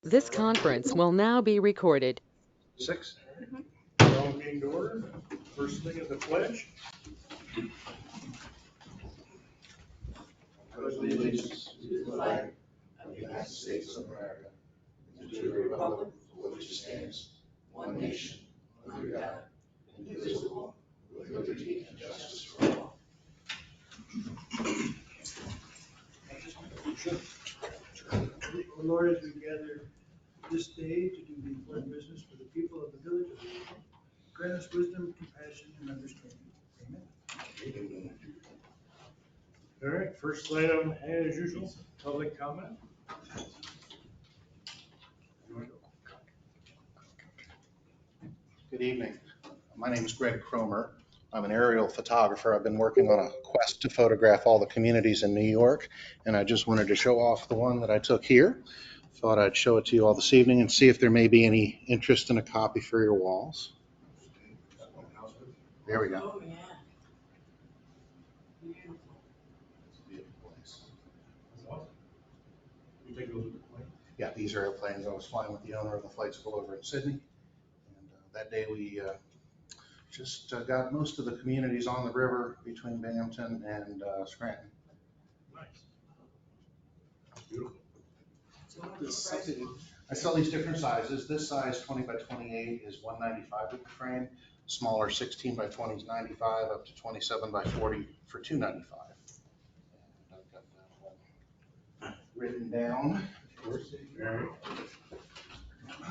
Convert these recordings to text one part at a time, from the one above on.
This conference will now be recorded. Six. Call the meeting to order. First thing is the pledge. I pledge allegiance to the flag of the United States of America and to the republic for which it stands, one nation, under God, indivisible, with liberty and justice for all. O Lord, as we gather this day to do the important business for the people of the village of Owego, grant us wisdom, compassion, and understanding. Amen. All right, first item, as usual, public comment. Good evening. My name is Greg Cromer. I'm an aerial photographer. I've been working on a quest to photograph all the communities in New York, and I just wanted to show off the one that I took here. Thought I'd show it to you all this evening and see if there may be any interest in a copy for your walls. There we go. Oh, yeah. Beautiful place. You take a look at the plane. Yeah, these are airplanes. I was flying with the owner of the flight school over in Sydney. And that day we just got most of the communities on the river between Binghamton and Scranton. Nice. Beautiful. I sell these different sizes. This size 20 by 28 is $195 with the frame. Smaller 16 by 20 is $95, up to 27 by 40 for $295. And I've got that one written down. All right.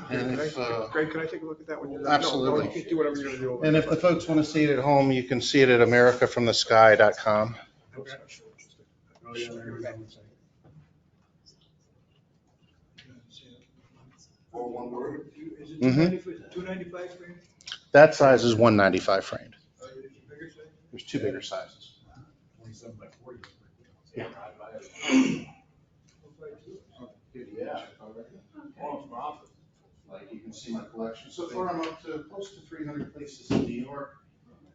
And if, Greg, can I take a look at that one? Absolutely. No, you can do whatever you're gonna do. and if the folks want to see it at home, you can see it at americafromthesky.com. Okay. Oh, yeah, there we go. All one word? Is it Mhm. 295 frame? That size is $195 framed. Or is it bigger size? There's two bigger sizes. 27 by 40. Yeah. Yeah. Like you can see my collection. So far, I'm up to close to 300 places in New York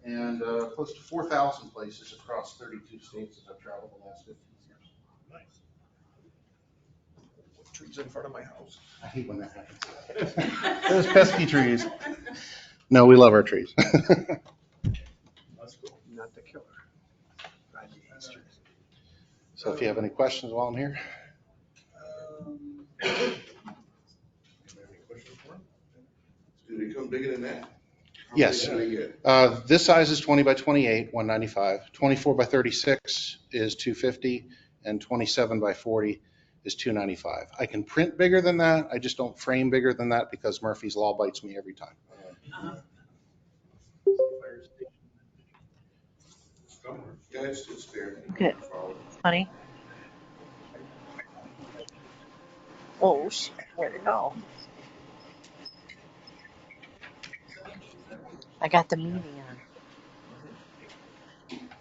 and close to 4,000 places across 32 states as I've traveled the last 15 years. Nice. Trees in front of my house. I hate when that happens. Those pesky trees. No, we love our trees. That's cool. Not the killer. Not the Easter. So if you have any questions while I'm here. You have any questions for him? Do they come bigger than that? Yes. How big do they get? This size is 20 by 28, $195. 24 by 36 is $250, and 27 by 40 is $295. I can print bigger than that. I just don't frame bigger than that because Murphy's Law bites me every time. Fire station. Somewhere. Yeah, it's fair. Okay. Honey. Oh, shit. Where'd it go? I got the meeting on.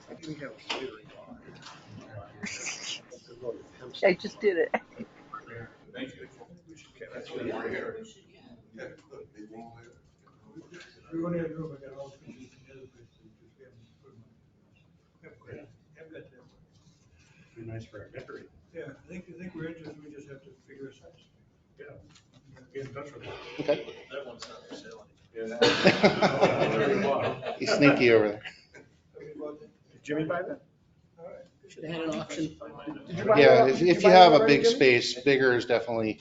I think we have a theory on. I just did it. Thank you. That's what you're here. Yeah, good. They won't have- We only have room, I got all the pictures together, but we haven't put them on. Haven't got that. Be nice for our decorating. Yeah, I think we're interested, we just have to figure a size. Yeah. Get in touch with them. Okay. That one's not for sale. He's sneaky over there. Did Jimmy buy that? All right. Should have had an auction. Did you buy Yeah, that? if Did you buy that have a already, big Jimmy? space, bigger is definitely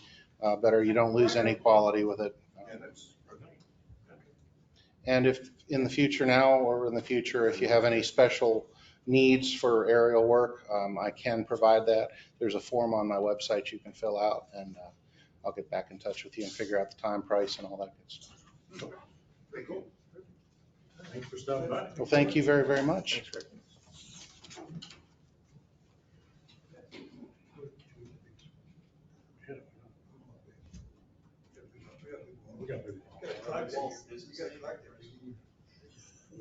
better. You don't lose any quality with it. Yeah, that's. And if in the future now or in the future, if you have any special needs for aerial work, I can provide that. There's a form on my website you can fill out, and I'll get back in touch with you and figure out the time, price, and all that good stuff. Very cool. Thanks for stopping by. Well, thank you very, very much. Thanks, Greg. We got rid of it. You got a clock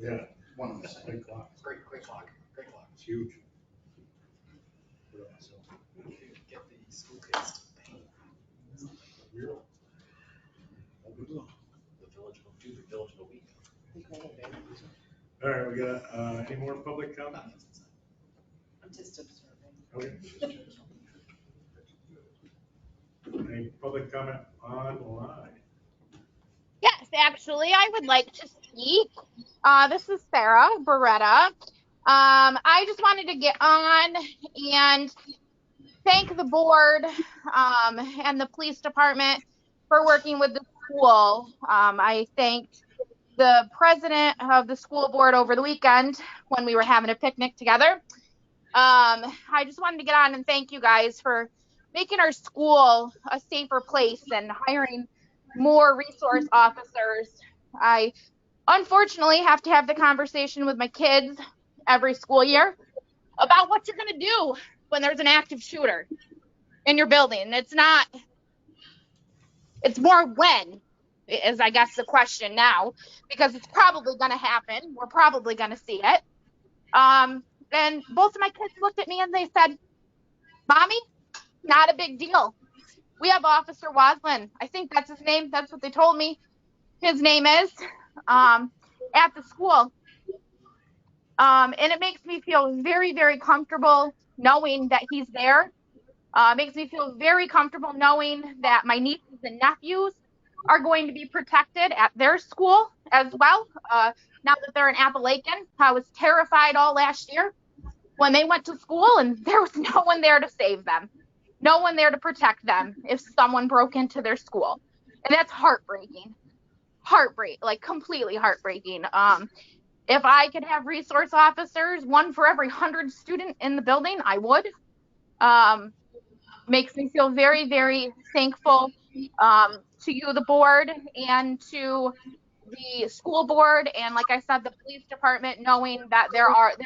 there. Yeah. One of the same. Big clock. Great clock, great clock. It's huge. Put it on myself. Get the school kids to paint Real. the village, do the village of a week. All right, we got, any more public comment? I'm just observing. Okay. Any public comment online? Yes, actually, I would like to speak. This is Sarah Beretta. I just wanted to get on and thank the board and the police department for working with the school. I thanked the president of the school board over the weekend when we were having a picnic together. I just wanted to get on and thank you guys for making our school a safer place and hiring more resource officers. I unfortunately have to have the conversation with my kids every school year about what you're going to do when there's an active shooter in your building. It's more when, is I guess the question now, because it's probably going to happen. We're probably going to see it. And both of my kids looked at me and they said, Mommy, not a big deal. We have Officer Waslin. I think that's his name. That's what they told me his name is, at the school. And it makes me feel very, very comfortable knowing that he's there. Makes me feel very comfortable knowing that my nieces and nephews are going to be protected at their school as well. Now that they're in Appalachian, I was terrified all last year when they went to school and there was no one there to save them, no one there to protect them if someone broke into their school. And that's heartbreaking. Like completely heartbreaking. If I could have resource officers, one for every 100 student in the building, I would. Makes me feel very, very thankful to you, the board, and to the school board, and like I said, the police department, knowing that there is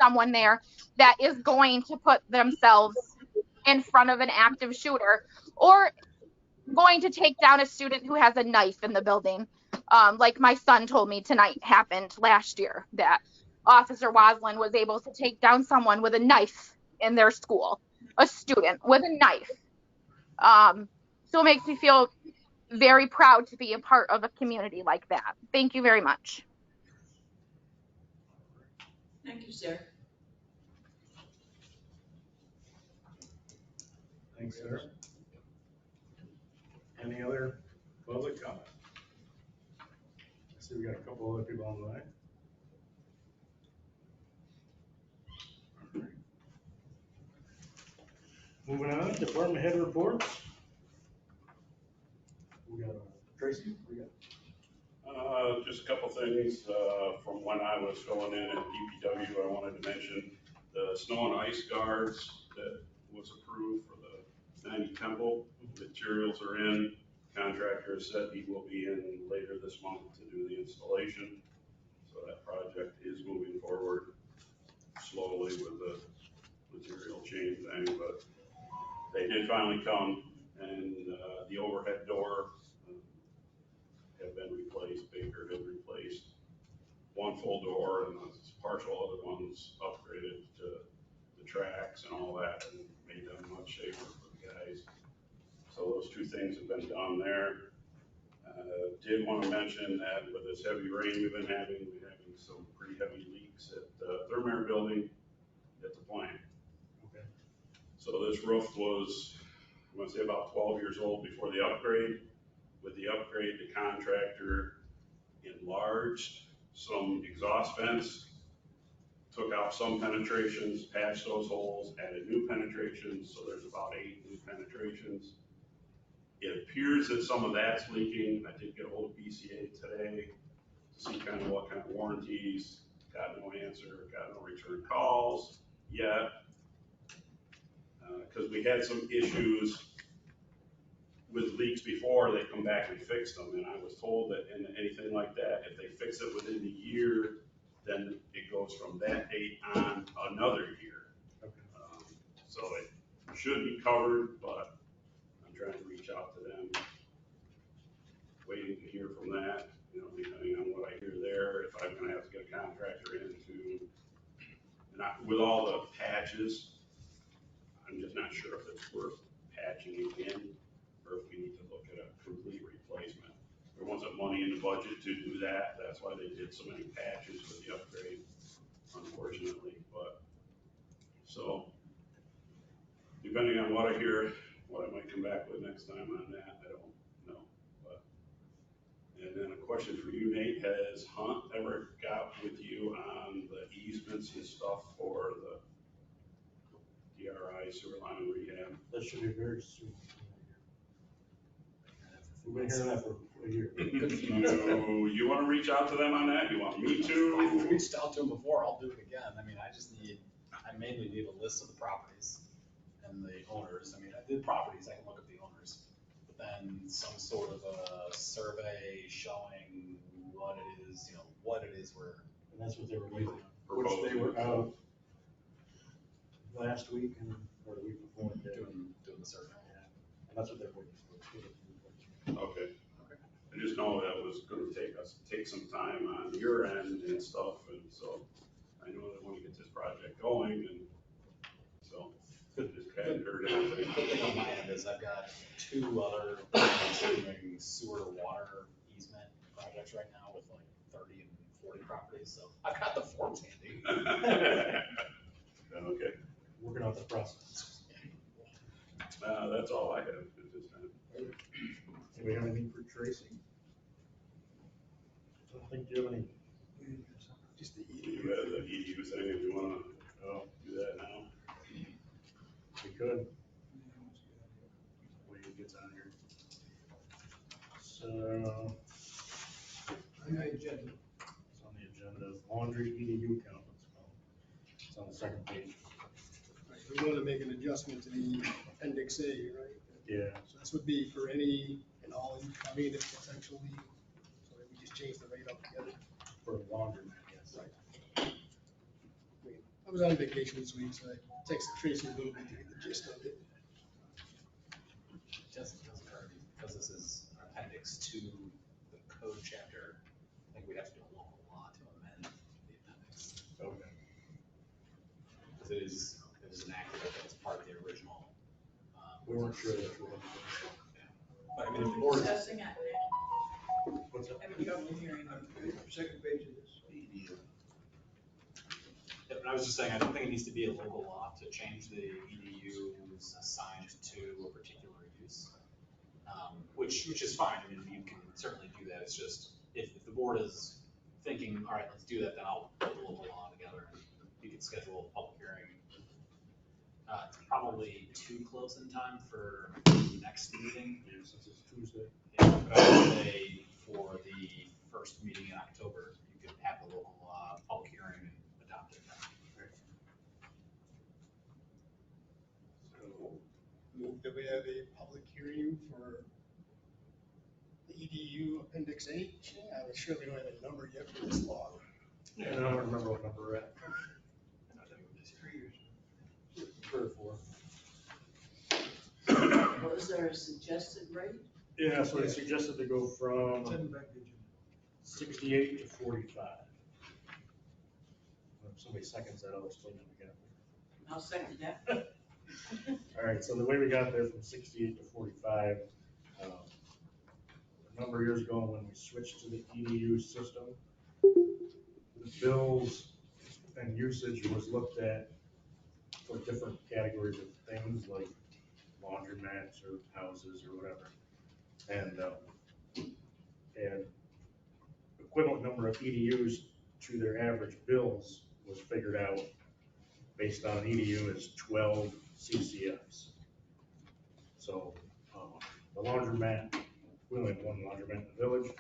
someone there that is going to put themselves in front of an active shooter or going to take down a student who has a knife in the building. Like my son told me tonight happened last year, that Officer Waslin was able to take down someone with a knife in their school, a student with a knife. So it makes me feel very proud to be a part of a community like that. Thank you very much. Thank you, Sarah. Thanks, Sarah. Any other public comment? I see we got a couple other people online. Moving on, department head reports. We got Tracy, we got. Just a couple things, from when I was filling in at DPW, I wanted to mention the snow and ice guards that was approved for the 90 Temple. Materials are in, contractor said he will be in later this month to do the installation. So that project is moving forward slowly with the material change thing, but they did finally come, and the overhead door have been replaced. Baker had replaced one full door and the partial other ones upgraded to the tracks and all that and made them much safer for the guys. So those two things have been done there. Did want to mention that with this heavy rain we're having some pretty heavy leaks at the Thermare building at the plant. Okay. So this roof was, I want to say, about 12 years old before the upgrade. With the upgrade, the contractor enlarged some exhaust vents, took out some penetrations, patched those holes, added new penetrations, so there's about 8 new penetrations. It appears that some of that's leaking. I did get a hold of BCA today to see kind of what kind of warranties. Got no answer, got no return calls yet. Because we had some issues with leaks before, they come back and fix them. And I was told that in anything like that, if they fix it within the year, then it goes from that date on another year. So it should be covered, but I'm trying to reach out to them, waiting to hear from that, depending on what I hear there, if I'm gonna have to get a contractor in to, with all the patches, I'm just not sure if it's worth patching again, or if we need to look at a complete replacement. There wasn't money in the budget to do that, that's why they did so many patches for the upgrade, unfortunately, but, so, depending on what I hear, what I might come back with next time on that, I don't know. But, and then a question for you, Nate, has Hunt ever got with you on the easements and stuff for the DRI sewer line rehab? That should be very soon. We've been hearing that for a year. You wanna reach out to them on that? You want me I've to? reached out to them before, I'll do it again. I mean, I mainly need a list of the properties and the owners. I mean, I did properties, I can look at the owners. But then some sort of a survey showing what it is, what it is we're. And that's what they were waiting on, which they were out last week or the week before. Doing the survey. And that's what they're waiting for. Okay. I just know that was gonna take some time on your end and stuff, and so I know that when you get this project going, and so, just hadn't heard anything. The thing on my end is I've got 2 other doing sewer to water easement projects right now with like 30 and 40 properties, so I've got the forms handy. Okay, Working out the process. that's all I have at this time. Do we have anything for Tracy? I don't think you have any. Just the You have the EDU thing, if you wanna, do that now. We could. Wait, it gets on here. So, On the agenda. it's on the agenda, laundry EDU count, it's on the second page. We wanted to make an adjustment to the appendix A, right? Yeah, So this would be for any and all incoming if potentially, so that we just change the rate altogether. for laundromat, yes. Right. I mean, I was on vacation this week, so I texted Tracy a little bit to get the gist of it. Doesn't occur to me, because this is appendix to the code chapter, I think we have to do a local law to amend the appendix. Okay. Because it is enacted as part of the original. We weren't sure that we But I mean, if the board is. Discussing it now. What's that? Having a public hearing. Second page of this. Yeah, but I was just saying, I don't think it needs to be a local law to change the EDUs assigned to a particular use. Which is fine, I mean, you can certainly do that, it's just, if the board is thinking, all right, let's do that, then I'll put the local law together, and you can schedule a public hearing. It's probably too close in time for the next meeting. Yeah, since it's Tuesday. Yeah, but I would say for the first meeting in October, you could have the local law public hearing and adopt it. So, Move that we have a public hearing for the EDU appendix H. I'm sure we don't have a number yet for this law. and I don't remember what number we're at. I think it was 3 years. 3 or 4. Was there a suggested rate? Yeah, so they suggested to go from Send back the agenda. 68 to 45. If somebody seconds that, I'll explain it again. I'll second that. All right, so the way we got there from 68 to 45, a number of years ago when we switched to the EDU system, the bills and usage was looked at for different categories of things like laundromats or houses or whatever. And equivalent number of EDUs to their average bills was figured out based on an EDU is 12 CCFs. So the laundromat, we only have one laundromat in the village.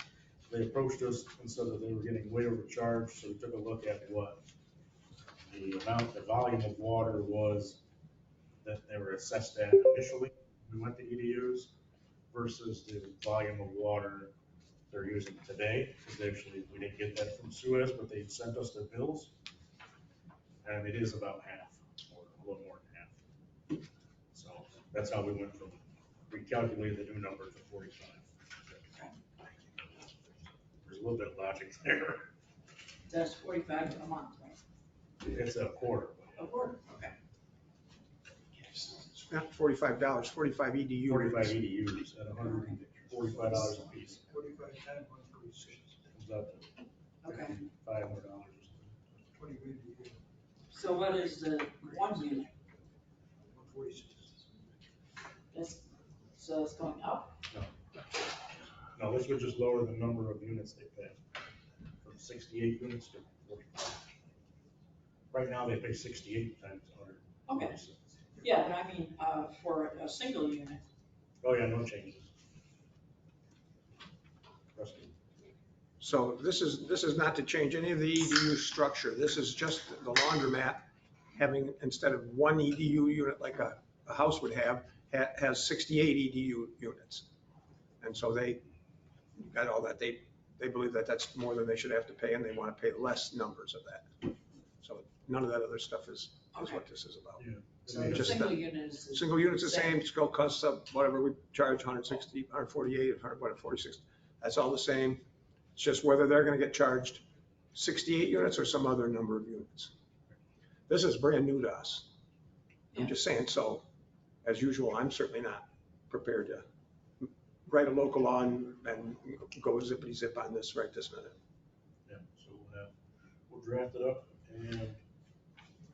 They approached us and said that they were getting way overcharged, so we took a look at what the volume of water was that they were assessed at initially. We went to EDUs versus the volume of water they're using today, because we didn't get that from Suez, but they sent us their bills. And it is about half, or a little more than half. So that's how we went from, we calculated the new number to 45. There's a little bit of logic there. That's 45 a month, right? It's a quarter. A quarter, okay. Not $45, 45 EDU. 45 EDUs at $145 a piece. 45 times 146. Comes out to Okay. $500 or something. 20 grand a year. So what is the one unit? 146. That's So it's going up? No, this would just lower the number of units they pay from 68 units to 45. Right now, they pay 68 times 100. Okay. Yeah, but I mean, for a single unit, Oh, yeah, no changes. Rusty? So this is not to change any of the EDU structure. This is just the laundromat having, instead of one EDU unit like a house would have, has 68 EDU units. And so they got all that. They believe that that's more than they should have to pay, and they want to pay less numbers of that. So none of that other stuff is what this is about. Yeah. so the Just single unit is. Single unit's the same, still costs whatever we charge, 160, 148, 146. That's all the same. It's just whether they're gonna get charged 68 units or some other number of units. This is brand new to us. I'm just saying, so as usual, I'm certainly not prepared to write a local law and go zippity zip on this right this minute. Yeah, so we'll draft it up and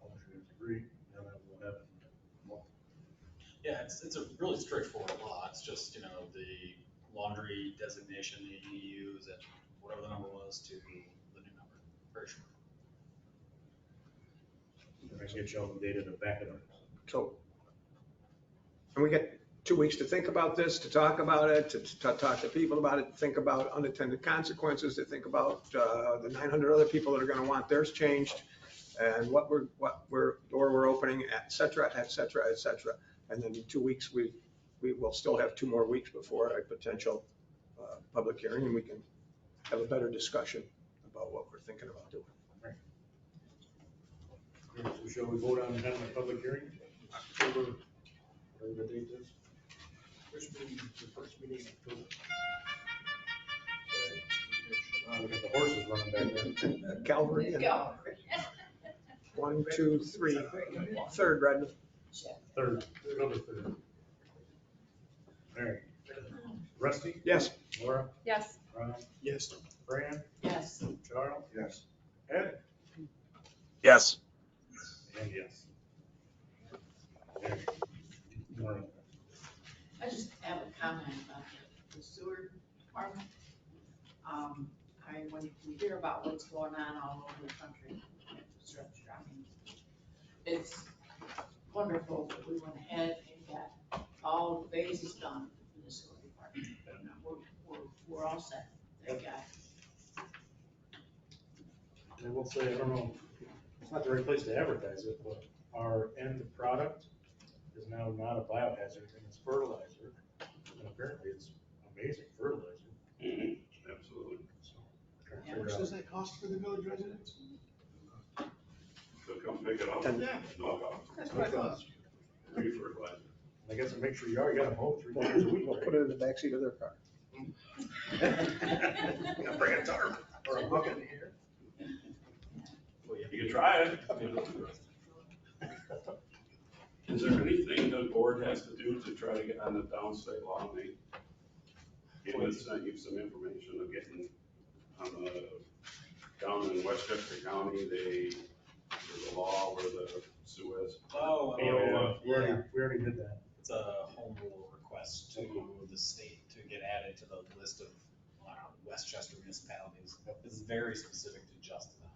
all the commissioners agree, and then we'll have it. Yeah, it's a really straightforward law. It's just, the laundry designation, the EUs, and whatever the number was to the new number. Very short. And I can get you all the data to back it up. So, and we get 2 weeks to think about this, to talk about it, to talk to people about it, to think about unintended consequences, to think about the 900 other people that are gonna want theirs changed, and what door we're opening, et cetera, et cetera, et cetera. And then in 2 weeks, we will still have 2 more weeks before a potential public hearing, and we can have a better discussion about what we're thinking about doing. So shall we vote on having a public hearing? October, whatever the date is. First meeting in October. We got the horses running back there. Calvary and Go. 1, 2, 3, third, Redmond. Third, October 3rd. All right. Rusty? Yes. Laura? Yes. Ron? Yes. Fran? Yes. Charles? Yes. Ed? Yes. And yes. There. Lauren? I just have a comment about the sewer department. When we hear about what's going on all over the country, infrastructure, it's wonderful that we went ahead and got all the phases done in the sewer department. We're all set, thank God. I will say, I don't know, it's not the right place to advertise it, but our end product is now not a biohazard and it's fertilizer. And apparently it's amazing fertilizer. Absolutely. So, Yeah. How much does that cost for the village residents? So come pick it up. And- No cost. That's what I thought. Free fertilizer. I guess make sure you gotta mow 3 times a week. We'll put it in the backseat of their car. Gotta bring a tarp or a bucket in here. You can try it. Is there anything the board has to do to try to get on the downstate law? Given sent you some information of getting on the, down in Westchester County, there's a law where the Suez. Oh, We already did that. it's a home rule request to the state to get added to the list of Westchester municipalities. It's very specific to just them.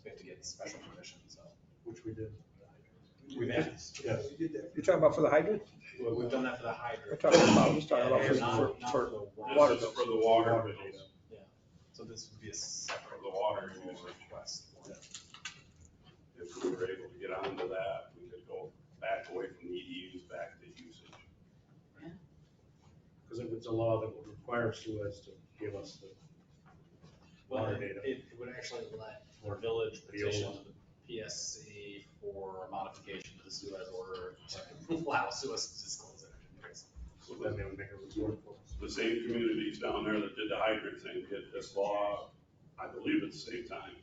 We have to get special permission, so. Which we did. We've asked. Yes. We did that. You're talking about for the hydrant? Well, we've done that for the We're hydrant. talking about, he's talking about Yeah, not for the water This is bills. for the water Water bills. So this would be a separate. For the water rule users. request. If we were able to get onto that, we could go back away from the EDUs back to usage. Because if it's a law that would require Suez to give us the Well, water data. it would actually let Or our village petition Viola. to the PSC for a modification to the Suez order to allow Suez to disclose it. So Then they would make a resort for us. the same communities down there that did the hydrant thing did this law, I believe at the same time,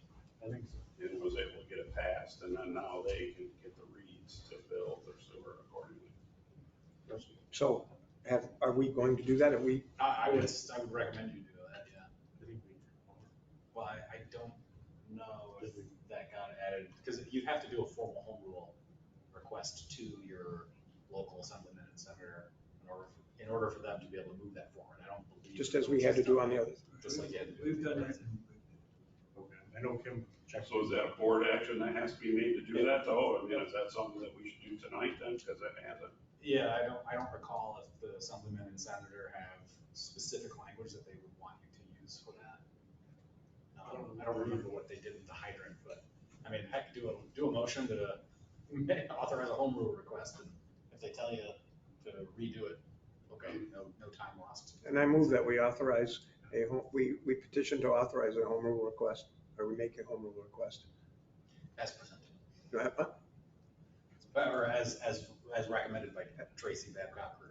I think so. and was able to get it passed, and then now they can get the reads to build their sewer accordingly. So are we going to do that? Are we, I would recommend you do that, yeah. I think we. Well, I don't know if that got added, because you have to do a formal home rule request to your local assemblyman and senator in order in order for them to be able to move that forward. I don't believe. Just as we had to do on the others. Just like you had to do. We've done that. Okay, I know Kim checked. So is that a board action that has to be made to do that though? I mean, is that something that we should do tonight then? Because it hasn't. Yeah, I don't recall if the Assemblyman and Senator have specific language that they would want you to use for that. I don't remember what they did with the hydrant, but, I mean, heck, do a motion to authorize a home rule request, and if they tell you to redo it, okay, no time lost. And I move that we authorize we petition to authorize a home rule request, or we make a home rule request. As presented. Do I have what? Or as recommended by Tracy Babcock.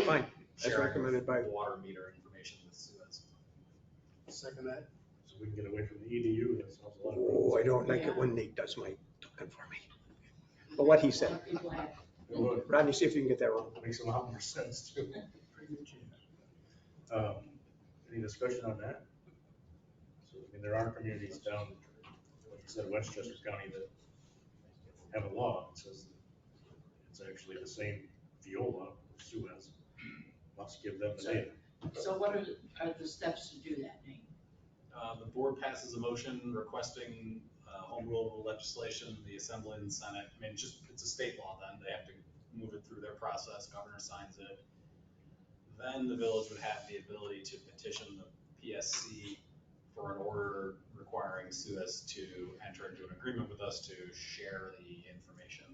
Fine, as Sharing recommended by. water meter information with Suez. Second that. So we can get away from the EDU, that solves a lot of Oh, problems. I don't like it when Nate does my talking for me. But what he said. People have It would. Rodney, see if you can get that wrong. Makes a lot more sense too. Pretty good chance. Any discussion on that? So, I mean, there are communities down, like you said, Westchester County that have a law that says it's actually the same Viola, Suez, must give them the data. So what are the steps to do that, Nate? The board passes a motion requesting home rule legislation, the Assembly and Senate, I mean, it's a state law then, they have to move it through their process, governor signs it. Then the village would have the ability to petition the PSC for an order requiring Suez to enter into an agreement with us to share the information.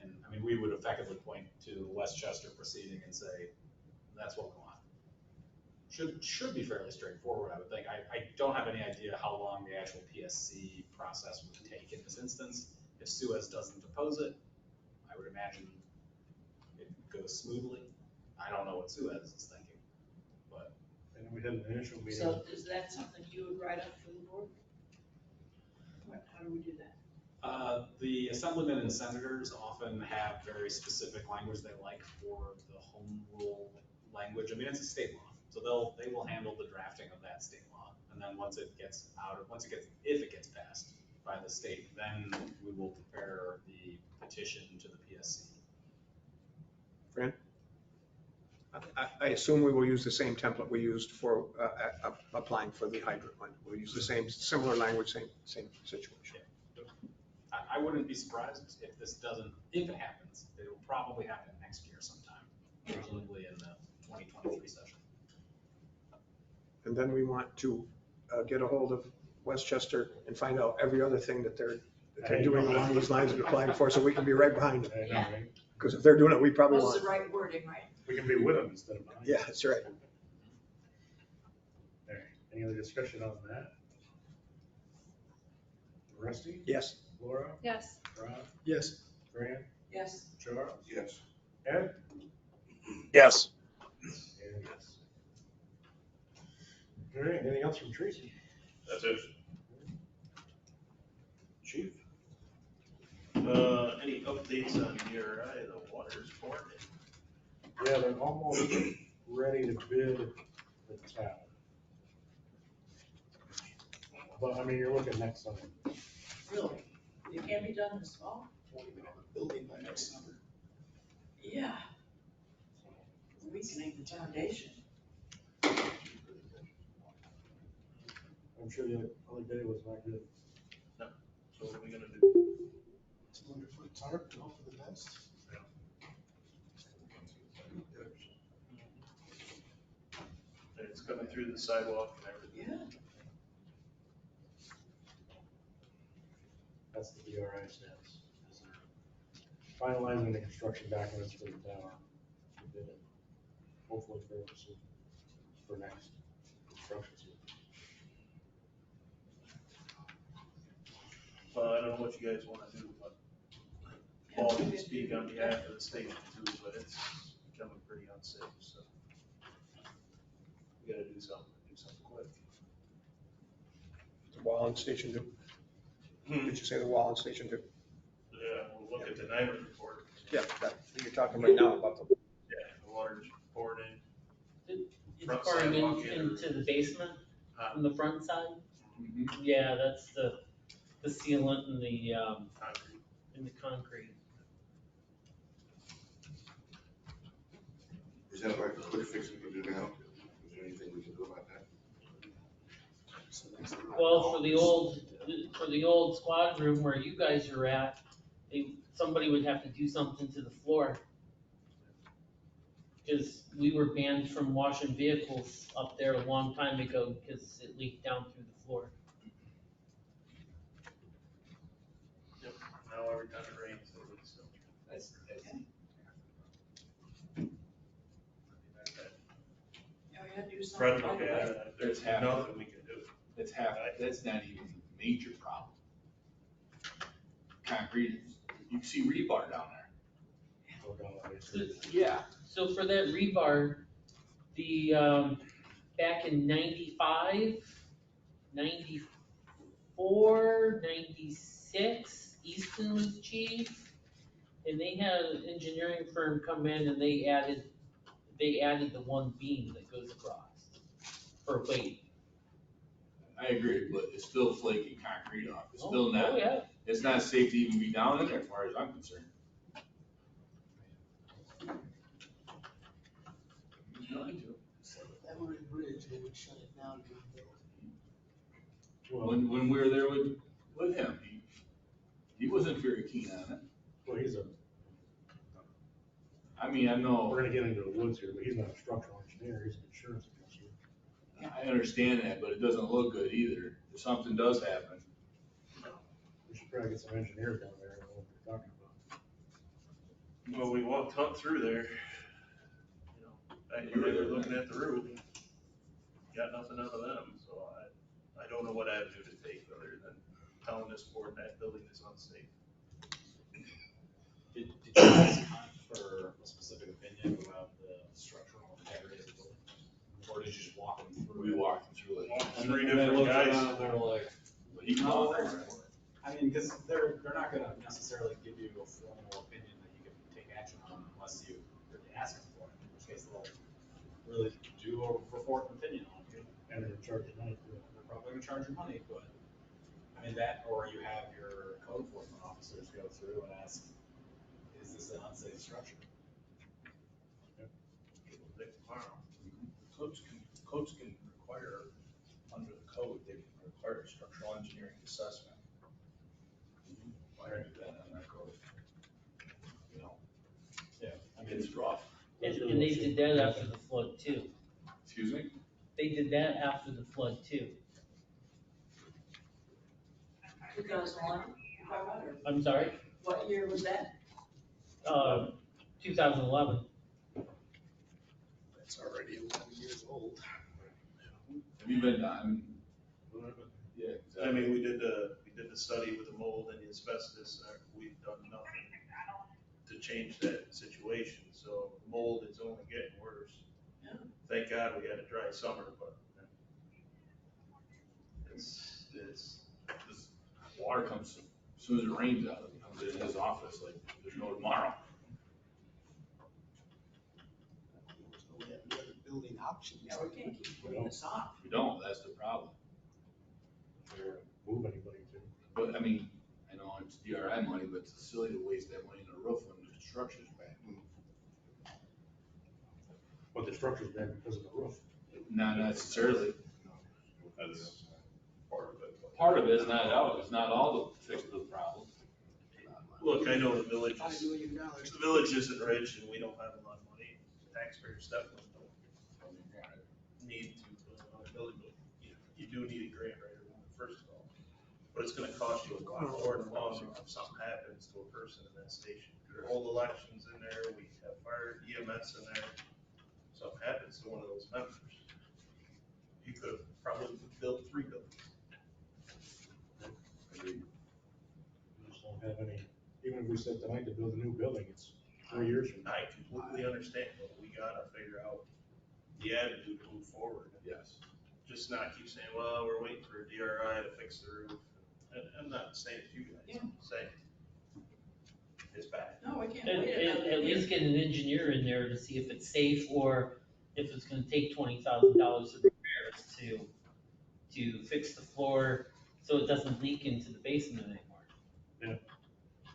And, I mean, we would effectively point to Westchester proceeding and say, that's what we want. Should be fairly straightforward, I would think. I don't have any idea how long the actual PSC process would take in this instance. If Suez doesn't oppose it, I would imagine it goes smoothly. I don't know what Suez is thinking, but. And we had an initial meeting. So is that something you would write up for the board? How do we do that? The assemblymen and senators often have very specific language they like for the home rule language. I mean, it's a state law. So they will handle the drafting of that state law. And then if it gets passed by the state, then we will prepare the petition to the PSC. Fran? I assume we will use the same template we used for applying for the hydrant one. We'll use the similar language, same situation. I wouldn't be surprised if if it happens, it will probably happen next year sometime, presumably in the 2023 session. And then we want to get a hold of Westchester and find out every other thing that they're doing along these lines and applying for, so we can be right behind them. Yeah. Because if they're doing it, we probably What's want. the right wording, right? We can be with them instead of behind. Yeah, that's right. All right, any other discussion on that? Rusty? Yes. Laura? Yes. Rob? Yes. Fran? Yes. Charles? Yes. Ed? Yes. And yes. All right, anything else from Tracy? That's it. Chief? Any updates on your, the water's pouring? Yeah, they're almost ready to bid the town. But, I mean, you're looking next summer. Really? It can't be done this fall? Building by next summer. Yeah. Weakening the foundation. I'm sure the other day was not good. So what are we gonna do? 200-foot tarp and hope for the best. And it's coming through the sidewalk and everything. Yeah. That's the DRI status. Is they're finalizing the construction documents for the tower. To bid it. Hopefully for next construction season. Well, I don't know what you guys wanna do, but Paul can speak on behalf of the station too, but it's becoming pretty unsafe, so. We gotta do something quick. The Wallen Station 2. Did you say the Wallen Station 2? Yeah, we'll look at the NIMR report. Yeah, you're talking right now about the. Yeah, the water's pouring in. It's Front pouring sidewalk into the basement from the front side? Mm-hmm. Yeah, that's the sealant and the, Concrete. and the concrete. Is that like a quick fix we can do now? Is there anything we can do about that? Well, for the old squad room where you guys are at, somebody would have to do something to the floor. Cause we were banned from washing vehicles up there a long time ago because it leaked down through the floor. Now every time it rains, it leaks. That's, Yeah, we had to do something. Fred looked about at it. it, there's nothing we can do. That's not even a major problem. Concrete, you can see rebar down there. Go down there. Yeah. So for that rebar, back in 95, 94, 96, Easton was chief. And they had an engineering firm come in and they added the one beam that goes across for weight. I agree, but it's still flaking concrete off. It's Oh, still oh, not, yeah. it's not safe to even be down in there as far as I'm concerned. He's going to. That would bridge, they would shut it down and rebuild. Well, When we were there with him, he wasn't very keen on it. well, I mean, I know, we're gonna get into the woods here, but he's not a structural engineer, he's an insurance adjuster. I understand that, but it doesn't look good either. If something does happen, We should probably get some engineers down there and know what they're talking about. Well, we walked up through there, back when they were looking at the roof, got nothing out of them, so I don't know what avenue to take other than telling this board that building is unsafe. Did you ask for a specific opinion about the structural integrity of the building? Or did you just walk them through? we walked him through it. Three And they different looked guys. around and they're like, He no, called we're for in it. for it. I mean, because they're not gonna necessarily give you a formal opinion that you can take action on unless you really ask them for it, in which case they'll really do a report and opinion on you. And they're charging money for it. They're probably gonna charge you money, but, I mean, that, or you have your code enforcement officers go through and ask, is this an unsafe structure? Codes can require, under the code, they can require a structural engineering assessment. Why are you doing that on that code? You know, Yeah. I mean, it's rough. And they did that after the flood too. Excuse me? They did that after the flood too. 2001, I'm sorry, what year was that? 2011. That's already 11 years old. Have you been down? Yeah, I exactly. mean, we did the study with the mold and the asbestos, we've done nothing to change that situation, so mold is only getting worse. Yeah. Thank God we had a dry summer, but it's, Water comes, as soon as it rains out, it comes in his office like there's no tomorrow. We have no other building options. Yeah, we can't keep putting this off. We don't, that's the problem. They're move anybody to. But I mean, I know it's DRI money, but it's silly to waste that money on a roof when the structure's bad. But the structure's bad because of the roof. Not necessarily. That's part of it. Part of it is not all, it's not all the fix of the problem. look, I know the village $5 is, million. the village isn't rich and we don't have a lot of money, taxpayers definitely don't need to build another building, but you do need a grant writer, first of all. But it's gonna cost you a lot more in the long run if something happens to a person in that station. There are old elections in there, we have fire EMS in there, something happens to one of those members. You could have probably built 3 buildings. We just don't have any, even if we said tonight to build a new building, it's 3 years from now. I completely understand, but we gotta figure out the avenue to move forward. Yes. Just not keep saying, well, we're waiting for a DRI to fix the roof. And I'm not saying it's you guys, I'm saying it's bad. No, we can't At, wait another at year. least get an engineer in there to see if it's safe or if it's gonna take $20,000 of repairs to fix the floor so it doesn't leak into the basement anymore.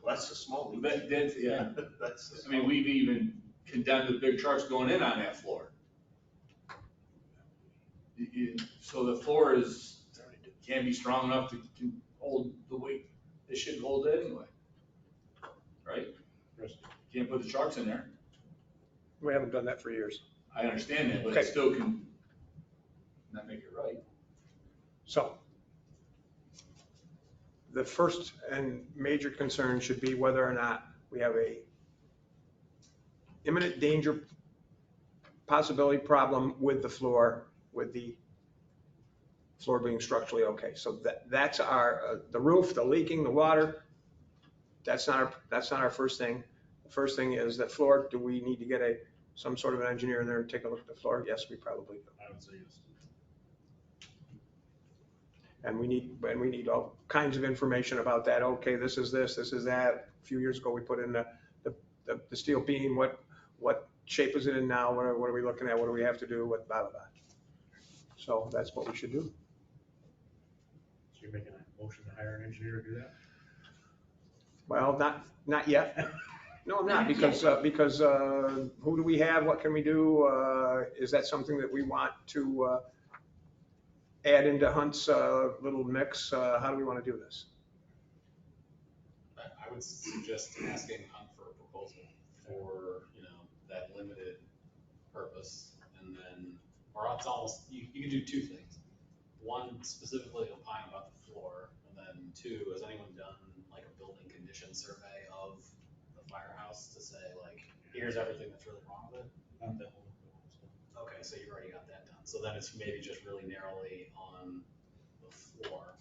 Well, that's a small leak. That's, yeah. That's, I mean, we've even condemn the big trucks going in on that floor. So the floor can't be strong enough to hold the weight it should hold anyway. Right? Can't put the trucks in there. We haven't done that for years. I understand that, but Okay. it still can not make it right. So the first and major concern should be whether or not we have a imminent danger possibility problem with the floor, with the floor being structurally okay. So that's our, the roof, the leaking, the water, that's not our first thing. The first thing is that floor, do we need to get some sort of an engineer in there and take a look at the floor? Yes, we probably do. I would say yes. And we need all kinds of information about that. Okay, this is that. A few years ago, we put in the steel beam. What shape is it in now? What are we looking at? What do we have to do? What blah, blah, blah. So that's what we should do. So you're making a motion to hire an engineer to do that? Well, not yet. No, I'm not, because who do we have? What can we do? Is that something that we want to add into Hunt's little mix? How do we want to do this? I would suggest asking Hunt for a proposal for, that limited purpose. And then, or it's almost, you can do two things. One, specifically opine about the floor. And then two, has anyone done like a building condition survey of the firehouse to say like, here's everything that's really wrong with it? Not that one. Okay, so you've already got that done. So then it's maybe just really narrowly on the floor.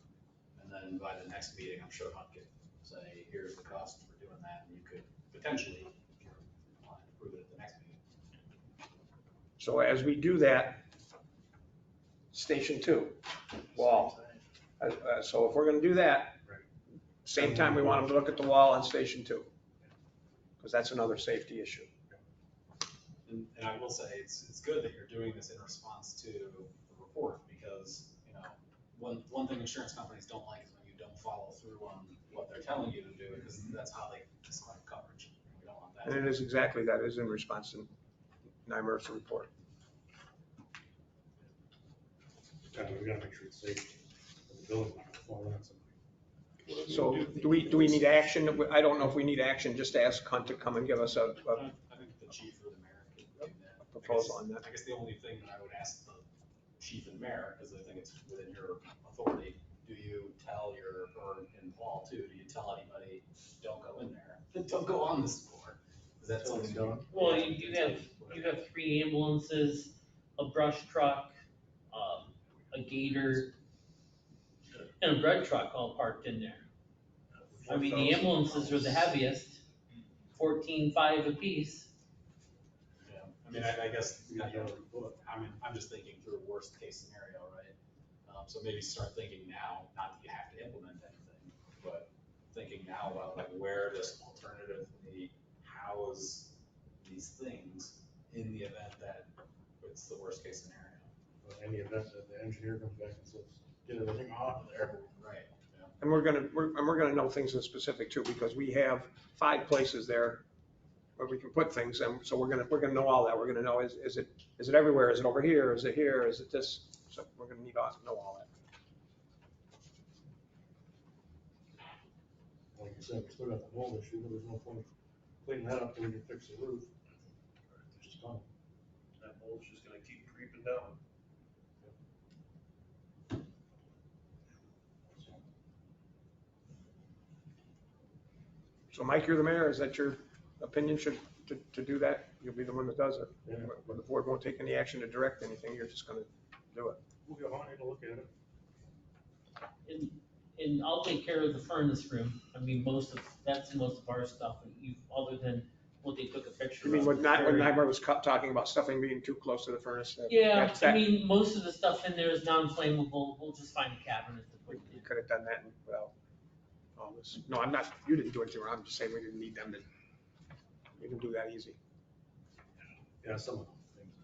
And then by the next meeting, I'm sure Hunt could say, here's the cost for doing that. And you could potentially, if you're inclined, approve it at the next meeting. So as we do that, Station 2, wall. So if we're going to do that, same time we want them to look at the wall on Station 2, because that's another safety issue. And I will say, it's good that you're doing this in response to the report, because, one thing insurance companies don't like is when you don't follow through on what they're telling you to do, because that's how they discount coverage. We don't want that. And it is exactly that, is in response to NYMER's report. We gotta make sure it's safe for the building not to fall on somebody. So do we need action? I don't know if we need action, just to ask Hunt to come and give us a I think the chief or the mayor could do that. proposal on that. I guess the only thing that I would ask the chief and mayor, because I think it's within your authority, do you tell or in Paul too, do you tell anybody, don't go in there, don't go on this floor? Is that something done? Well, you have 3 ambulances, a brush truck, a gator, and a bread truck all parked in there. I mean, the ambulances are the heaviest, 14.5 apiece. Yeah, I mean, I guess, I'm just thinking through worst case scenario, right? So maybe start thinking now, not that you have to implement anything, but thinking now about like where does alternatively house these things in the event that it's the worst case scenario. In the event that the engineer comes back and says, get everything off of there. Right. Yeah. And we're gonna know things in specific too, because we have 5 places there where we can put things, and so we're gonna know all that. We're gonna know, is it everywhere? Is it over here? Is it here? Is it this? So we're gonna need to know all that. Like you said, we still got the mold issue, but there's no point cleaning that up till we can fix the roof. It's just gone. That mold's just gonna keep creeping down. So Mike, you're the mayor. Is that your opinion? To do that? You'll be the one that does it. Yeah. But the board won't take any action to direct anything. You're just gonna do it. We'll go on and look at it. And I'll take care of the furnace room. I mean, that's most of our stuff, other than what they took a picture You mean of. when Nymer was talking about stuffing being too close to the furnace? Yeah, I mean, most of the stuff in there is non-flammable. We'll just find a cabinet to put it We in. could have done that, all this. No, I'm not, you didn't do anything wrong. I'm just saying we didn't need them to, we can do that easy. Yeah, some of them things.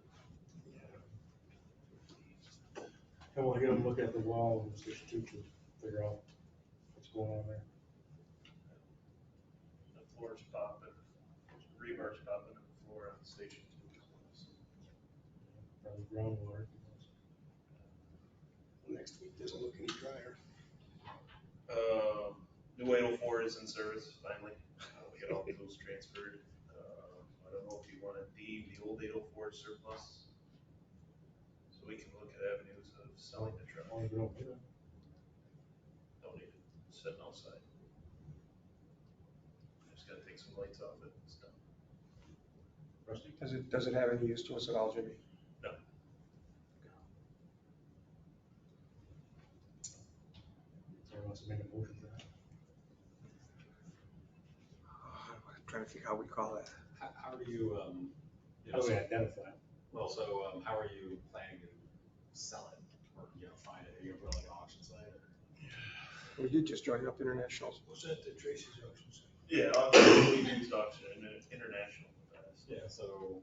I want to get them to look at the wall and just to figure out what's going on there. The floor's popping, rebar's popping in the floor. for on station two as well. So, Probably groundwater. Next week doesn't look any drier. New 804 is in service finally. We got all those transferred. I don't know if you want to deem the old 804 surplus. So we can look at avenues of selling the truck. Only we don't need it. Don't need it sitting outside. Just gotta take some lights off it. It's done. Rusty? Does it have any use to us at all, Jimmy? No. Someone wants to make a motion for that? I'm trying to think how we call that. How do you, How do we identify it? well, so, how are you planning to sell it? Or, find it? Are you gonna put it like an auction site or? We did just join up internationals. Was that the Tracy's auction site? Yeah, we used auction and international. Yeah, so,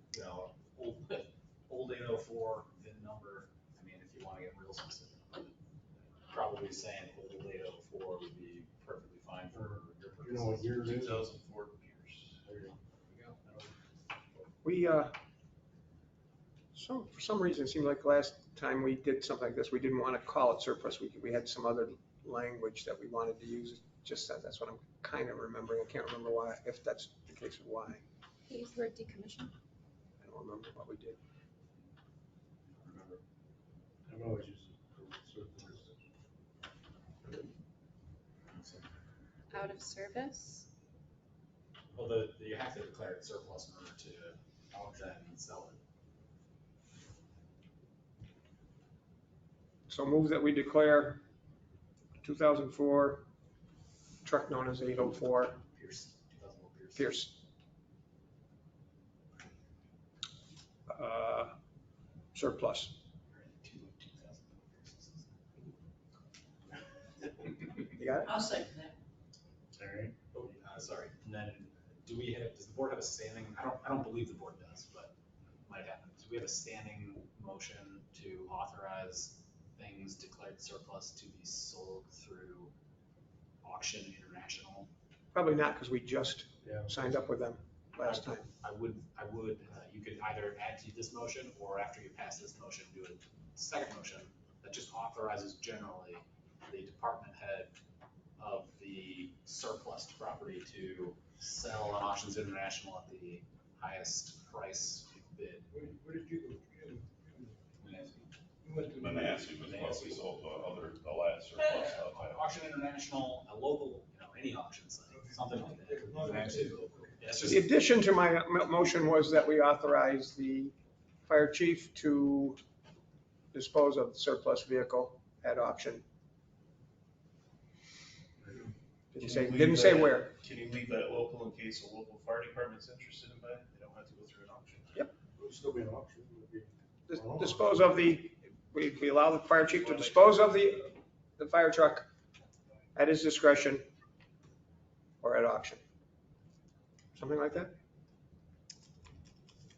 old 804 VIN number, I mean, if you wanna get real specific, probably saying old 804 would be perfectly fine for your purposes. You know what year it is? 2004 Pierce. There you go. We, for some reason, it seemed like last time we did something like this, we didn't want to call it surplus. We had some other language that we wanted to use. Just that's what I'm kind of remembering. I can't remember why, if that's the case or why. They use the word decommission. I don't remember what we did. I've always used surplus. Out of service. Well, you have to declare it surplus in order to auction and sell it. So move that we declare 2004 truck known as 804 Pierce, 2004 Pierce. Pierce. Surplus. You got it? I'll second that. All right. Oh, sorry, and then, does the board have a standing, I don't believe the board does, but might happen. Do we have a standing motion to authorize things declared surplus to be sold through Auction International? Probably not, because we just signed up with them last time. I would, you could either add to this motion, or after you pass this motion, do a second motion that just authorizes generally the department head of the surplus property to sell on Auctions International at the highest price bid. Where did you go? You went to. Manasseh was what we sold the last surplus stuff. Auction International, a local, any auction site, something like that. Yeah, it's just, The addition to my motion was that we authorize the fire chief to dispose of the surplus vehicle at auction. Didn't say where. Can you leave that local in case a local fire department's interested in buying? They don't have to go through an auction. Yep. It would still be an auction. It would be. Dispose of we allow the fire chief to dispose of the fire truck at his discretion or at auction. Something like that?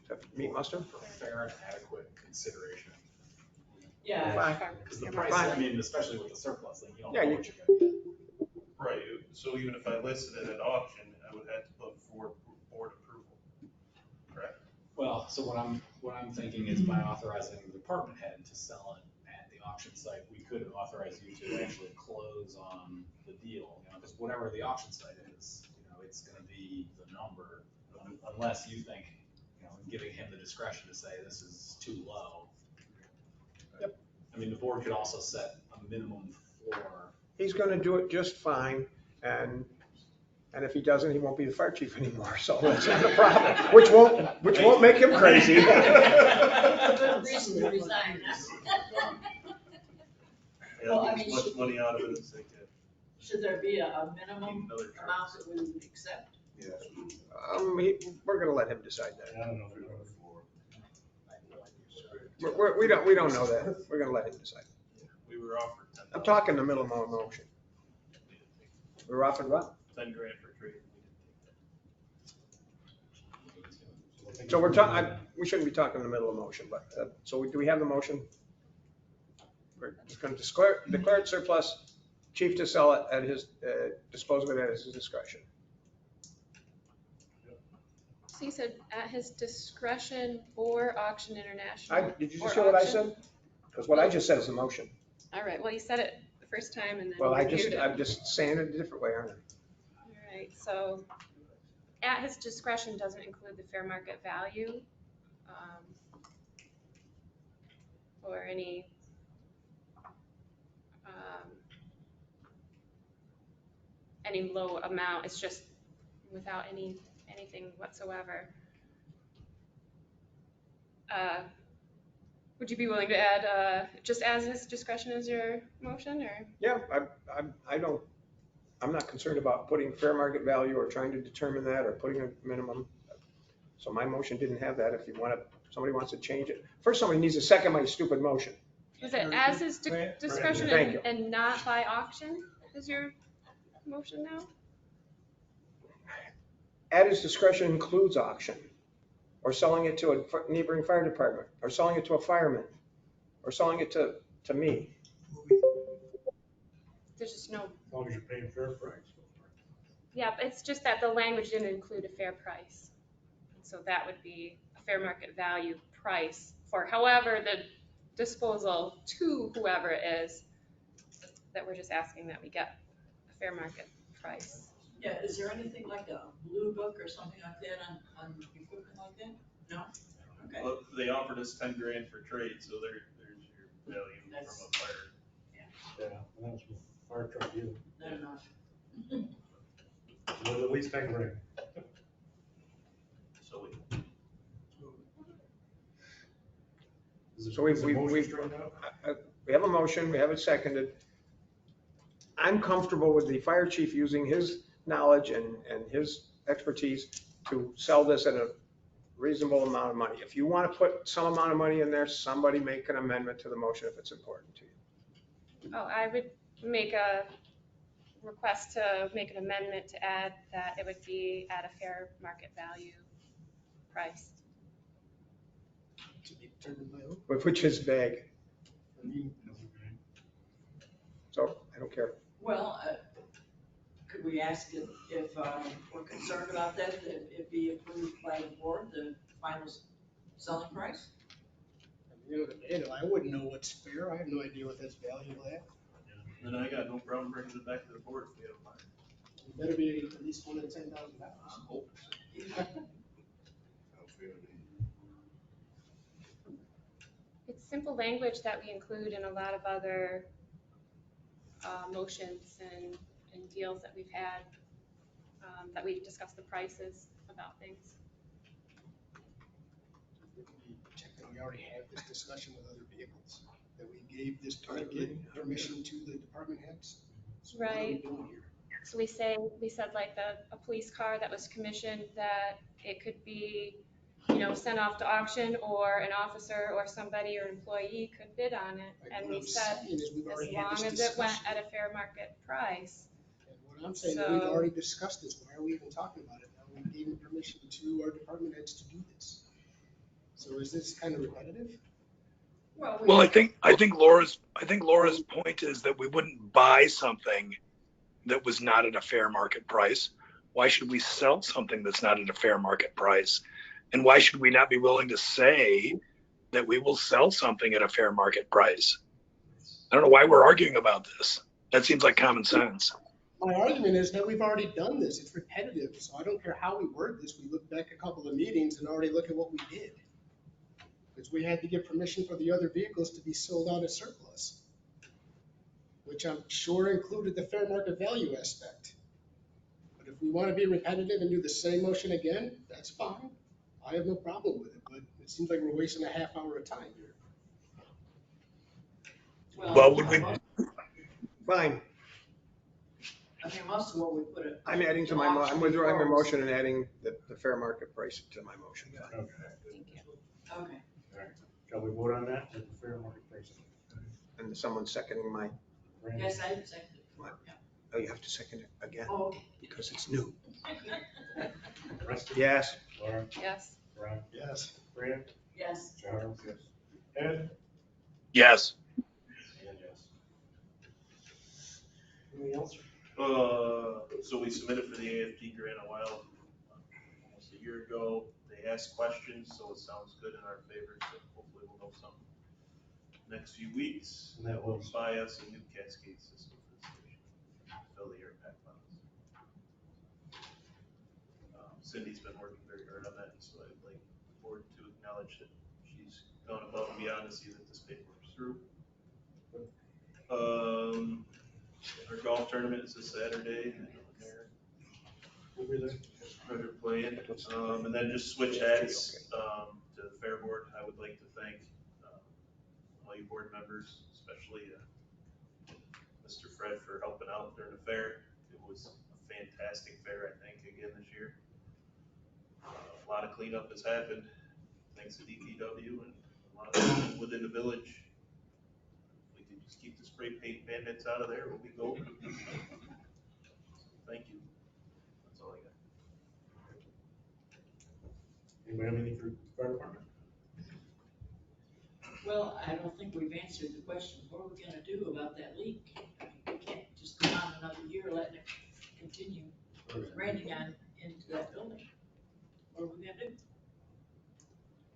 Does that meet muster? for fair and adequate consideration. Yeah. Fine. Because the price, I mean, especially with the surplus thing, you don't Yeah, know what you're gonna get. Right, so even if I listed it at auction, I would have to put for board approval, correct? Well, so what I'm thinking is by authorizing the department head to sell it at the auction site, we could authorize you to actually close on the deal, because whatever the auction site is, it's gonna be the number, unless you think, giving him the discretion to say this is too low. Yep. I mean, the board could also set a minimum floor. He's gonna do it just fine, and if he doesn't, he won't be the fire chief anymore, so that's not a problem, which won't make him crazy. Good reason to resign. Well, I Yeah, mean, as much money out of it as they can. Should there be a minimum Another amount that we would accept? We're gonna let him decide that. I don't know. The We don't know that. We're gonna let him decide. We were offered 10,000. I'm talking the middle of my motion. We were offered what? 10 grand for trade. So we shouldn't be talking in the middle of the motion, but, so do we have the motion? We're just gonna declare it surplus, chief to sell it at his, dispose of it at his discretion. So you said at his discretion or auction international? Did you or just hear what I auction? said? Because what I just said is the motion. All right, well, you said it the first time and then Well, reviewed it. I'm just saying it a different way, aren't I? All right, so at his discretion doesn't include the fair market value, or any, any low amount. It's just without anything whatsoever. Would you be willing to add, just as his discretion as your motion, or? Yeah, I'm not concerned about putting fair market value or trying to determine that or putting a minimum. So my motion didn't have that. If somebody wants to change it. First, somebody needs to second my stupid motion. Was it as his discretion Thank you. and not by auction is your motion now? At his discretion includes auction, or selling it to a neighboring fire department, or selling it to a fireman, or selling it to me. There's just no. As long as you're paying fair price. Yeah, but it's just that the language didn't include a fair price. So that would be a fair market value price for however the disposal to whoever it is, that we're just asking that we get a fair market price. Yeah, is there anything like a blue book or something like that on equipment like that? No? Okay. Well, they offered us 10 grand for trade, so there's your value from a fire. Yeah, and that's what fire truck is. Not enough. Well, at least 10 grand. So We have a motion, we have it seconded. I'm comfortable with the fire chief using his knowledge and his expertise to sell this at a reasonable amount of money. If you want to put some amount of money in there, somebody make an amendment to the motion if it's important to you. Oh, I would make a request to make an amendment to add that it would be at a fair market value price. To be determined by who? Which is vague, I mean, so I don't care. Well, could we ask if we're concerned about that it be approved by the board, the final selling price? at the end of the day, though, I wouldn't know what's fair. I have no idea what that's valuable at. then I got no problem bringing it back to the board if we have money. It better be at least more than $10,000. I'm hoping. It's simple language that we include in a lot of other motions and deals that we've had, that we've discussed the prices about things. We already had this discussion with other vehicles, that we gave this blanket permission to the department heads. So what are we Right. doing here? So we said like a police car that was commissioned, that it could be, sent off to auction, or an officer or somebody or employee could bid on it. Like, And what we I'm said, saying is we've as already had long this as it went discussion. at a fair market price. And what I'm saying is we've So- already discussed this. Why are we even talking about it now? We gave permission to our department heads to do this. So is this kind of repetitive? Well, I think Laura's point is that we wouldn't buy something that was not at a fair market price. Why should we sell something that's not at a fair market price? And why should we not be willing to say that we will sell something at a fair market price? I don't know why we're arguing about this. That seems like common sense. My argument is that we've already done this. It's repetitive. So I don't care how we word this. We look back a couple of meetings and already look at what we did. Because we had to get permission for the other vehicles to be sold out as surplus, which I'm sure included the fair market value aspect. But if we want to be repetitive and do the same motion again, that's fine. I have no problem with it, but it seems like we're wasting a half hour of time here. Well, would we? Fine, I mean, most of what we put it. I'm adding to I'm withdrawing my motion and adding the fair market price to my motion. Okay. Thank you. Okay. All right. Shall we vote on that at the fair market price? And someone's seconding my, Yes, I second it. oh, you have to second it again, Oh, okay. because it's new. Rusty? Yes. Laura? Yes. Ron? Yes. Fran? Yes. Charles? Yes. Ed? Yes. And yes. Anything else? So we submitted for the AFP grant a while, almost a year ago. They asked questions, so it sounds good in our favor, so hopefully we'll know something next few weeks. And that We'll was- buy us a new cascade system for the station, fill the air pack bottles. Cindy's been working very hard on that, so I'd like the board to acknowledge that she's gone above and beyond to see that this paperwork's through. Our golf tournament is this Saturday. We'll be there. They're playing, and then just switch hats, to the fair board. I would like to thank, all you board members, especially, Mr. Fred for helping out during the fair. It was a fantastic fair, I think, again this year. A lot of cleanup has happened, thanks to DPW and a lot of people within the village. If we can just keep the spray paint bandits out of there, we'll be golden. Thank you. That's all I got. Anybody have anything for the fire department? Well, I don't think we've answered the question, what are we gonna do about that leak? We can't just go on another year letting it continue raining on into that building. What are we gonna do?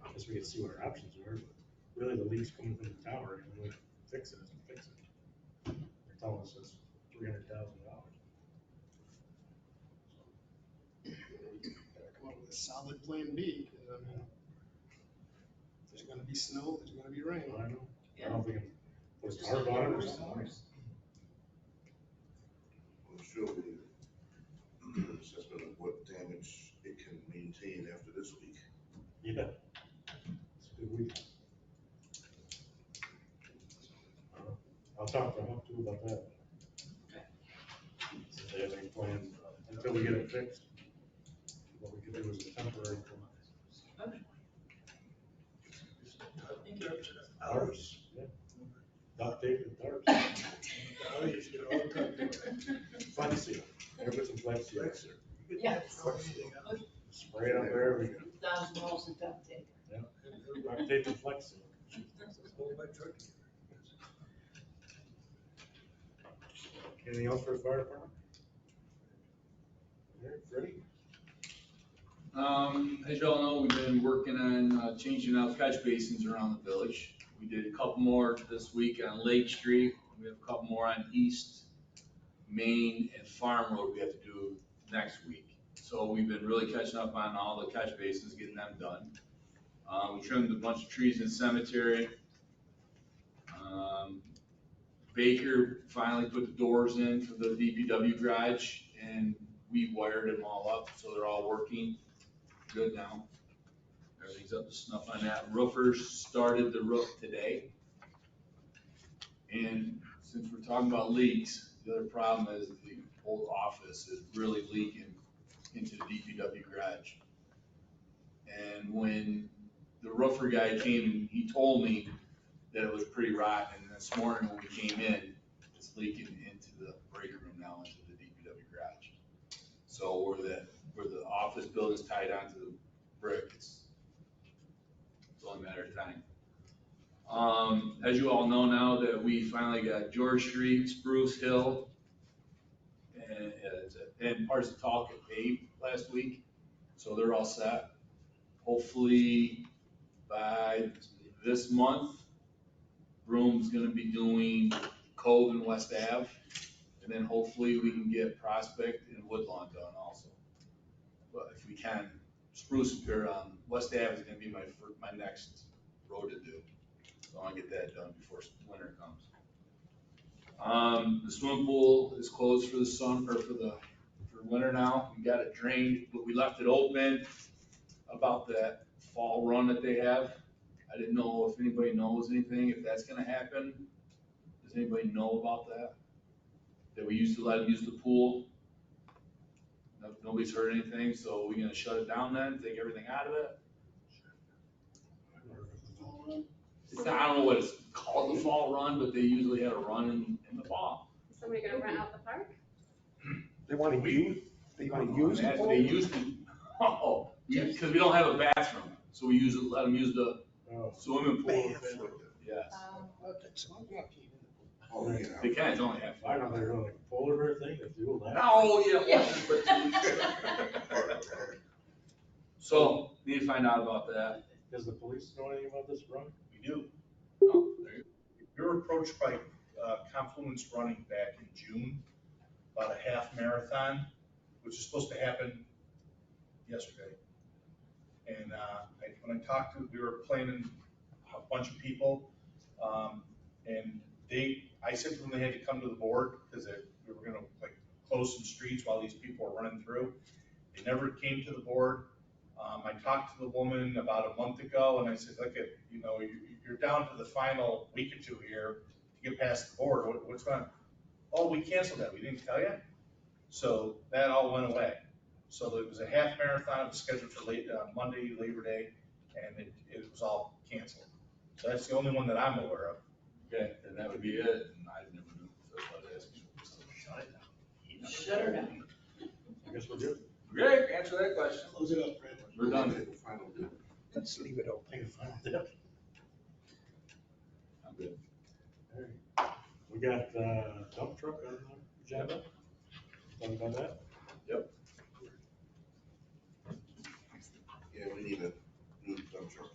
I guess we can see what our options are, but really the leak's coming from the tower, and the only way to fix it is to fix it. They're telling us it's $300,000. Gotta come up with a solid plan B, because I mean, if there's gonna be snow, there's gonna be rain. I know. I don't think put a Just tarp gonna on get it or worse and something. worse. I'm sure we do an assessment of what damage it can maintain after this week. Yeah. It's a good week. I'll talk to him too about that. See if they have any plans, until we get it fixed. What we could do is a temporary. Okay. Thank you. Tarps, yeah. Duct tape and tarps. Oh, you should all cut it. Flex seal. There put some flex seal. Yeah. Spray it up there, we go. 1,000 rolls of duct tape. Yeah. Duct tape and flex seal. Hold my truck. Anything else for the fire department? All right, Freddie? As y'all know, we've been working on changing out catch basins around the village. We did a couple more this week on Lake Street. We have a couple more on East Main and Farm Road we have to do next week. So we've been really catching up on all the catch basins, getting them done. We trimmed a bunch of trees in the cemetery. Baker finally put the doors in for the DPW garage, and we wired them all up, so they're all working good now. Everything's up to snuff on that. Roofers started the roof today. And since we're talking about leaks, the other problem is the old office is really leaking into the DPW garage. And when the roofer guy came, he told me that it was pretty rotten, and this morning when we came in, it's leaking into the breaker room now, into the DPW garage. So where the office building's tied onto the brick, it's only a matter of time. As you all know now that we finally got George Street, Spruce Hill, and parts of Talcott paved last week, so they're all set. Hopefully by this month, Broom's gonna be doing Cove and West Ave, and then hopefully we can get Prospect and Woodlawn done also. But if we can, Spruce or West Ave is gonna be my next road to do. So I wanna get that done before winter comes. The swimming pool is closed for the for winter now. We got it drained, but we left it open about that fall run that they have. I didn't know if anybody knows anything, if that's gonna happen. Does anybody know about that? That we used to let them use the pool? Nobody's heard anything, so we're gonna shut it down then, take everything out of it? I don't know what it's called, the fall run, but they usually had a run in the fall. Is somebody gonna rent out the park? They wanna use it? They used to, because we don't have a bathroom, so we let them use the swimming pool. Yes. Oh, yeah. They can, it's only half. I know they're doing like a polar bear thing, they do that. No, yeah. So, need to find out about that. Does the police know anything about this run? We do. Oh, there you We were approached by Confluence Running back in June about a half marathon, which is supposed to happen yesterday. And when I talked to, we were planning a bunch of people, and I said to them they had to come to the board because we were gonna like close some streets while these people were running through. They never came to the board. I talked to the woman about a month ago, and I said, look, you're down to the final week or two here to get past the board. What's going on? Oh, we canceled that. We didn't tell you. So that all went away. So it was a half marathon. It was scheduled for Monday, Labor Day, and it was all canceled. So that's the only one that I'm aware of. Okay, then that would be it, and I never knew. So that's why I asked you. Shut it down. Shut her down. I guess we're good. Great, answer that question. Close it up, Fred. We're done. Let's leave it open. Take a final dip. I'm good. All right. We got dump truck on the agenda. Talk about that? Yep. Yeah, we need a new dump truck.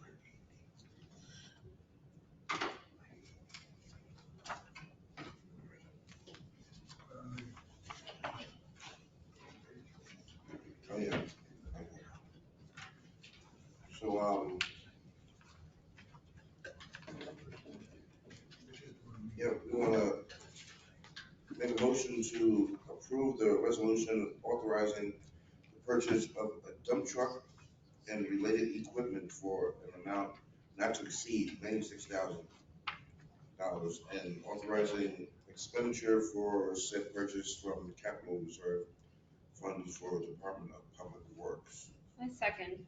Oh, yeah. So, yeah, we wanna make a motion to approve the resolution authorizing the purchase of a dump truck and related equipment for an amount not to exceed $96,000 and authorizing expenditure for said purchase from capital reserve funds for Department of Public Works. I second.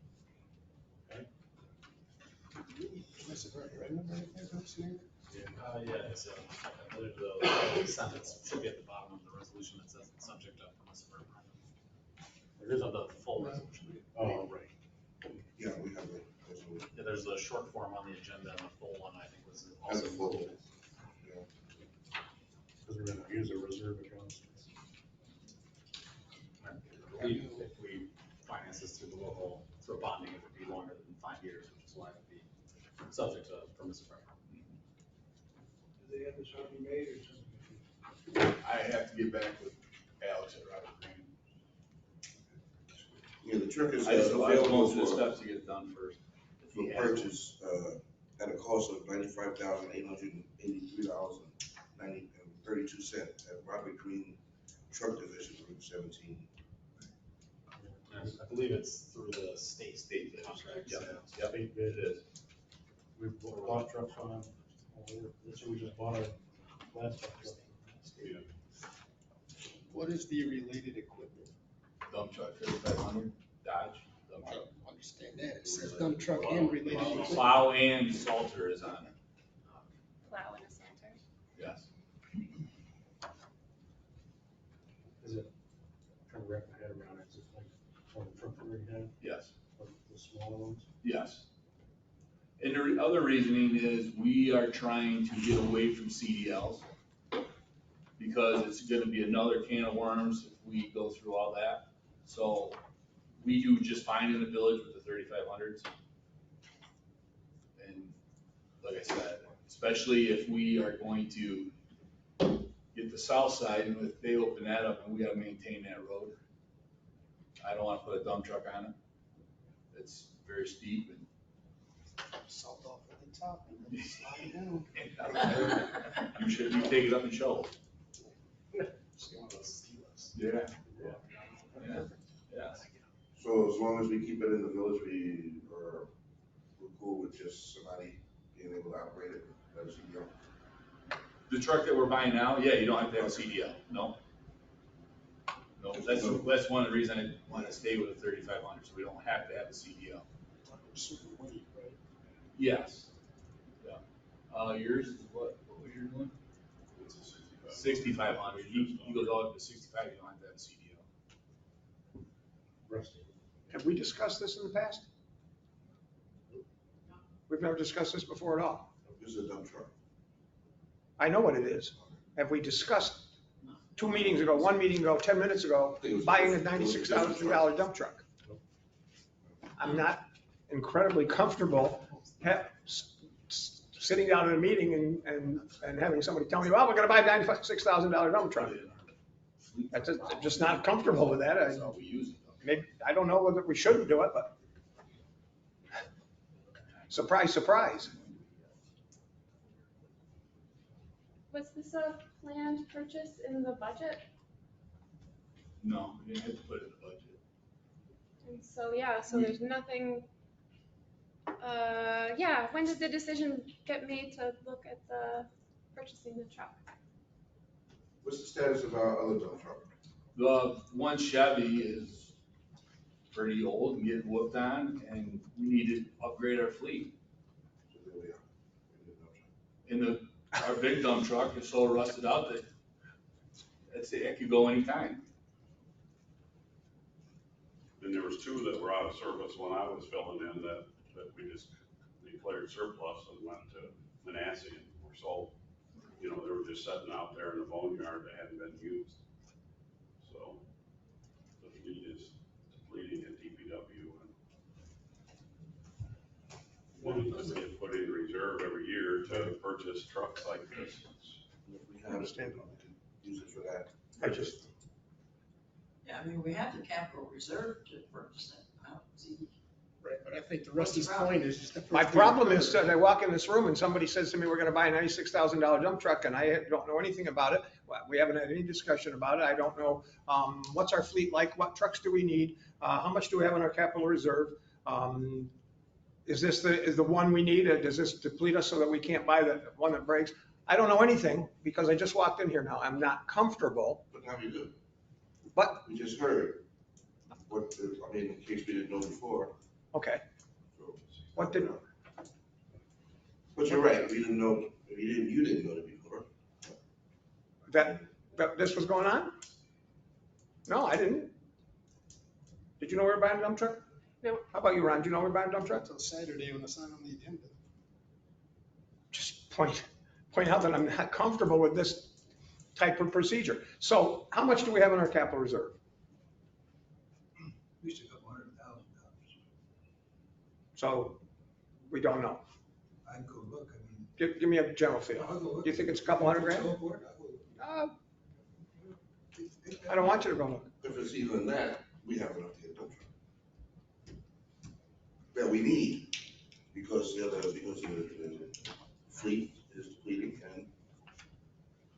Yeah, so I believe the sentence should be at the bottom of the resolution that says it's subject to permissive referendum. There isn't the full resolution. Oh, right. Yeah, we have a resolution. Yeah, there's a short form on the agenda, and the full one, I think, was And also. the full, Because we're gonna use a reserve account. I believe if we finance this through the local, through bonding, it would be longer than 5 years, which is why it would be subject to permissive referendum. Do they have this already made or something? I have to get back with Alex at Robert Green. yeah, the truck is I just available go through the for steps to get it done first. If he has one. purchase at a cost of $95,883.32 at Robert Green Truck Division, Route 17. And I believe it's through the state contract. Yep. so- Yep, State it is. We've bought trucks on, this year we just bought our last truck. Yeah. What is the related equipment? Dump truck, 3500, Dodge, dump I truck. don't understand that. It says dump truck and related equipment. Plow and Salter is on it, Plow and a center. yes. Is it, trying to wrap my head around it, is it like, on the truck that we had, Yes, like the smaller ones? yes. And the other reasoning is we are trying to get away from CDLs because it's gonna be another can of worms if we go through all that. So we do just fine in the village with the 3500s. And like I said, especially if we are going to get the south side and if they open that up and we gotta maintain that road. I don't wanna put a dump truck on it. It's very steep and Salt off at the top and then slide it down. you should, you take it up and shovel. Just one of those ski-lifts. Yeah. Yeah, yeah. So as long as we keep it in the village, we're cool with just somebody being able to operate it, that's, you know. The truck that we're buying now, yeah, you don't have to have a CDL, no. No, that's one of the reasons I want to stay with a 3500, so we don't have to have a CDL. Super weight, right? Yes. Yeah. Yours is what was your one? 6500, he goes all up to 65, you don't have to have a CDL. Rusty. Have we discussed this in the past? We've never discussed this before at all. This is a dump truck. I know what it is. Have we discussed 2 meetings ago, 1 meeting ago, 10 minutes ago, buying a $96,000 dump truck? I'm not incredibly comfortable sitting down in a meeting and having somebody tell me, well, we're gonna buy a $96,000 dump truck. I'm just not comfortable with that. Maybe, I don't know whether we shouldn't do it, but surprise, surprise. Was this a planned purchase in the budget? No, we didn't have to put it in the budget. And so, yeah, so there's nothing, yeah, when did the decision get made to look at the purchasing the truck? What's the status of our other dump truck? The one Chevy is pretty old and getting whooped on, and we need to upgrade our fleet. So there we are. And our big dump truck is so rusted out that it could go anytime. And there was two that were out of service when I was filling in that we just declared surplus and went to Manassas and were sold. You know, they were just sitting out there in the boneyard that hadn't been used. So the fleet is depleting at DPW and wanting us to get put in reserve every year to purchase trucks like this. If we have it, we can use it for that. Yeah, I mean, we have the capital reserve to purchase it. I don't see. Right, but I think the Rusty's point is just the. My problem is that I walk in this room and somebody says to me, we're gonna buy a $96,000 dump truck, and I don't know anything about it. We haven't had any discussion about it. I don't know, what's our fleet like? What trucks do we need? How much do we have in our capital reserve? Is this the one we need? Does this deplete us so that we can't buy the one that breaks? I don't know anything because I just walked in here now. I'm not comfortable. But now we do. But we just heard what, I mean, in case we didn't know before. Okay. So, What did? But you're right, we didn't know, you didn't know it before. That this was going on? No, I didn't. Did you know we were buying a dump truck? No. How about you, Ron? Do you know we were buying a dump truck? Until Saturday when it's not on the agenda. Just point out that I'm not comfortable with this type of procedure. So how much do we have in our capital reserve? At least a couple $100,000. So we don't know. I can go look, I mean. Give me a general feel. I'll go look. Do you think it's a couple $100,000? Go for it, I will. I don't want you to go look. If it's even that, we have enough to get a dump truck. That we need, because the fleet is depleting and.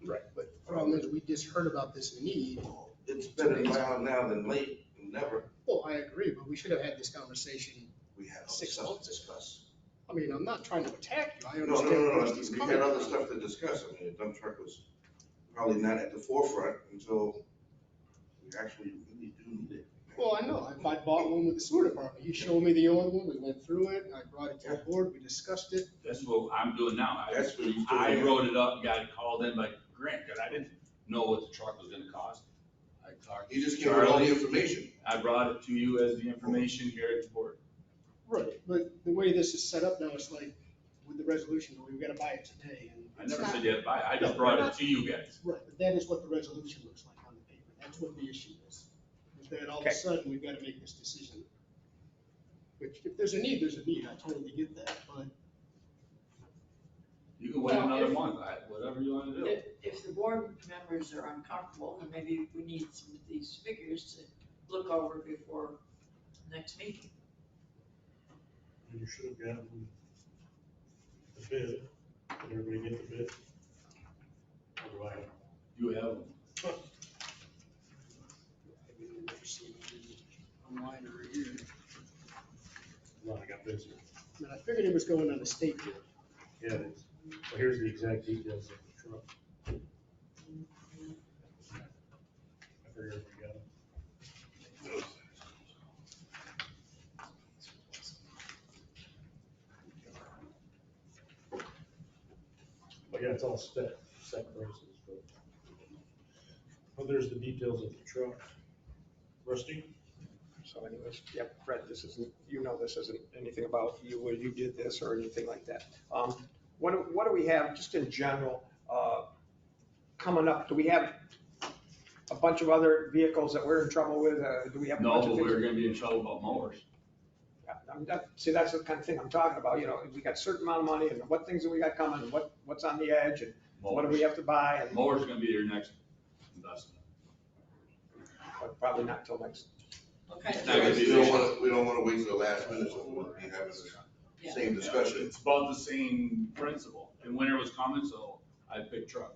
Right, but the problem is we just heard about this need. It's better now than late, than never. Well, I agree, but we should have had this conversation. We had other 6 stuff months to discuss. I mean, I'm not trying to attack you. I No, understand where we Rusty's had coming other from. stuff to discuss. I mean, the dump truck was probably not at the forefront until we actually really do need it. Well, I know. I bought one with the sewer department. He showed me the old one. We went through it. I brought it to the board. We discussed it. That's what I'm doing now. That's what he's doing. I wrote it up, got it called in by Grant, because I didn't know what the truck was gonna cost. I talked to He just gave her all the Charlie. information. I brought it to you as the information here at the board. Right, but the way this is set up now, it's like with the resolution, we've got to buy it today. And I it's never not- said you had to buy it, I just No, brought we're it not- to you guys. Right, but that is what the resolution looks like on the paper. That's what the issue is. Is that all of a Okay. sudden, we've got to make this decision. Which, if there's a need, there's a need. I totally get that, but You can wait Well, another if- month, whatever you wanna do. If the board members are uncomfortable, then maybe we need some of these figures to look over before next meeting. And you should have gotten the bid. Did everybody get the bid? Or do I? You have them. I've never seen it online or here. No, I got bids here. But I figured it was going on the state bid. Yeah, it is. Well, here's the exact details of the truck. I figured we got it. But yeah, it's all set prices, but. Well, there's the details of the truck. Rusty? So anyways, yep, Fred, this isn't, this isn't anything about you, where you did this or anything like that. What do we have, just in general, coming up? Do we have a bunch of other vehicles that we're in trouble with? Do we have a No, bunch of but things? we're gonna be in trouble about mowers. See, that's the kind of thing I'm talking about, you know, we got a certain amount of money and what things do we got coming and what's on the edge and what do we have to buy and. Mower's gonna be your next investment. But probably not till next. Okay. We don't wanna wait till the last minute, so we'll be having the same discussion. It's about the same principle. And winter was coming, so I picked truck.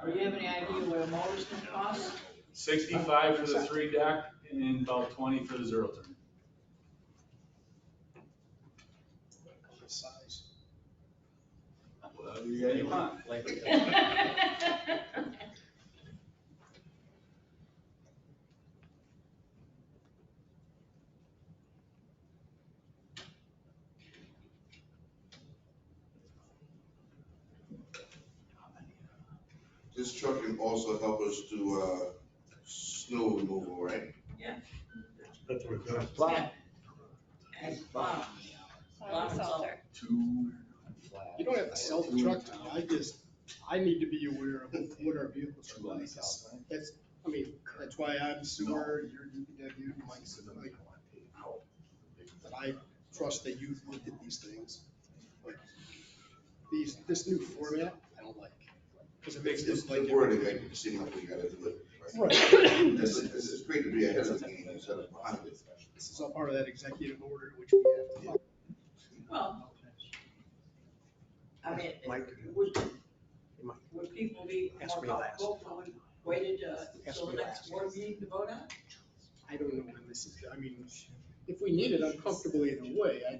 Do you have any idea what a mower's gonna cost? 65 for the 3 deck and about 20 for the 0 turn. Size. Whatever you want. This truck can also help us do, snow removal, right? Yeah. That's what it does. Plow. And plow. Plow and salt. You don't have to sell the truck to me, I need to be aware of what our vehicles are like. That's, I mean, that's why I'm sewer, you're DPW, Mike's, like, but I trust that you've looked at these things. But this new format, I don't like, because it makes It's this like. the wording that it seems like we gotta do it. Right. It's great to be ahead of the game instead of behind it. This is all part of that executive order, which we have to follow. Well, I mean, Mike. would people be Ask more me last. comfortable if we waited Ask till the me next last. board meeting to vote on it? I don't know when this is, I mean, if we need it, I'm comfortable either way, I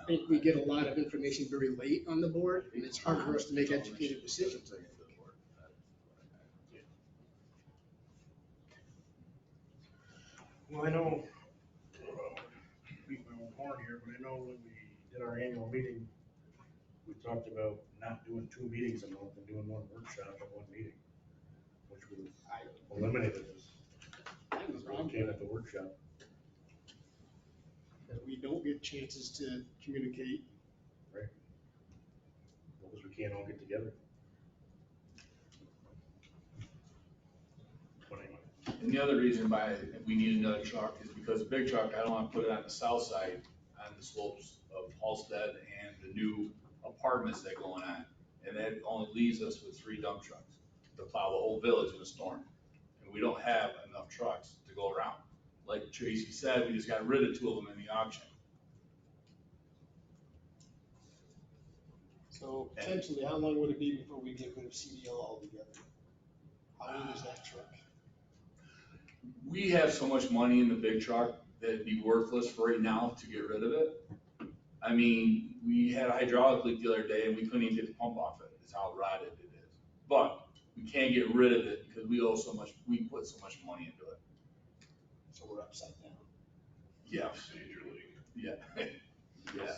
think we get a lot of information very late on the board, and it's hard for us to make educated decisions. Well, I know, beat my own horn here, but I know when we did our annual meeting, we talked about not doing 2 meetings a month and doing 1 workshop at 1 meeting, which would have eliminated this. I have no problem Came at the workshop. that we don't get chances to communicate. Right. Because we can't all get together. But anyway. And the other reason why we need another truck is because a big truck, I don't want to put it on the south side, on the slopes of Halsted and the new apartments that are going on. And that only leaves us with 3 dump trucks to plow the whole village in a storm. And we don't have enough trucks to go around. Like Tracy said, we just got rid of 2 of them in the auction. So potentially, how long would it be before we get rid of CDL altogether? How old is that truck? We have so much money in the big truck that it'd be worthless for right now to get rid of it. I mean, we had a hydraulic leak the other day and we couldn't even get the pump off it. It's how rotted it is. But we can't get rid of it because we owe so much, we put so much money into it. So we're upside down. Yeah. Yeah. Yeah.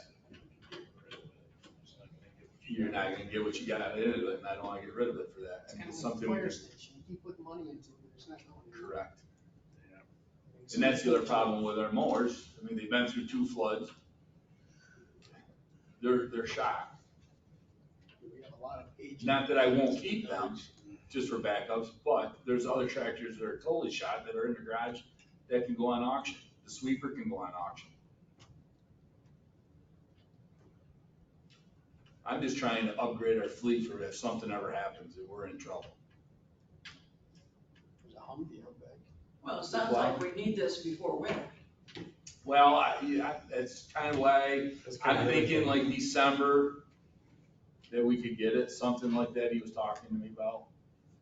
You're not gonna get what you got out of it, and I don't wanna get rid of it for that. I mean, it's something we Fire can- station, you keep putting money into it, but it's not going. Correct. And that's the other problem with our mowers. I mean, they've been through 2 floods. They're shot. We have a lot of aging. Not that I won't keep them just for backups, but there's other tractors that are totally shot that are in the garage that can go on auction. The sweeper can go on auction. I'm just trying to upgrade our fleet for if something ever happens, if we're in trouble. There's a Humvee out back. Well, it sounds like we need this before winter. Well, that's kind of why I'm thinking like December that we could get it, something like that he was talking to me about.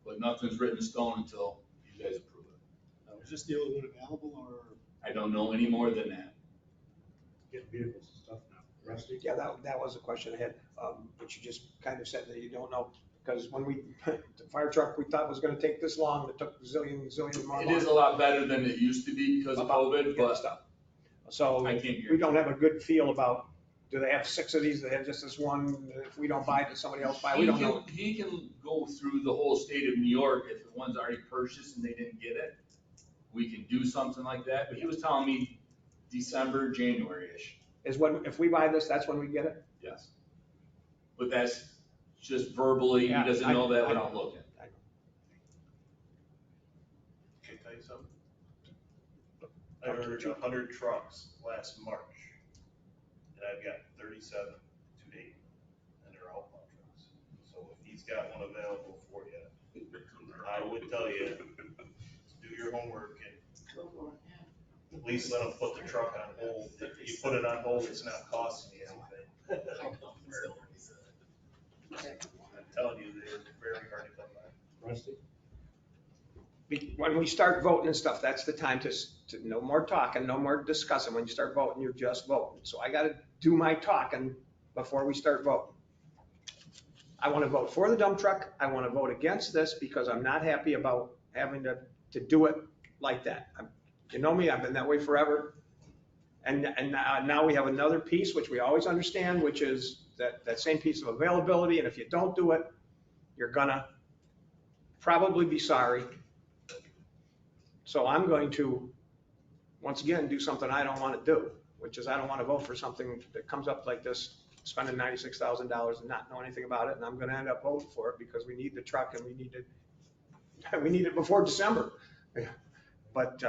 But nothing's written in stone until you guys approve it. Is this the only one available, or? I don't know any more than that. Getting vehicles and stuff now. Rusty? Yeah, that was a question I had, but you just kind of said that you don't know. Because when the fire truck we thought was gonna take this long, it took zillion more. It is a lot better than it used to be because of COVID, but stuff. So I can't we don't have a good feel about, do they have 6 of these, do they have just this one? If we don't buy it, does somebody else buy it? We don't know. He can go through the whole state of New York if the one's already purchased and they didn't get it. We can do something like that, but he was telling me December, January-ish. Is when, if we buy this, that's when we get it? Yes. But that's just verbally, he Yeah, doesn't know that without looking. I ordered 100 trucks last March, and I've got 37 to date, and they're all plow trucks. So if he's got one available for you, I would tell you, do your homework and Go for it, yeah. at least let them put the truck on hold. If you put it on hold, it's not costing you anything. I'm telling you, they're very hard to come by. Rusty? When we start voting and stuff, that's the time to no more talking, no more discussing. When you start voting, you're just voting. So I gotta do my talking before we start voting. I want to vote for the dump truck. I want to vote against this because I'm not happy about having to do it like that. You know me, I've been that way forever. And now we have another piece, which we always understand, which is that same piece of availability. And if you don't do it, you're gonna probably be sorry. So I'm going to, once again, do something I don't want to do, which is I don't want to vote for something that comes up like this, spending $96,000 and not know anything about it. And I'm going to end up voting for it because we need the truck and we need it before December. But,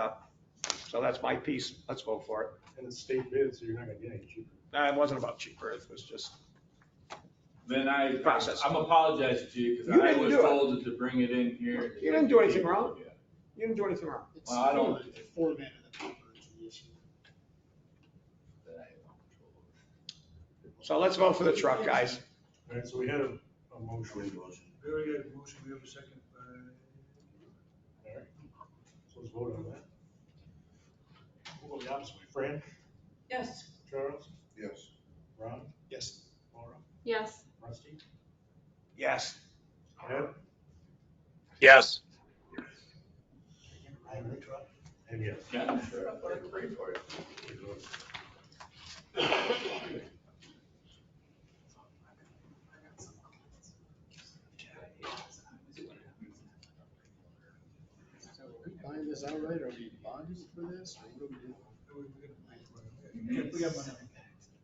so that's my piece. Let's vote for it. And it's state bid, so you're not gonna get any cheaper. It wasn't about cheaper. It was just Then process. I'm apologizing to you You because I didn't was do it. told to bring it in here. You didn't do anything wrong. You didn't do anything wrong. It's Well, I don't- the format of the paper is the issue. So let's vote for the truck, guys. All right, so we had a motion. We already had a motion, we have a second by, All right, so let's vote on that. We'll go the opposite way. Fran? Yes. Charles? Yes. Ron? Yes. Laura? Yes. Rusty? Yes. Ed? Yes. And yes. Yeah, sure. Pray for it. So are we buying this outright? Are we bonding for this? Or what are we doing? we got money.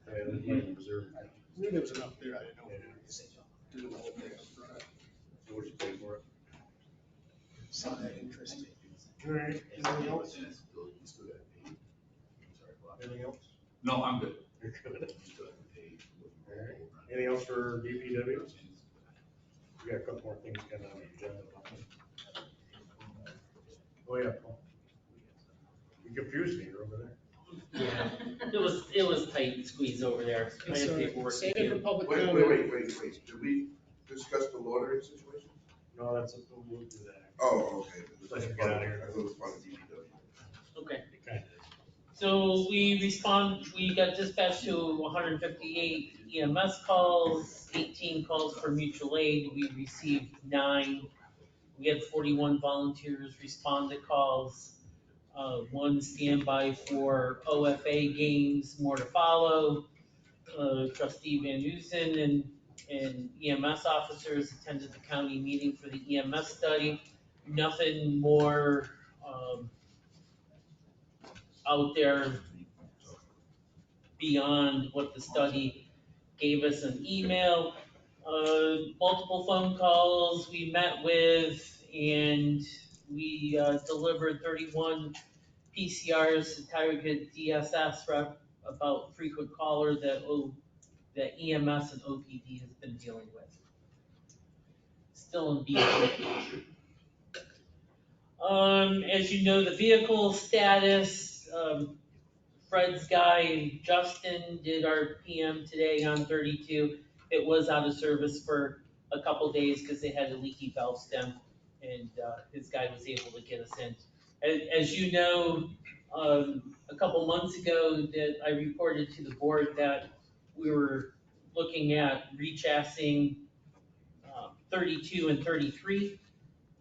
Yeah, there's money in reserve. I knew there was enough there. I didn't know. We were just doing the whole thing up front. So what you pay for it? Sound that interesting. All right, anything else? Anything else? No, I'm good. You're good. All right, anything else for DPW? We got a couple more things kind of on the agenda. Oh, yeah, Paul. You confused me, you're over there. Yeah, it was tight and squeezed over there. I had paperwork to Save it for do. public Wait, comment. wait. Did we discuss the loitering situation? No, that's, we'll do that. Oh, okay. Let's get out of here. I thought it was part of DPW. Okay. Okay. So we got dispatched to 158 EMS calls, 18 calls for mutual aid. We received 9. We had 41 volunteers respond to calls. 1 standby for OFA games, more to follow. Trustee Van Dusen and EMS officers attended the county meeting for the EMS study. Nothing more out there beyond what the study gave us. An email, multiple phone calls we met with, and we delivered 31 PCRs to target DSS rep about frequent caller that EMS and OPD has been dealing with. Still in BP. As you know, the vehicle status, Fred's guy, Justin, did our PM today on 32. It was out of service for a couple days because they had a leaky valve stem, and his guy was able to get us in. As you know, a couple months ago that I reported to the board that we were looking at rechassing 32 and 33.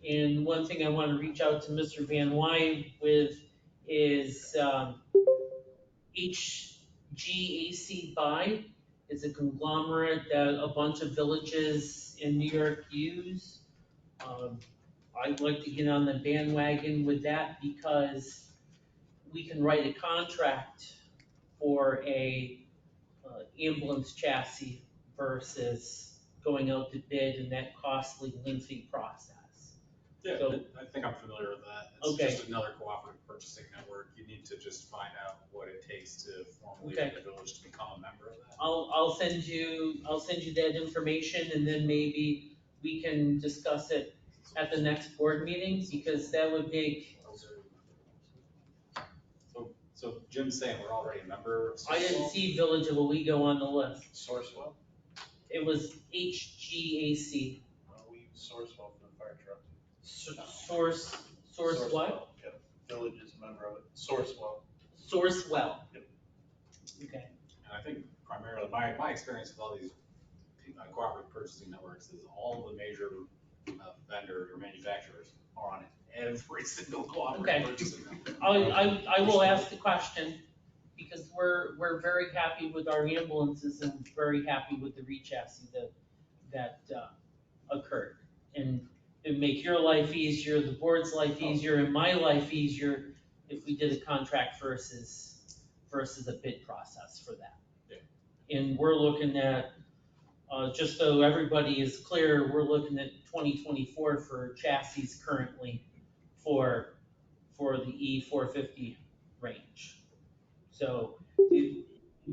And one thing I want to reach out to Mr. Van Wy with is HGAC Buy is a conglomerate that a bunch of villages in New York use. I'd like to get on the bandwagon with that because we can write a contract for a ambulance chassis versus going out to bid and that costly, lengthy process. Yeah, So- I think I'm familiar with that. It's Okay. just another cooperative purchasing network. You need to just find out what it takes to formally Okay. for the village to become a member of that. I'll send you that information and then maybe we can discuss it at the next board meeting because that would make, So Jim's saying we're already a member of I didn't Sourcewell? see Village of Owego on the list. Sourcewell? It was HGAC. We use Sourcewell for the fire truck. Source what? Yep, Village is a member of it. Sourcewell. Sourcewell. Yep. Okay. And I think primarily, my experience with all these cooperative purchasing networks is all the major vendors or manufacturers are on every single cooperative Okay. purchasing network. I will ask the question because we're very happy with our ambulances and very happy with the re-chassis that occurred. And it'd make your life easier, the board's life easier, and my life easier if we did a contract versus a bid process for that. Yeah. And we're looking at, just so everybody is clear, we're looking at 2024 for chassis currently for the E450 range. So if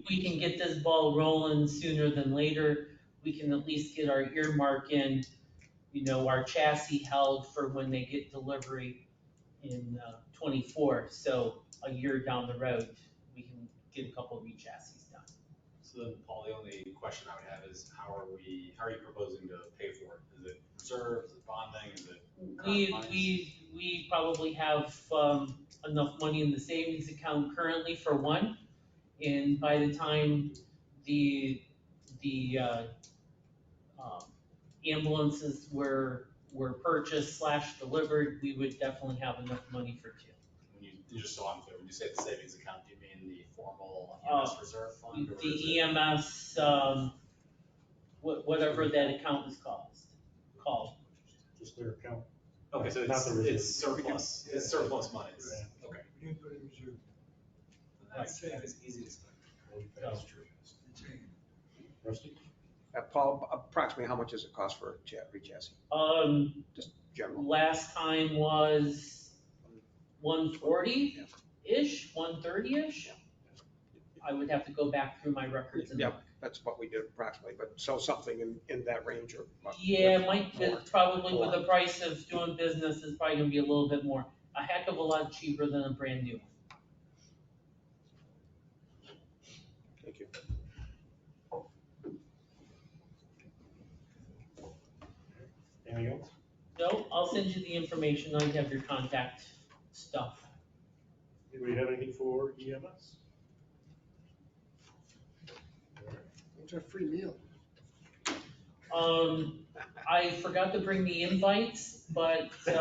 we can get this ball rolling sooner than later, we can at least get our earmark in, our chassis held for when they get delivery in 24. So a year down the road, we can get a couple of re-chassis done. So then, Paul, the only question I would have is how are you proposing to pay for it? Is it reserve, is it bonding, is it current monies? We probably have enough money in the savings account currently for one. And by the time the ambulances were purchased / delivered, we would definitely have enough money for two. Just so I'm clear, when you say the savings account, do you mean the formal EMS reserve fund? Or is The it- EMS, whatever that account is called. Just their account. Okay, so Not the reserve. it's surplus, it's surplus money. Yeah. Okay. We didn't put in reserve. That is easy to explain. That's true. Rusty? Paul, approximately how much does it cost for a re-chassis? Just general. Last time was 140-ish, 130-ish. I would have to go back through my records and Yeah, look. that's what we did approximately, but so something in that range or. Yeah, might, More. probably with the price of doing business, it's probably gonna be a little bit more, a heck of a lot cheaper than a brand new one. Thank you. Anything else? No, I'll send you the information, I have your contact stuff. Do we have anything for EMS? It's a free meal. I forgot to bring the invites, but, They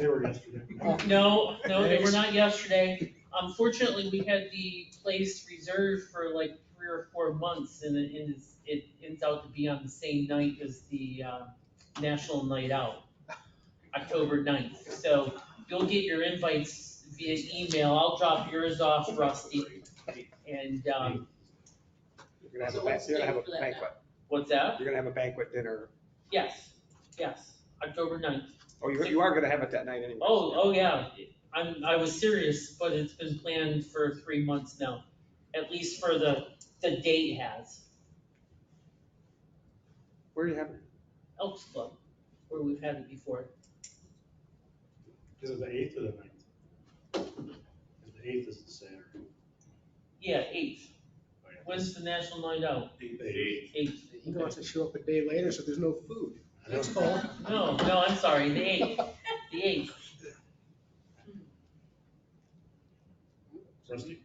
were yesterday. no, they were not yesterday. Unfortunately, we had the place reserved for like 3 or 4 months and it ends out to be on the same night as the, National Night Out, October 9th. So you'll get your invites via email. I'll drop yours off, Rusty. And, You're gonna have So a what's you're gonna have the a date for that banquet. what's that? You're gonna have a banquet dinner. Yes, October 9th. Oh, you are gonna have it that night anyway. Oh, yeah. I was serious, but it's been planned for 3 months now, at least for the date has. Where are you having it? Elks Club, where we've had it before. Is it the 8th or the 9th? The 8th is the Saturday. Yeah, 8th. When's the National Night Out? 8th. He wants to show up a day later, so there's no food. That's all. No, I'm sorry, the 8th. The 8th. Rusty?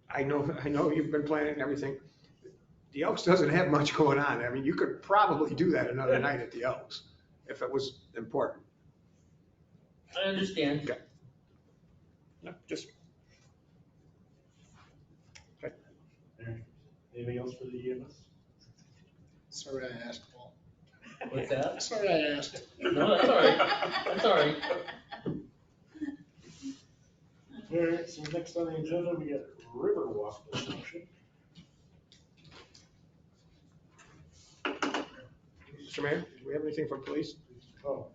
I know you've been planning everything. The Elks doesn't have much going on. I mean, you could probably do that another night at the Elks if it was important. I understand. Okay. No, just. Okay. Anything else for the EMS? Sorry I asked, Paul. What's that? Sorry I asked. No, that's all right. That's all right. All right, so next on the agenda, we got Riverwalk discussion. Mr. Mayor, do we have anything from police? Oh,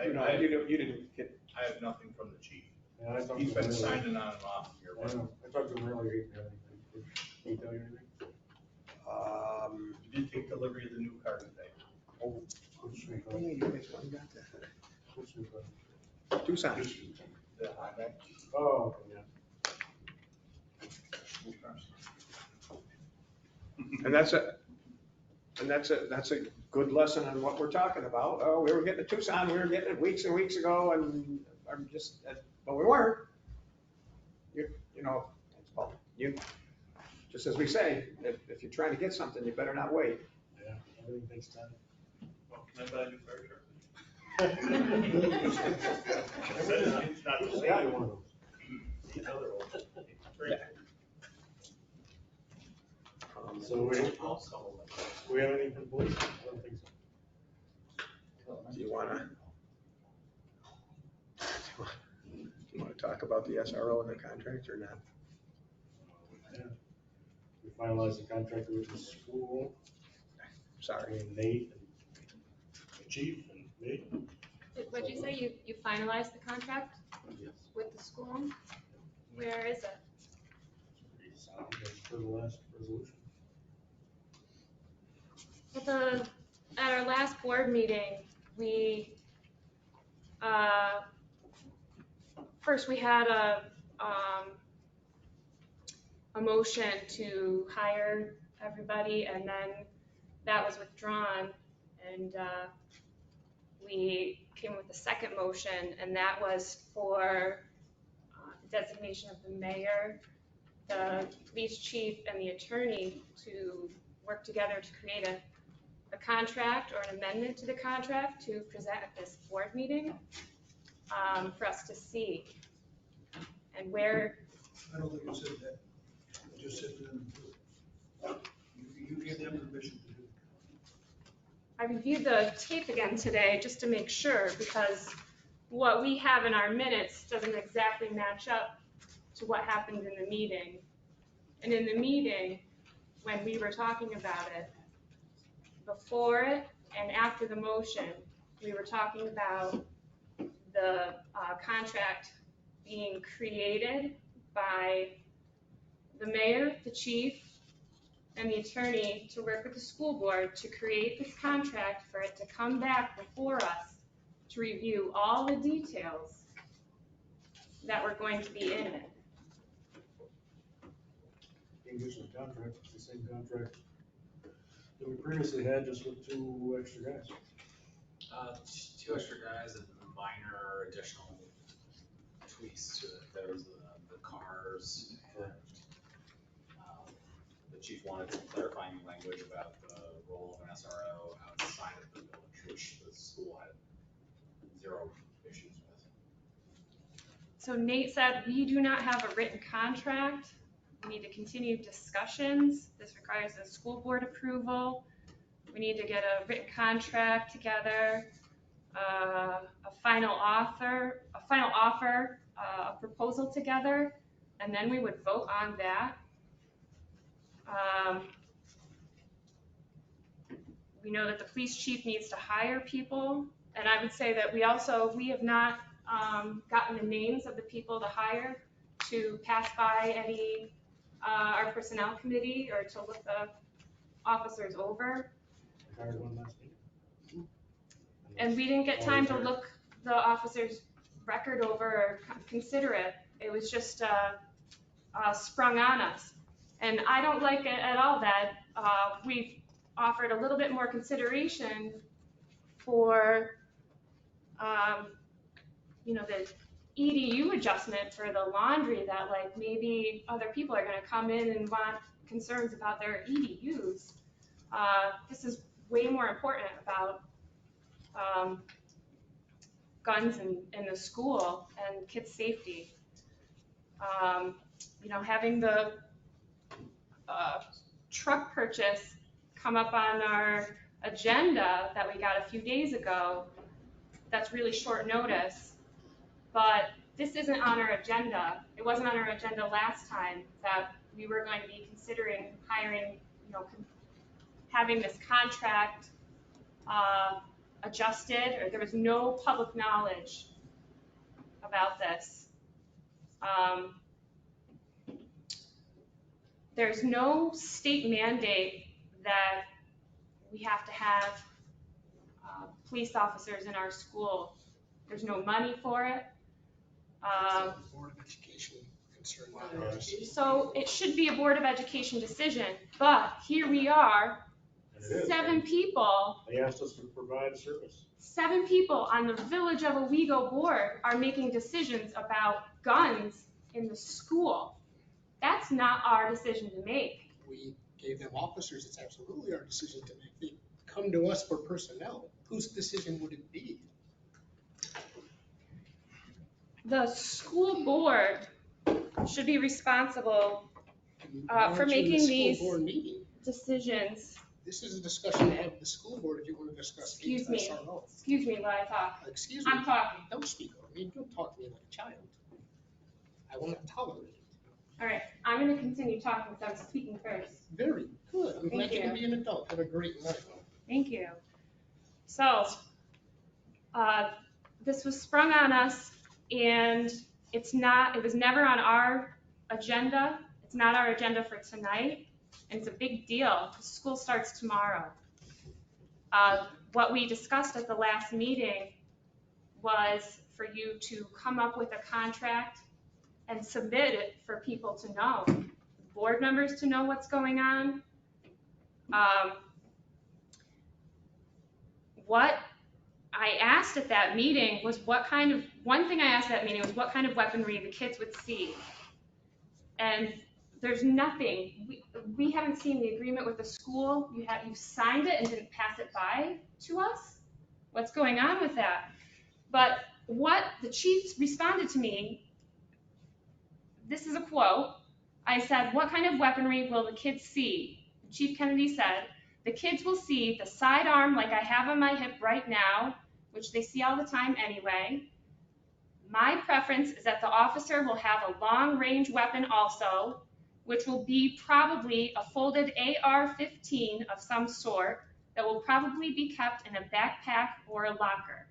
You know, I you didn't get, have nothing from the chief. Yeah, I talked He's to him been earlier. signing on and off here. I know. I talked to him earlier, he didn't have anything. Did he tell you anything? You did take delivery of the new car today. Oh, which new car? you guys went and got Which new car? that. Tucson. The Hyundai. Oh, okay, yeah. And that's a good lesson on what we're talking about. Oh, we were getting a Tucson, we were getting it weeks and weeks ago, and I'm just, but we weren't. You know, well, just as we say, if you're trying to get something, you better not wait. Yeah, everything takes time. Well, can I buy a new fire truck? It's not the Yeah, same. one of those. These other ones. Yeah. So we have anything for police? I don't think so. Do you wanna talk about the SRO and the contract or not? Yeah. We finalized the contract with the school, Sorry. and Nate and the chief and me. What'd you say? You finalized the contract Yes. with the school? Where is it? Pretty sound, that's for the last resolution. At our last board meeting, we, first we had a motion to hire everybody, and then that was withdrawn, and we came with a second motion, and that was for designation of the mayor, the police chief, and the attorney to work together to create a contract or an amendment to the contract to present at this board meeting for us to see. And where, I don't think it said that. It just said to them to do it. You gave them permission to do it. I reviewed the tape again today just to make sure, because what we have in our minutes doesn't exactly match up to what happened in the meeting. And in the meeting, when we were talking about it, before it and after the motion, we were talking about the contract being created by the mayor, the chief, and the attorney to work with the school board to create this contract for it to come back before us to review all the details that were going to be in it. English and contract, it's the same contract that we previously had, just with 2 extra guys. 2 extra guys and minor additional tweaks to it. There was the cars and the chief wanted some clarifying language about the role of an SRO outside of the village, which the school had 0 issues with. So Nate said, we do not have a written contract. We need to continue discussions. This requires a school board approval. We need to get a written contract together, a final offer, a proposal together, and then we would vote on that. We know that the police chief needs to hire people, and I would say that we have not gotten the names of the people to hire to pass by any our personnel committee or to look the officers over. I hired one last meeting. And we didn't get time to look the officer's record over or consider it. It was just sprung on us. And I don't like it at all that we've offered a little bit more consideration for, the EDU adjustment for the laundry, that like maybe other people are gonna come in and want concerns about their EDUs. This is way more important about guns in the school and kids' safety. Having the truck purchase come up on our agenda that we got a few days ago, that's really short notice. But this isn't on our agenda. It wasn't on our agenda last time that we were going to be considering hiring, having this contract adjusted, or there was no public knowledge about this. There's no state mandate that we have to have police officers in our school. There's no money for it. Board of Education concern, not ours. So it should be a Board of Education decision, but here we are, And it is. 7 people. They asked us to provide a service. 7 people on the Village of Owego board are making decisions about guns in the school. That's not our decision to make. We gave them officers, it's absolutely our decision to make. They come to us for personnel. Whose decision would it be? The school board should be responsible for making these decisions. This is a discussion to have with the school board if you want to discuss. Excuse me while I talk. Excuse me. I'm talking. Don't speak over me. Don't talk to me like a child. I will not tolerate it. All right, I'm going to continue talking because I'm speaking first. Very good. I'm glad you can you. be an adult. Have a great night. Thank you. So, this was sprung on us, and it was never on our agenda. It's not our agenda for tonight, and it's a big deal. School starts tomorrow. What we discussed at the last meeting was for you to come up with a contract and submit it for people to know, board members to know what's going on. What I asked at that meeting was one thing I asked at that meeting was what kind of weaponry the kids would see. And there's nothing. We haven't seen the agreement with the school. You signed it and didn't pass it by to us. What's going on with that? But what the chief responded to me, this is a quote. I said, what kind of weaponry will the kids see? Chief Kennedy said, the kids will see the sidearm like I have on my hip right now, which they see all the time anyway. My preference is that the officer will have a long-range weapon also, which will be probably a folded AR-15 of some sort that will probably be kept in a backpack or a locker.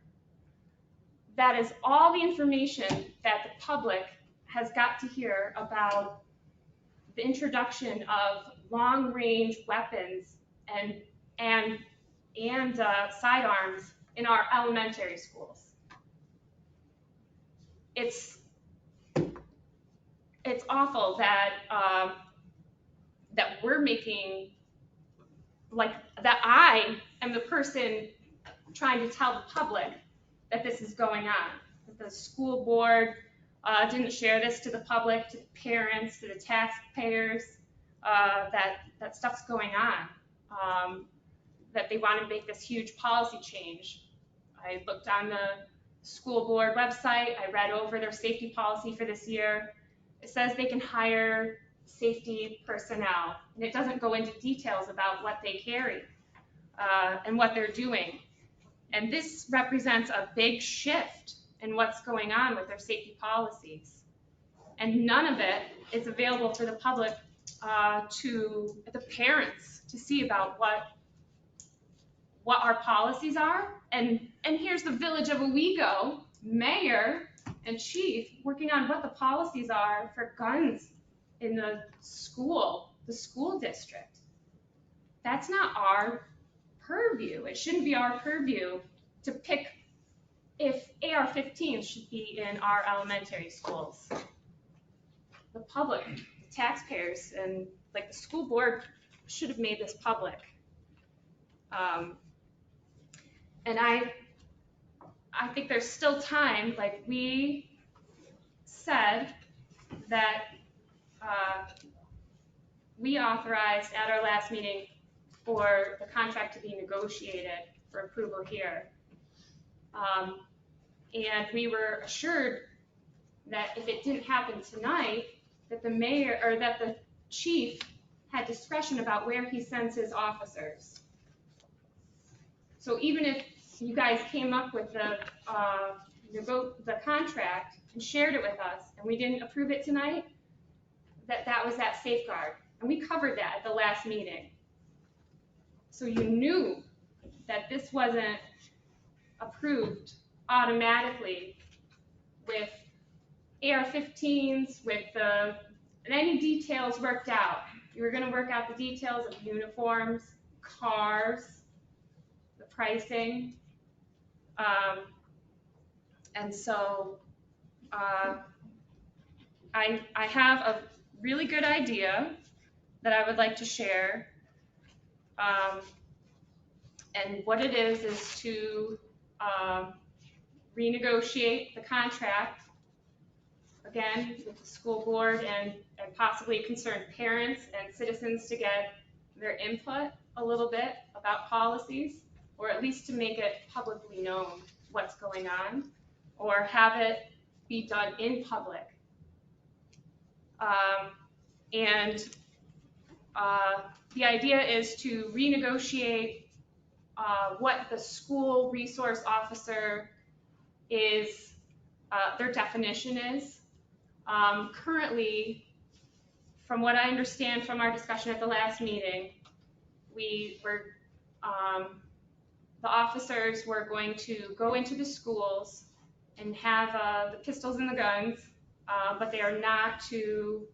That is all the information that the public has got to hear about the introduction of long-range weapons and sidearms in our elementary schools. It's awful that that we're making, like, that I am the person trying to tell the public that this is going on. That the school board didn't share this to the public, to the parents, to the taxpayers, that stuff's going on. That they want to make this huge policy change. I looked on the school board website, I read over their safety policy for this year. It says they can hire safety personnel, and it doesn't go into details about what they carry and what they're doing. And this represents a big shift in what's going on with their safety policies. And none of it is available for the public, the parents, to see about what our policies are. And here's the Village of Owego mayor and chief working on what the policies are for guns in the school district. That's not our purview. It shouldn't be our purview to pick if AR-15s should be in our elementary schools. The public, the taxpayers, and like the school board should have made this public. And I think there's still time, like we said that we authorized at our last meeting for the contract to be negotiated for approval here. And we were assured that if it didn't happen tonight, that the mayor or that the chief had discretion about where he sends his officers. So even if you guys came up with the contract and shared it with us, and we didn't approve it tonight, that was that safeguard. And we covered that at the last meeting. So you knew that this wasn't approved automatically with AR-15s, with and any details worked out. You were gonna work out the details of uniforms, cars, the pricing. And so I have a really good idea that I would like to share. And what it is to renegotiate the contract, again, with the school board and possibly concerned parents and citizens to get their input a little bit about policies, or at least to make it publicly known what's going on, or have it be done in public. The idea is to renegotiate what the school resource officer is, their definition is. Currently, from what I understand from our discussion at the last meeting, the officers were going to go into the schools and have the pistols and the guns, but they are not to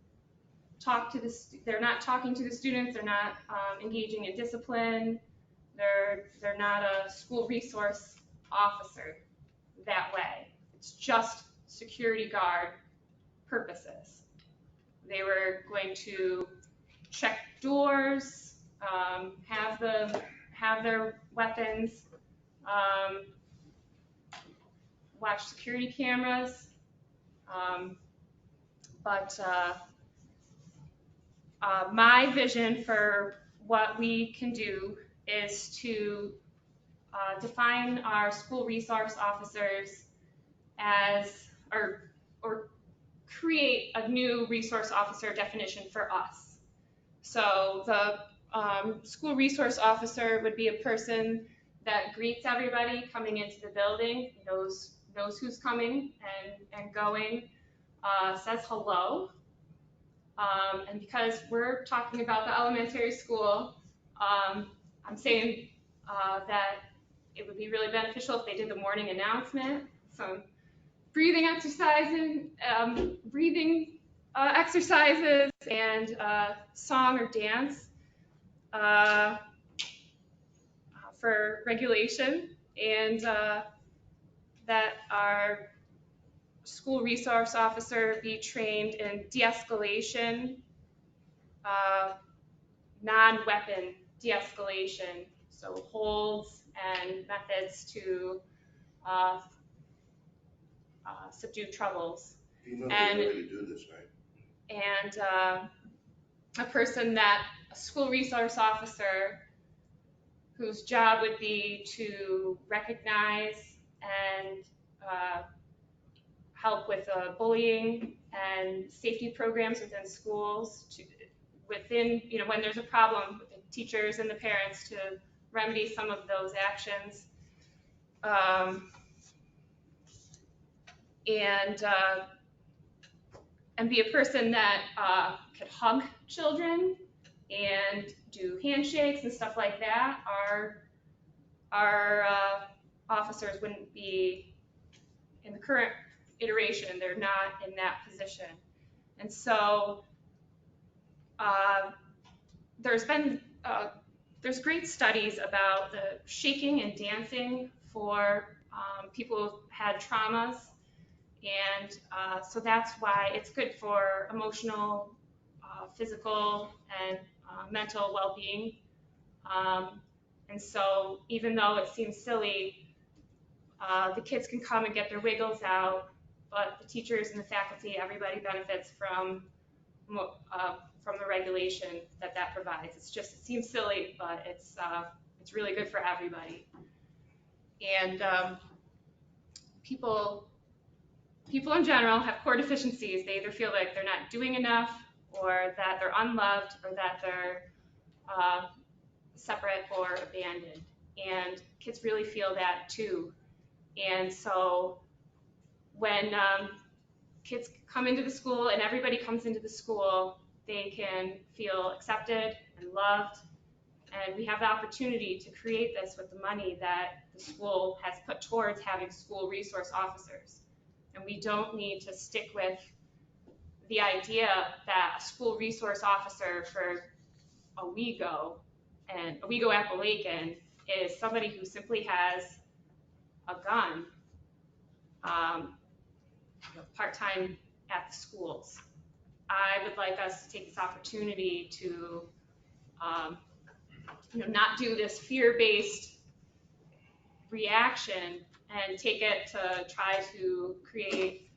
talk to they're not talking to the students, they're not engaging in discipline, they're not a school resource officer that way. It's just security guard purposes. They were going to check doors, have their weapons, watch security cameras, but my vision for what we can do is to define our school resource officers as, or create a new resource officer definition for us. So the school resource officer would be a person that greets everybody coming into the building, knows who's coming and going, says hello. And because we're talking about the elementary school, I'm saying that it would be really beneficial if they did the morning announcement, some breathing exercises, and song or dance for regulation, and that our school resource officer be trained in de-escalation, non-weapon de-escalation, so holds and methods to subdue troubles. You know And the way to do this, right? And a school resource officer whose job would be to recognize and help with bullying and safety programs within schools, when there's a problem with the teachers and the parents, to remedy some of those actions. And be a person that could hug children and do handshakes and stuff like that. Our officers wouldn't be, in the current iteration, they're not in that position. And so there's great studies about the shaking and dancing for people who've had traumas. And so that's why it's good for emotional, physical, and mental well-being. And so even though it seems silly, the kids can come and get their wiggles out, but the teachers and the faculty, everybody benefits from the regulation that provides. It seems silly, but it's really good for everybody. And people in general have core deficiencies. They either feel like they're not doing enough, or that they're unloved, or that they're separate or abandoned. And kids really feel that too. And so when kids come into the school, and everybody comes into the school, they can feel accepted and loved And we have the opportunity to create this with the money that the school has put towards having school resource officers. And we don't need to stick with the idea that a school resource officer for Owego and Owego Appalachian is somebody who simply has a gun, part-time at the schools. I would like us to take this opportunity to not do this fear-based reaction and take it to try to create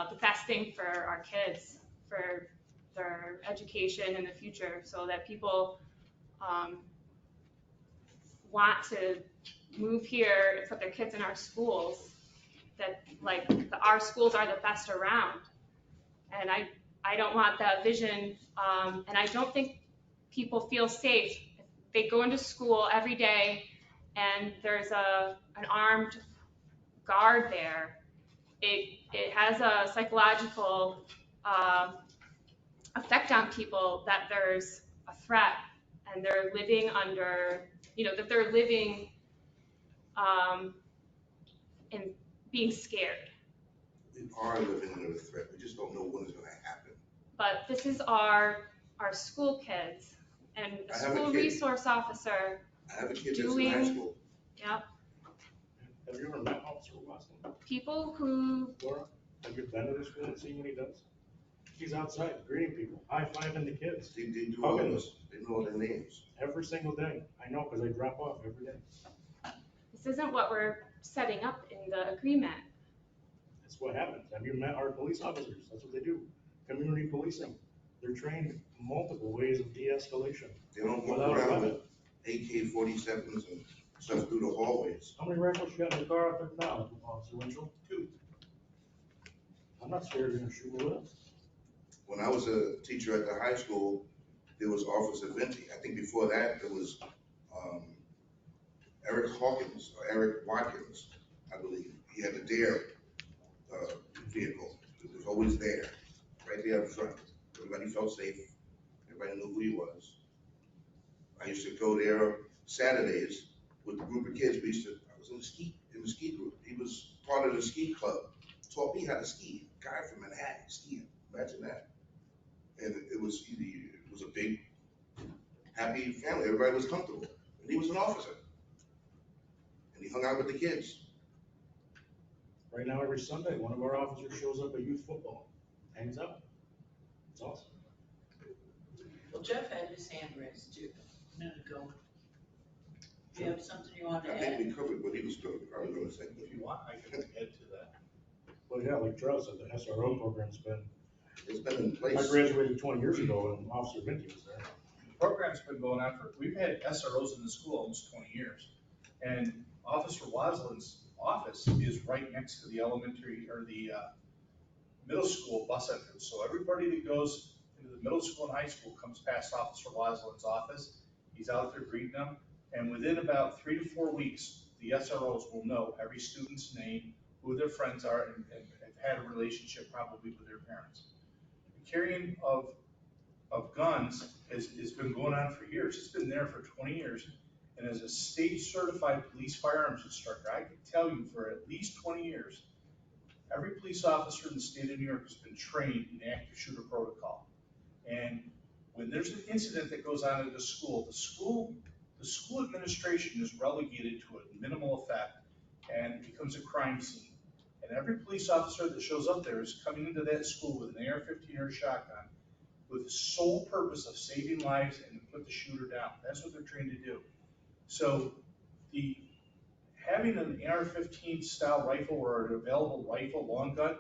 the best thing for our kids, for their education in the future, so that people want to move here and put their kids in our schools, that our schools are the best around. And I don't want that vision, and I don't think people feel safe. They go into school every day and there's an armed guard there. It has a psychological effect on people that there's a threat and they're living under, that they're living and being scared. We are living under a threat. We just don't know when it's going to happen. But this is our school kids, and a I have a school kid. resource officer I have a kid that's in high school. Yep. Have you ever met Officer Watson? People who, Laura, have you been to the school and seen what he does? He's outside greeting people, high-fiving the kids. They do all this. They know their names. Every single day. I know, because I drop off every day. this isn't what we're setting up in the agreement. That's what happens. Have you met our police officers? That's what they do. Community policing. They're trained multiple ways of de-escalation. They don't walk Without a around weapon. with AK-47s and stuff through the hallways. How many rifles you got in the car out there now, Officer Winchell? 2. I'm not scared you're gonna shoot me with us. When I was a teacher at the high school, there was Officer Venti. I think before that, there was Eric Hawkins, or Eric Watkins, I believe. He had the DARE vehicle. It was always there, right there up front. Everybody felt safe. Everybody knew who he was. I used to go there Saturdays with a group of kids. I was in the ski group. He was part of the ski club. Taught me how to ski. Guy from Manhattan skiing. Imagine that. And it was a big, happy family. Everybody was comfortable. And he was an officer. And he hung out with the kids. Right now, every Sunday, one of our officers shows up at youth football, hangs out. It's awesome. Well, Jeff had his hand raised too, a minute ago. Do you have something you want to I add? think we covered what he was probably going to say. If you want, I can add to that. Well, yeah, like Charles said, the SRO program's It's been in place. I graduated 20 years ago and Officer Venti was there. The program's been going on we've had SROs in the school almost 20 years. And Officer Waslin's office is right next to the elementary or the middle school bus entrance. So everybody that goes into the middle school and high school comes past Officer Waslin's office. He's out there greeting them. And within about 3 to 4 weeks, the SROs will know every student's name, who their friends are, and have had a relationship probably with their parents. The carrying of guns has been going on for years. It's been there for 20 years. And as a state certified police firearms instructor, I can tell you for at least 20 years, every police officer in the state of New York has been trained in active shooter protocol. And when there's an incident that goes on at the school administration is relegated to a minimal effect and it becomes a crime scene. And every police officer that shows up there is coming into that school with an AR-15 or a shotgun with the sole purpose of saving lives and to put the shooter down. That's what they're trained to do. So having an AR-15 style rifle or an available rifle, long gun,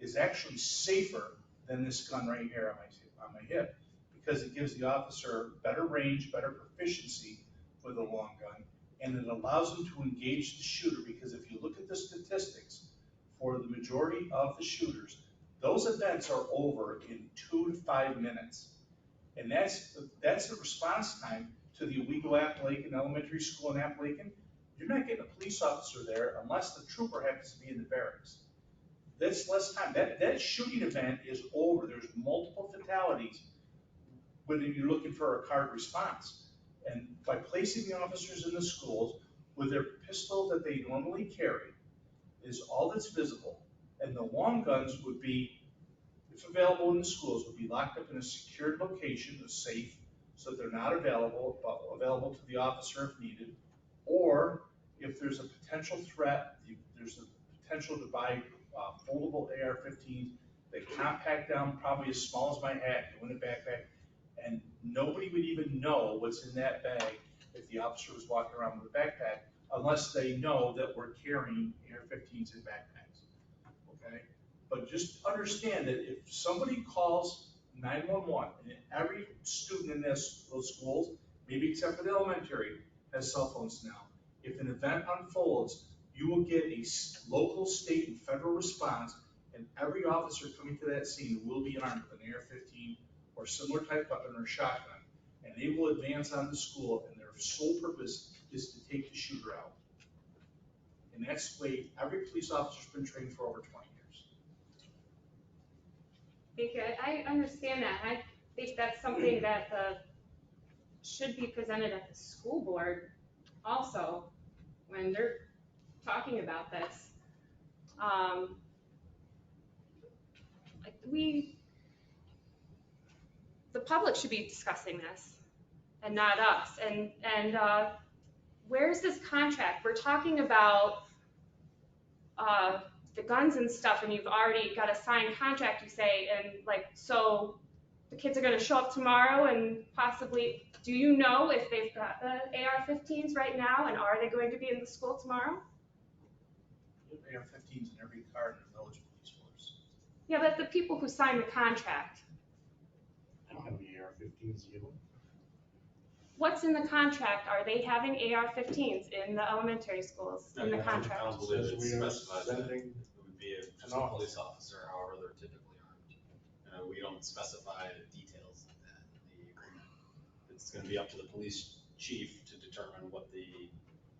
is actually safer than this gun right here on my hip, because it gives the officer better range, better proficiency with a long gun, and it allows them to engage the shooter, because if you look at the statistics for the majority of the shooters, those events are over in 2 to 5 minutes. And that's the response time to the Owego Appalachian Elementary School in Appalachian. You're not getting a police officer there unless the trooper happens to be in the barracks. That's less time. That shooting event is over. There's multiple fatalities when you're looking for a card response. And by placing the officers in the schools with their pistol that they normally carry is all that's visible. And the long guns would be, if available in the schools, would be locked up in a secured location, a safe, so that they're not available to the officer if needed. Or if there's a potential threat, there's a potential to buy foldable AR-15s. They compact down, probably as small as my hat, go in a backpack, and nobody would even know what's in that bag if the officer was walking around with a backpack, unless they know that we're carrying AR-15s in backpacks, okay? But just understand that if somebody calls 911, and every student in those schools, maybe except for the elementary, has cell phones now. If an event unfolds, you will get a local, state, and federal response, and every officer coming to that scene will be armed with an AR-15 or similar type weapon or shotgun, and they will advance on the school, and their sole purpose is to take the shooter out. And that's the way every police officer's been trained for over 20 years. Thank you. I understand that. I think that's something that should be presented at the school board also when they're talking about this. The public should be discussing this and not us. And where's this contract? We're talking about the guns and stuff, and you've already got a signed contract, you say, and like, so the kids are gonna show up tomorrow and possibly, do you know if they've got the AR-15s right now, and are they going to be in the school tomorrow? AR-15s in every car in the village police force. Yeah, but the people who signed the contract, I don't have any AR-15s either. what's in the contract? Are they having AR-15s in the elementary schools in the contract? I don't believe it's Says we are specified that sending it would be just a police officer, however they're typically armed. We don't specify details like that in the agreement. It's gonna be up to the police chief to determine what the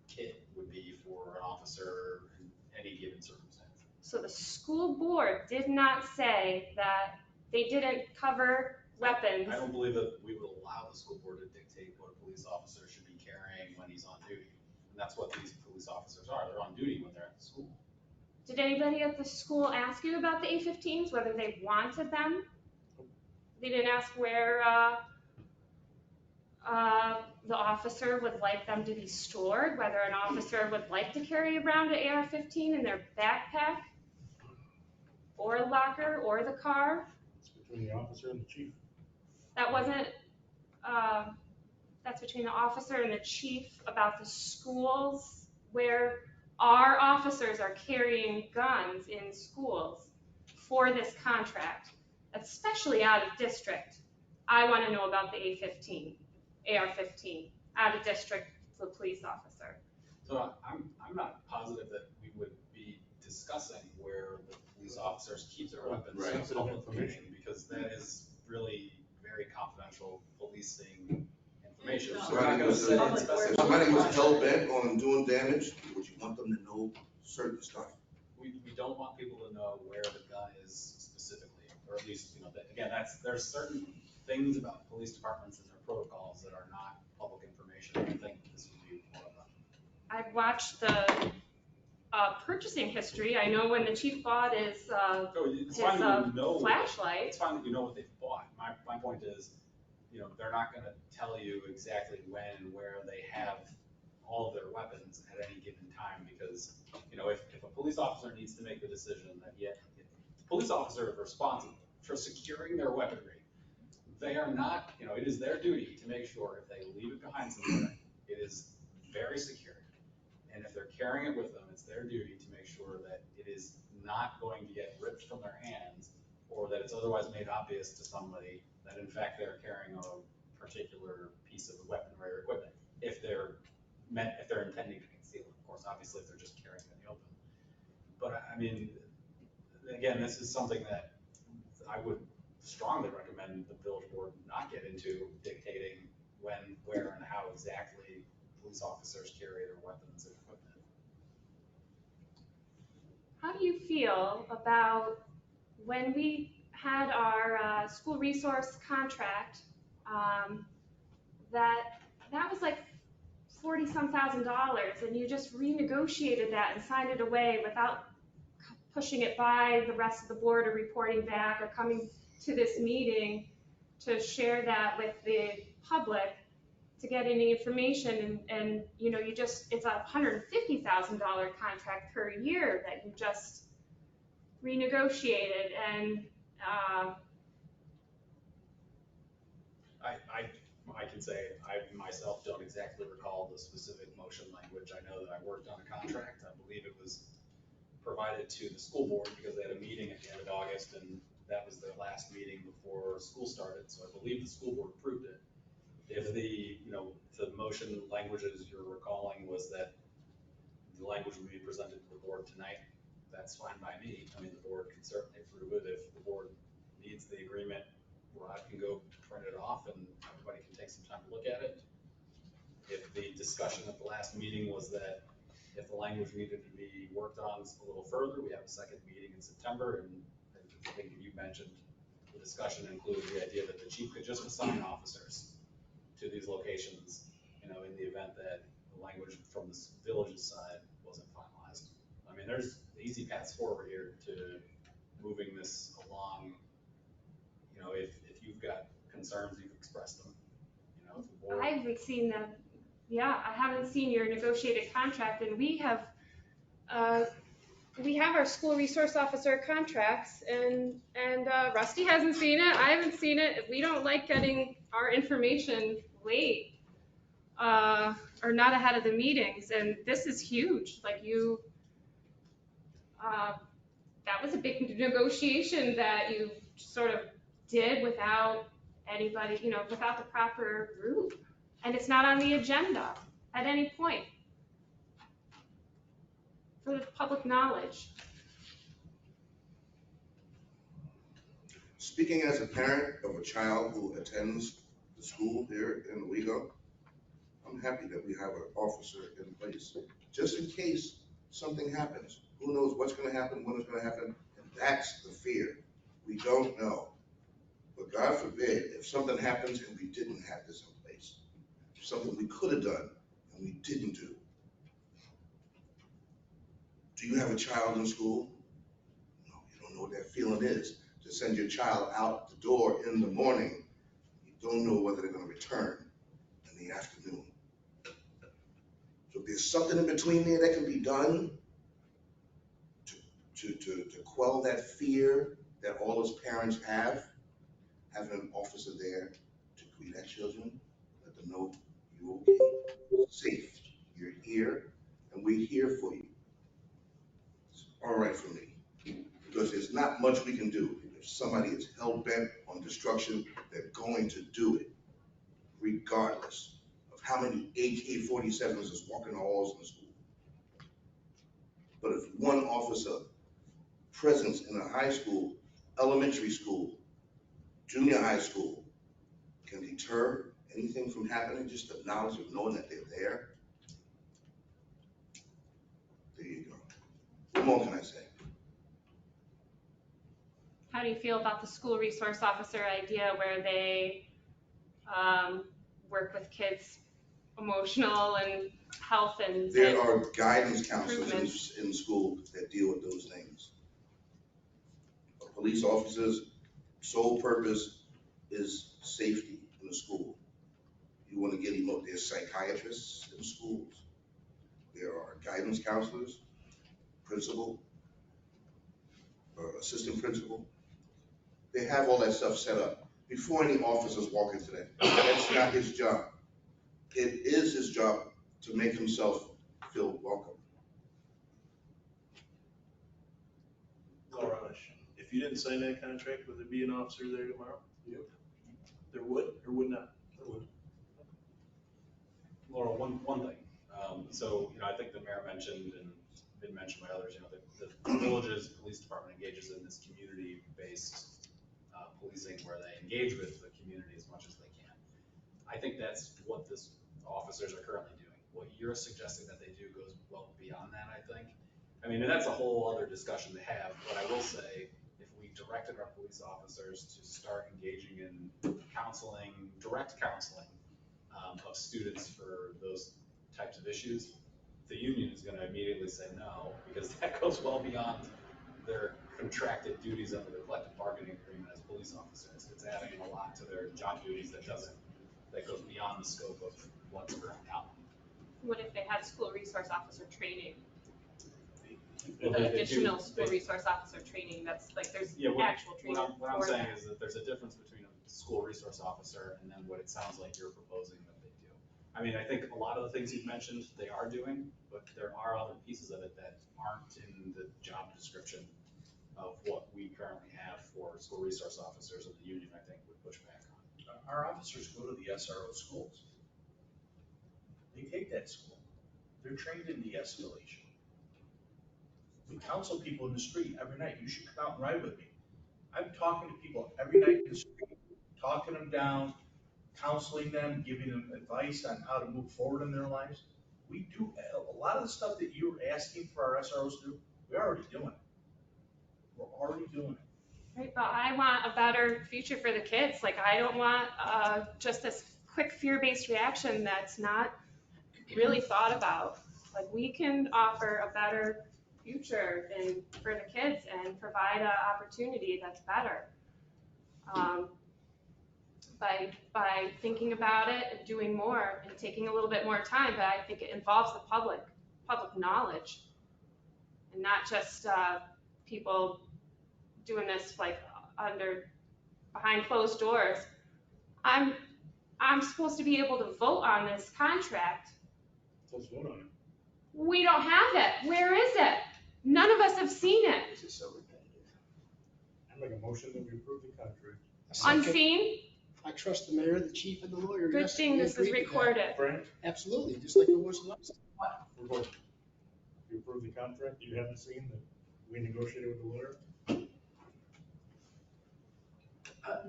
kit would be for an officer in any given circumstance. So the school board did not say that they didn't cover weapons. I don't believe that we would allow the school board to dictate what a police officer should be carrying when he's on duty. And that's what these police officers are. They're on duty when they're at the school. Did anybody at the school ask you about the A-15s, whether they wanted them? They didn't ask where the officer would like them to be stored, whether an officer would like to carry around an AR-15 in their backpack or a locker or the car. It's between the officer and the chief. That wasn't, that's between the officer and the chief about the schools where our officers are carrying guns in schools for this contract, especially out of district. I want to know about the A-15, AR-15, out of district to the police officer. So I'm not positive that we would be discussing where the police officers keep their weapons in public information, because that is really very confidential policing information. If somebody was hell bent on doing damage, would you want them to know certain stuff? We don't want people to know where the gun is specifically, or at least, again, there's certain things about police departments and their protocols that are not public information. I think this would be one of them. I've watched the purchasing history. I know when the chief bought his flashlight. It's fine that you know what they've bought. My point is, they're not gonna tell you exactly when and where they have all of their weapons at any given time, because, if a police officer needs to make the decision that, the police officer is responsible for securing their weaponry. They are not, it is their duty to make sure if they leave it behind somewhere, it is very secure. And if they're carrying it with them, it's their duty to make sure that it is not going to get ripped from their hands, or that it's otherwise made obvious to somebody that in fact they're carrying a particular piece of weaponry or equipment, if they're intending to conceal it. Of course, obviously, if they're just carrying it in the open. But I mean, again, this is something that I would strongly recommend the village board not get into, dictating when, where, and how exactly police officers carry their weapons and equipment. How do you feel about when we had our school resource contract, that that was like 40-some thousand dollars, and you just renegotiated that and signed it away without pushing it by the rest of the board or reporting back or coming to this meeting to share that with the public to get any information, and you know, it's a $150,000 contract per year that you just renegotiated, and I can say I myself don't exactly recall the specific motion language. I know that I worked on a contract. I believe it was provided to the school board because they had a meeting at the end of August, and that was their last meeting before school started. So I believe the school board approved it. If the motion languages you're recalling was that the language would be presented to the board tonight, that's fine by me. I mean, the board can certainly approve it. If the board needs the agreement, Rod can go print it off and everybody can take some time to look at it. If the discussion at the last meeting was that if the language needed to be worked on a little further, we have a second meeting in September, and I think you mentioned the discussion included the idea that the chief could just assign officers to these locations, in the event that the language from the village's side wasn't finalized. I mean, there's easy paths forward here to moving this along. If you've got concerns, you've expressed them. If the board. I haven't seen them. Yeah, I haven't seen your negotiated contract, and we have our school resource officer contracts, and Rusty hasn't seen it. I haven't seen it. We don't like getting our information late or not ahead of the meetings, and this is huge. Like that was a big negotiation that you sort of did without anybody, without the proper group, and it's not on the agenda at any point for the public knowledge. Speaking as a parent of a child who attends the school here in Owego, I'm happy that we have an officer in place, just in case something happens. Who knows what's gonna happen, when it's gonna happen, and that's the fear. We don't know. But God forbid, if something happens and we didn't have this in place, something we could have done and we didn't do. Do you have a child in school? No, you don't know what that feeling is. To send your child out the door in the morning, you don't know whether they're gonna return in the afternoon. So if there's something in between there that can be done to quell that fear that all those parents have, having an officer there to greet our children, let them know you're okay, safe, you're here, and we're here for you. It's all right for me, because there's not much we can do. If somebody is hell-bent on destruction, they're going to do it, regardless of how many AK-47s is walking the halls in the school. But if one officer presence in a high school, elementary school, junior high school can deter anything from happening, just the knowledge of knowing that they're there, there you go. What more can I say? How do you feel about the school resource officer idea where they work with kids' emotional and health and there are guidance counselors in school that deal with those things. A police officer's sole purpose is safety in the school. You want to get him up, there's psychiatrists in schools. There are guidance counselors, principal, assistant principal. They have all that stuff set up before any officers walk into that. That's not his job. It is his job to make himself feel welcome. Laura, if you didn't sign that contract, would there be an officer there tomorrow? Yep. There would or would not? There would. Laura, one thing. I think the mayor mentioned and been mentioned by others, the village's police department engages in this community-based policing where they engage with the community as much as they can. I think that's what this officers are currently doing. What you're suggesting that they do goes well beyond that, I think. I mean, and that's a whole other discussion to have, but I will say, if we directed our police officers to start engaging in counseling, direct counseling, of students for those types of issues, the union is gonna immediately say no, because that goes well beyond their contracted duties under the collective bargaining agreement as police officers. It's adding a lot to their job duties that goes beyond the scope of what's currently out. What if they had school resource officer training? Well, they do- Additional school they- resource officer training, that's like, there's Yeah, actual training what I'm for saying that. is that there's a difference between a school resource officer and then what it sounds like you're proposing that they do. I mean, I think a lot of the things you've mentioned, they are doing, but there are other pieces of it that aren't in the job description of what we currently have for school resource officers, and the union, I think, would push back on. Our officers go to the SRO schools. They take that school. They're trained in de-escalation. We counsel people in the street every night. You should come out and ride with me. I'm talking to people every night in the street, talking them down, counseling them, giving them advice on how to move forward in their lives. We do a lot of the stuff that you're asking for our SROs to do, we're already doing it. We're already doing it. Right, but I want a better future for the kids. Like, I don't want just this quick fear-based reaction that's not really thought about. Like, we can offer a better future for the kids and provide an opportunity that's better. By thinking about it and doing more and taking a little bit more time, but I think it involves the public knowledge, and not just people doing this like behind closed doors. I'm supposed to be able to vote on this contract. Let's vote on it. We don't have it. Where is it? None of us have seen it. This is so repetitive. I make a motion that we approve the contract. Unseen? I trust the mayor, the chief, and the lawyer. Good Yes, thing we this is agree to that. recorded. Brent, Absolutely, just like it was last. we're voting. You approve the contract you haven't seen that we negotiated with the lawyer?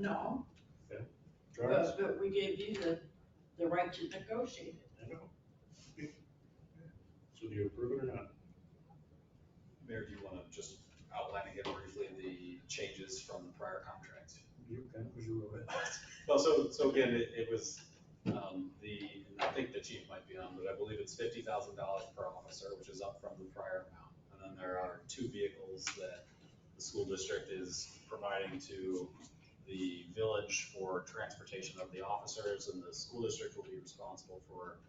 No, Charles? but we gave you the right to negotiate it. I know. So do you approve it or not? Mayor, do you want to just outline again briefly the changes from the prior contract? You can, because you wrote it. Well, so again, it was, and I think the chief might be on, but I believe it's $50,000 per officer, which is up from the prior amount. And then there are 2 vehicles that the school district is providing to the village for transportation of the officers, and the school district will be responsible for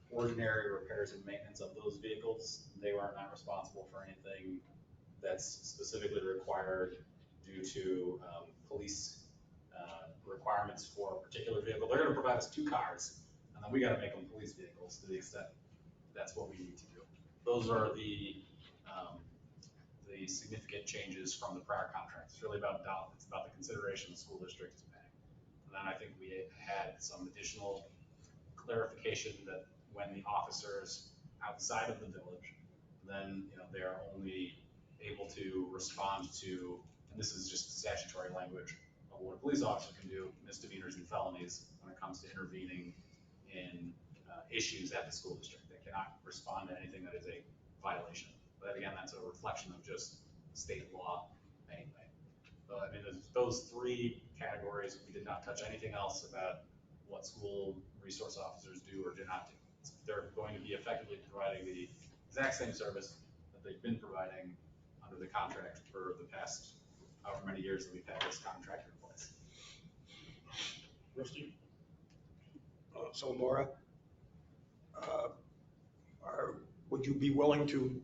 ordinary repairs and maintenance of those vehicles. They are not responsible for anything that's specifically required due to police requirements for a particular vehicle. They're gonna provide us 2 cars, and then we gotta make them police vehicles to the extent that's what we need to do. Those are the significant changes from the prior contract. It's really about it's about the consideration the school district is paying. And then I think we had some additional clarification that when the officers outside of the village, then they are only able to respond to, and this is just statutory language of what a police officer can do, misdemeanors and felonies when it comes to intervening in issues at the school district. They cannot respond to anything that is a violation. But again, that's a reflection of just state law anyway. So I mean, those 3 categories. We did not touch anything else about what school resource officers do or do not do. They're going to be effectively providing the exact same service that they've been providing under the contract for the past however many years that we've had this contract in place. Rusty? So Laura, would you be willing to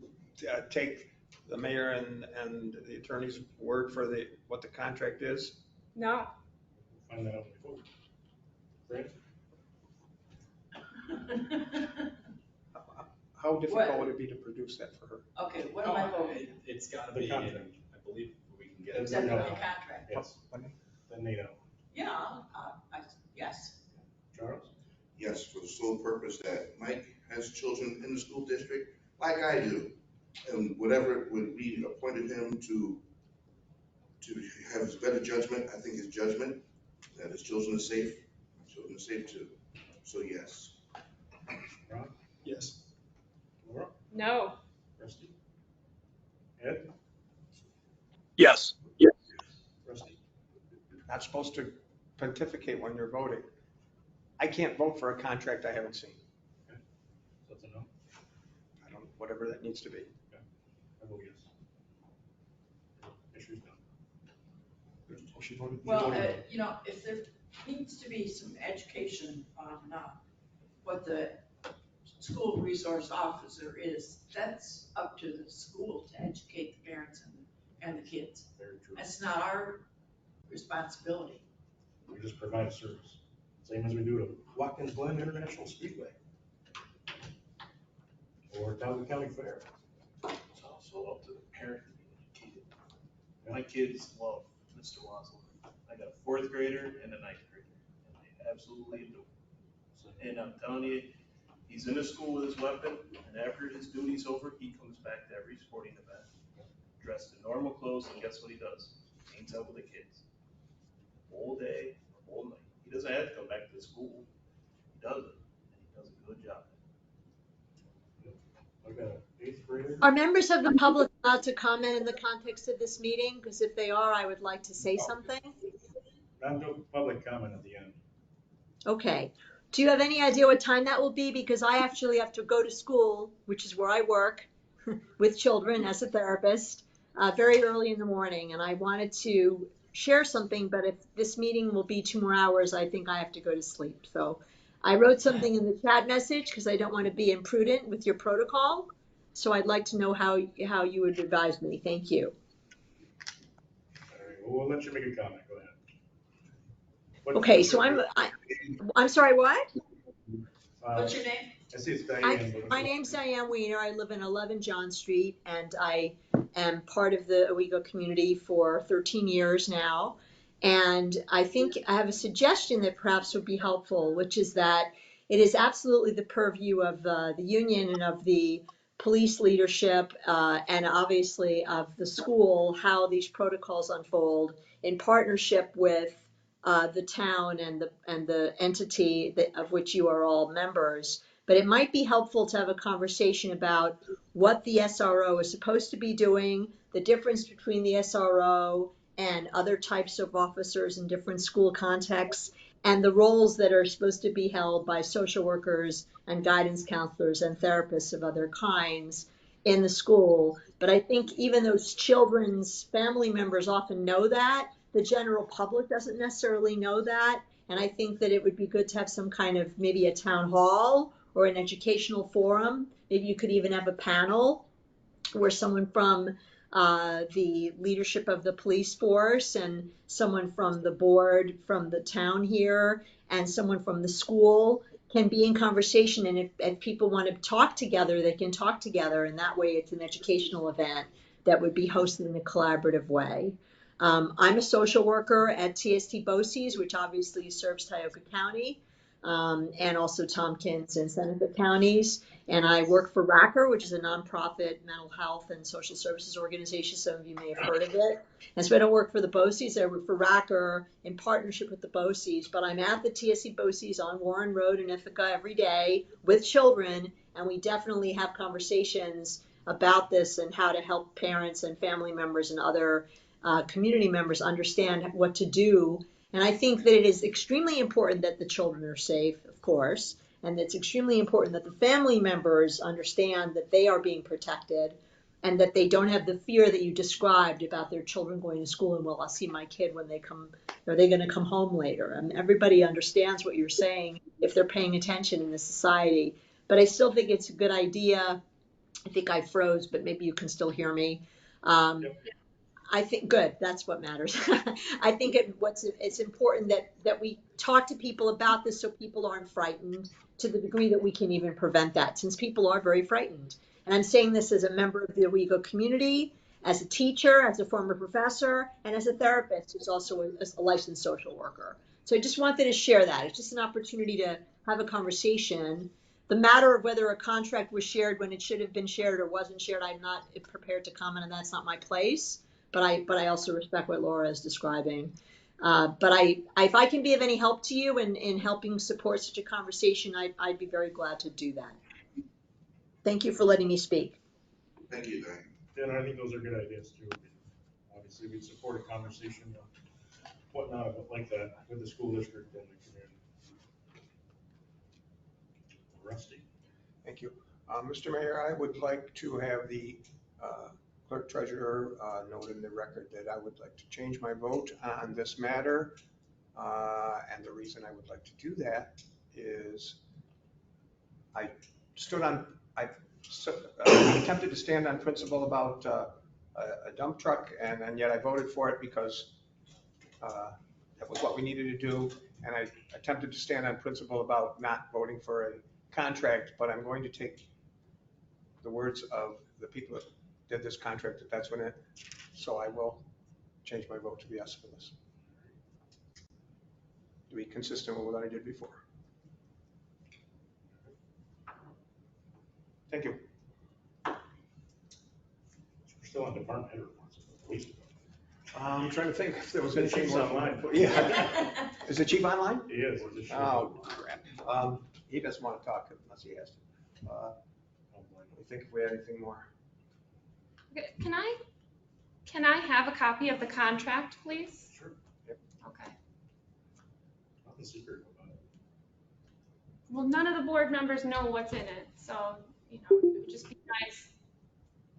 take the mayor and the attorney's word for what the contract is? No. Find that out before. Brent? How difficult would it be to produce that for her? Okay, what am I voting? It's gotta be, I believe we can get it. Except for the contract. Yes. Then they know. Yeah, yes. Charles? Yes, for the sole purpose that Mike has children in the school district, like I do. And whatever would be appointed him to have his better judgment, I think his judgment, that his children are safe, children are safe too. So yes. Ron? Yes. Laura? No. Rusty? Ed? Yes. Rusty? Not supposed to pontificate when you're voting. I can't vote for a contract I haven't seen. So that's a no. I don't, whatever that needs to be. I vote yes. Issue's done. Oh, she voted. Well, you know, if there needs to be some education on what the school resource officer is, that's up to the school to educate the parents and the kids. Very true. That's not our responsibility. We just provide a service, same as we do to Watkins Glen International Speedway. Or Talbot County Fair. It's also up to the parent to be educated. My kids love Mr. Wassel. I got a 4th grader and a 9th grader, and they absolutely adore him. And I'm telling you, he's in the school with his weapon, and after his duty's over, he comes back to every sporting event, dressed in normal clothes, and guess what he does? Hangs out with the kids. Whole day, whole night. He doesn't have to come back to the school. He does it, and he does a good job. I got an 8th grader. Are members of the public allowed to comment in the context of this meeting? Because if they are, I would like to say something. No public comment at the end. Okay. Do you have any idea what time that will be? Because I actually have to go to school, which is where I work with children as a therapist, very early in the morning. And I wanted to share something, but if this meeting will be 2 more hours, I think I have to go to sleep. So I wrote something in the chat message because I don't want to be imprudent with your protocol. So I'd like to know how you would advise me. Thank you. All right, well, we'll let you make a comment. Go ahead. Okay, so I'm sorry, what? What's your name? I see it's Diane. My name's Diane Weiner. I live in 11 John Street, and I am part of the Owego community for 13 years now. And I think I have a suggestion that perhaps would be helpful, which is that it is absolutely the purview of the union and of the police leadership, and obviously of the school, how these protocols unfold in partnership with the town and the entity of which you are all members. But it might be helpful to have a conversation about what the SRO is supposed to be doing, the difference between the SRO and other types of officers in different school contexts, and the roles that are supposed to be held by social workers and guidance counselors and therapists of other kinds in the school. But I think even those children's family members often know that. The general public doesn't necessarily know that. And I think that it would be good to have some kind of maybe a town hall or an educational forum. Maybe you could even have a panel where someone from the leadership of the police force and someone from the board from the town here and someone from the school can be in conversation. And if people want to talk together, they can talk together. And that way it's an educational event that would be hosted in a collaborative way. I'm a social worker at TST BOCES, which obviously serves Tioga County, and also Tompkins and Seneca counties. And I work for RACR, which is a nonprofit mental health and social services organization. Some of you may have heard of it. And so I don't work for the BOCES. I work for RACR in partnership with the BOCES. But I'm at the TSC BOCES on Warren Road in Ithaca every day with children. And we definitely have conversations about this and how to help parents and family members and other community members understand what to do. And I think that it is extremely important that the children are safe, of course, and it's extremely important that the family members understand that they are being protected and that they don't have the fear that you described about their children going to school and, well, I'll see my kid when they come, are they going to come home later? And everybody understands what you're saying if they're paying attention in the society. But I still think it's a good idea. I think I froze, but maybe you can still hear me. I think good. That's what matters. I think it's important that we talk to people about this so people aren't frightened to the degree that we can even prevent that, since people are very frightened. And I'm saying this as a member of the Owego community, as a teacher, as a former professor, and as a therapist who's also a licensed social worker. So I just wanted to share that. It's just an opportunity to have a conversation. The matter of whether a contract was shared when it should have been shared or wasn't shared, I'm not prepared to comment, and that's not my place. But I also respect what Laura is describing. But if I can be of any help to you in helping support such a conversation, I'd be very glad to do that. Thank you for letting me speak. Thank you, Diane. Yeah, and I think those are good ideas too. Obviously, we support a conversation, whatnot, like that with the school district and the community. Thank you. Mr. Mayor, I would like to have the clerk treasurer note in the record that I would like to change my vote on this matter. And the reason I would like to do that is I attempted to stand on principle about a dump truck, and yet I voted for it because that was what we needed to do. And I attempted to stand on principle about not voting for a contract, but I'm going to take the words of the people that did this contract, that's when it, so I will change my vote to the yes for this. To be consistent with what I did before. Thank you. We're still on department head reports. Police department. I'm trying to think if there was The anything chief's more. online. Yeah. Is the chief online? He is. It's a shame. Oh, crap. He doesn't want to talk unless he has to. I think if we had anything more. Can I have a copy of the contract, please? Sure. Yep. Okay. Nothing secret about it. Well, none of the board members know what's in it, so, it would just be nice.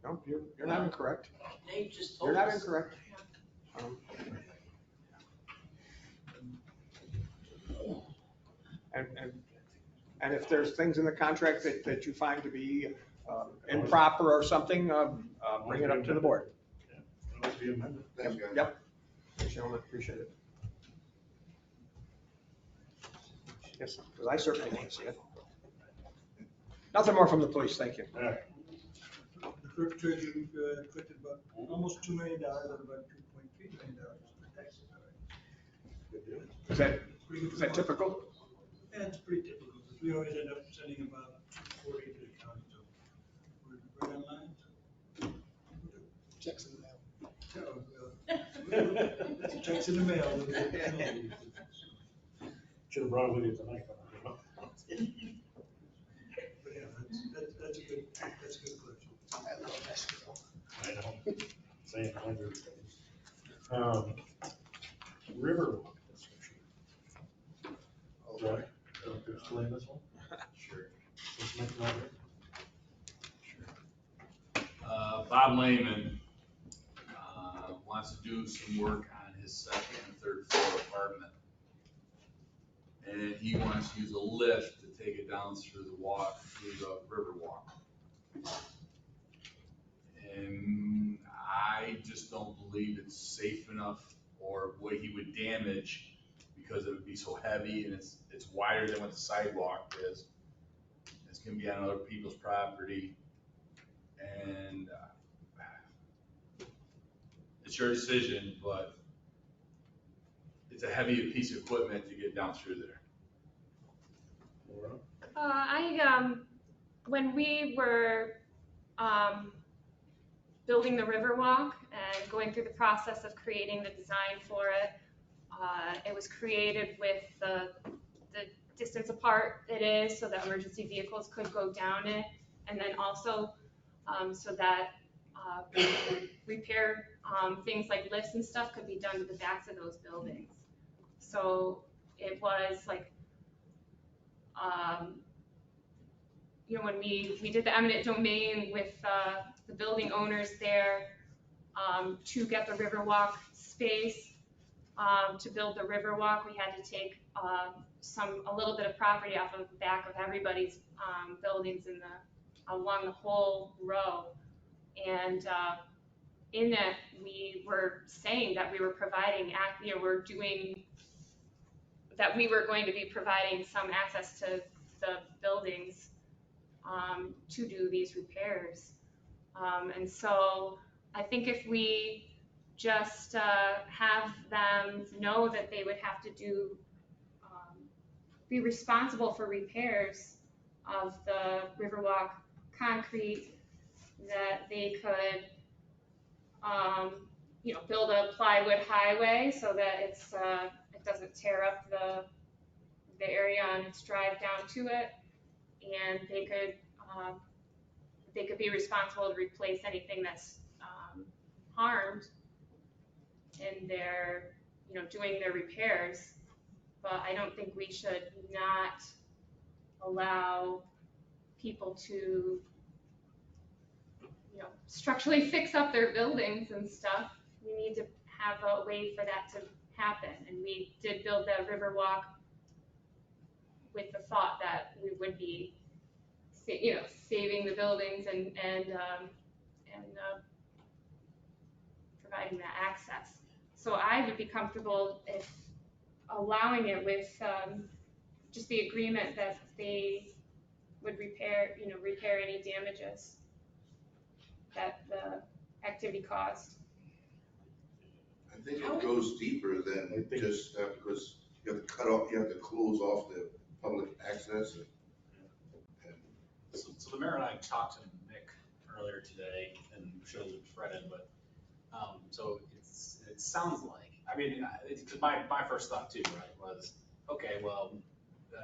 No, you're not incorrect. They just You're told not us. incorrect. And if there's things in the contract that you find to be improper or something, bring it up to the board. Yeah. It must be amended. Thanks, guys. Yep. Thanks, gentlemen, appreciate it. Yes, because I certainly want to see it. Nothing more from the police, thank you. All right. The clerk treasurer collected about almost $2 million out of about $2.3 million for taxes. Good deal. Is that typical? Yeah, it's pretty typical, because we always end up sending about 40 to the county, so we're right on line. So. Checks in the mail. Checks in the mail. Should have brought it with you tonight. But yeah, that's a good question. I love that stuff. I know. Same Riverwalk description. Okay. Right. To explain this one? Sure. Let's make it over. Bob Lehman wants to do some work on his second and third floor apartment. And he wants to use a lift to take it down through the river walk. And I just don't believe it's safe enough, or what he would damage, because it would be so heavy and it's wider than what the sidewalk is. It's gonna be on other people's property. And it's your decision, but it's a heavy piece of equipment to get down through there. When we were building the Riverwalk and going through the process of creating the design for it, it was created with the distance apart it is so that emergency vehicles could go down it, and then also so that repair things like lifts and stuff could be done to the backs of those buildings. So it was like, when we did the eminent domain with the building owners there to get the Riverwalk space, to build the Riverwalk, we had to take a little bit of property off of the back of everybody's buildings along the whole row. And in it, we were saying that we were providing, that we were going to be providing some access to the buildings to do these repairs. And so I think if we just have them know that they would have to be responsible for repairs of the Riverwalk concrete, that they could build a plywood highway so that it doesn't tear up the area on its drive down to it, and they could be responsible to replace anything that's harmed in their, doing their repairs. But I don't think we should not allow people to, structurally fix up their buildings and stuff. We need to have a way for that to happen. And we did build that river walk with the thought that we would be, saving the buildings and providing that access. So I would be comfortable if allowing it with just the agreement that they would repair any damages that the activity caused. I think it goes deeper than just that, because you have to you have to close off the public access. So the mayor and I talked to Mick earlier today, and shows it Fred, but so it sounds like, because my first thought too, right, was, okay, well,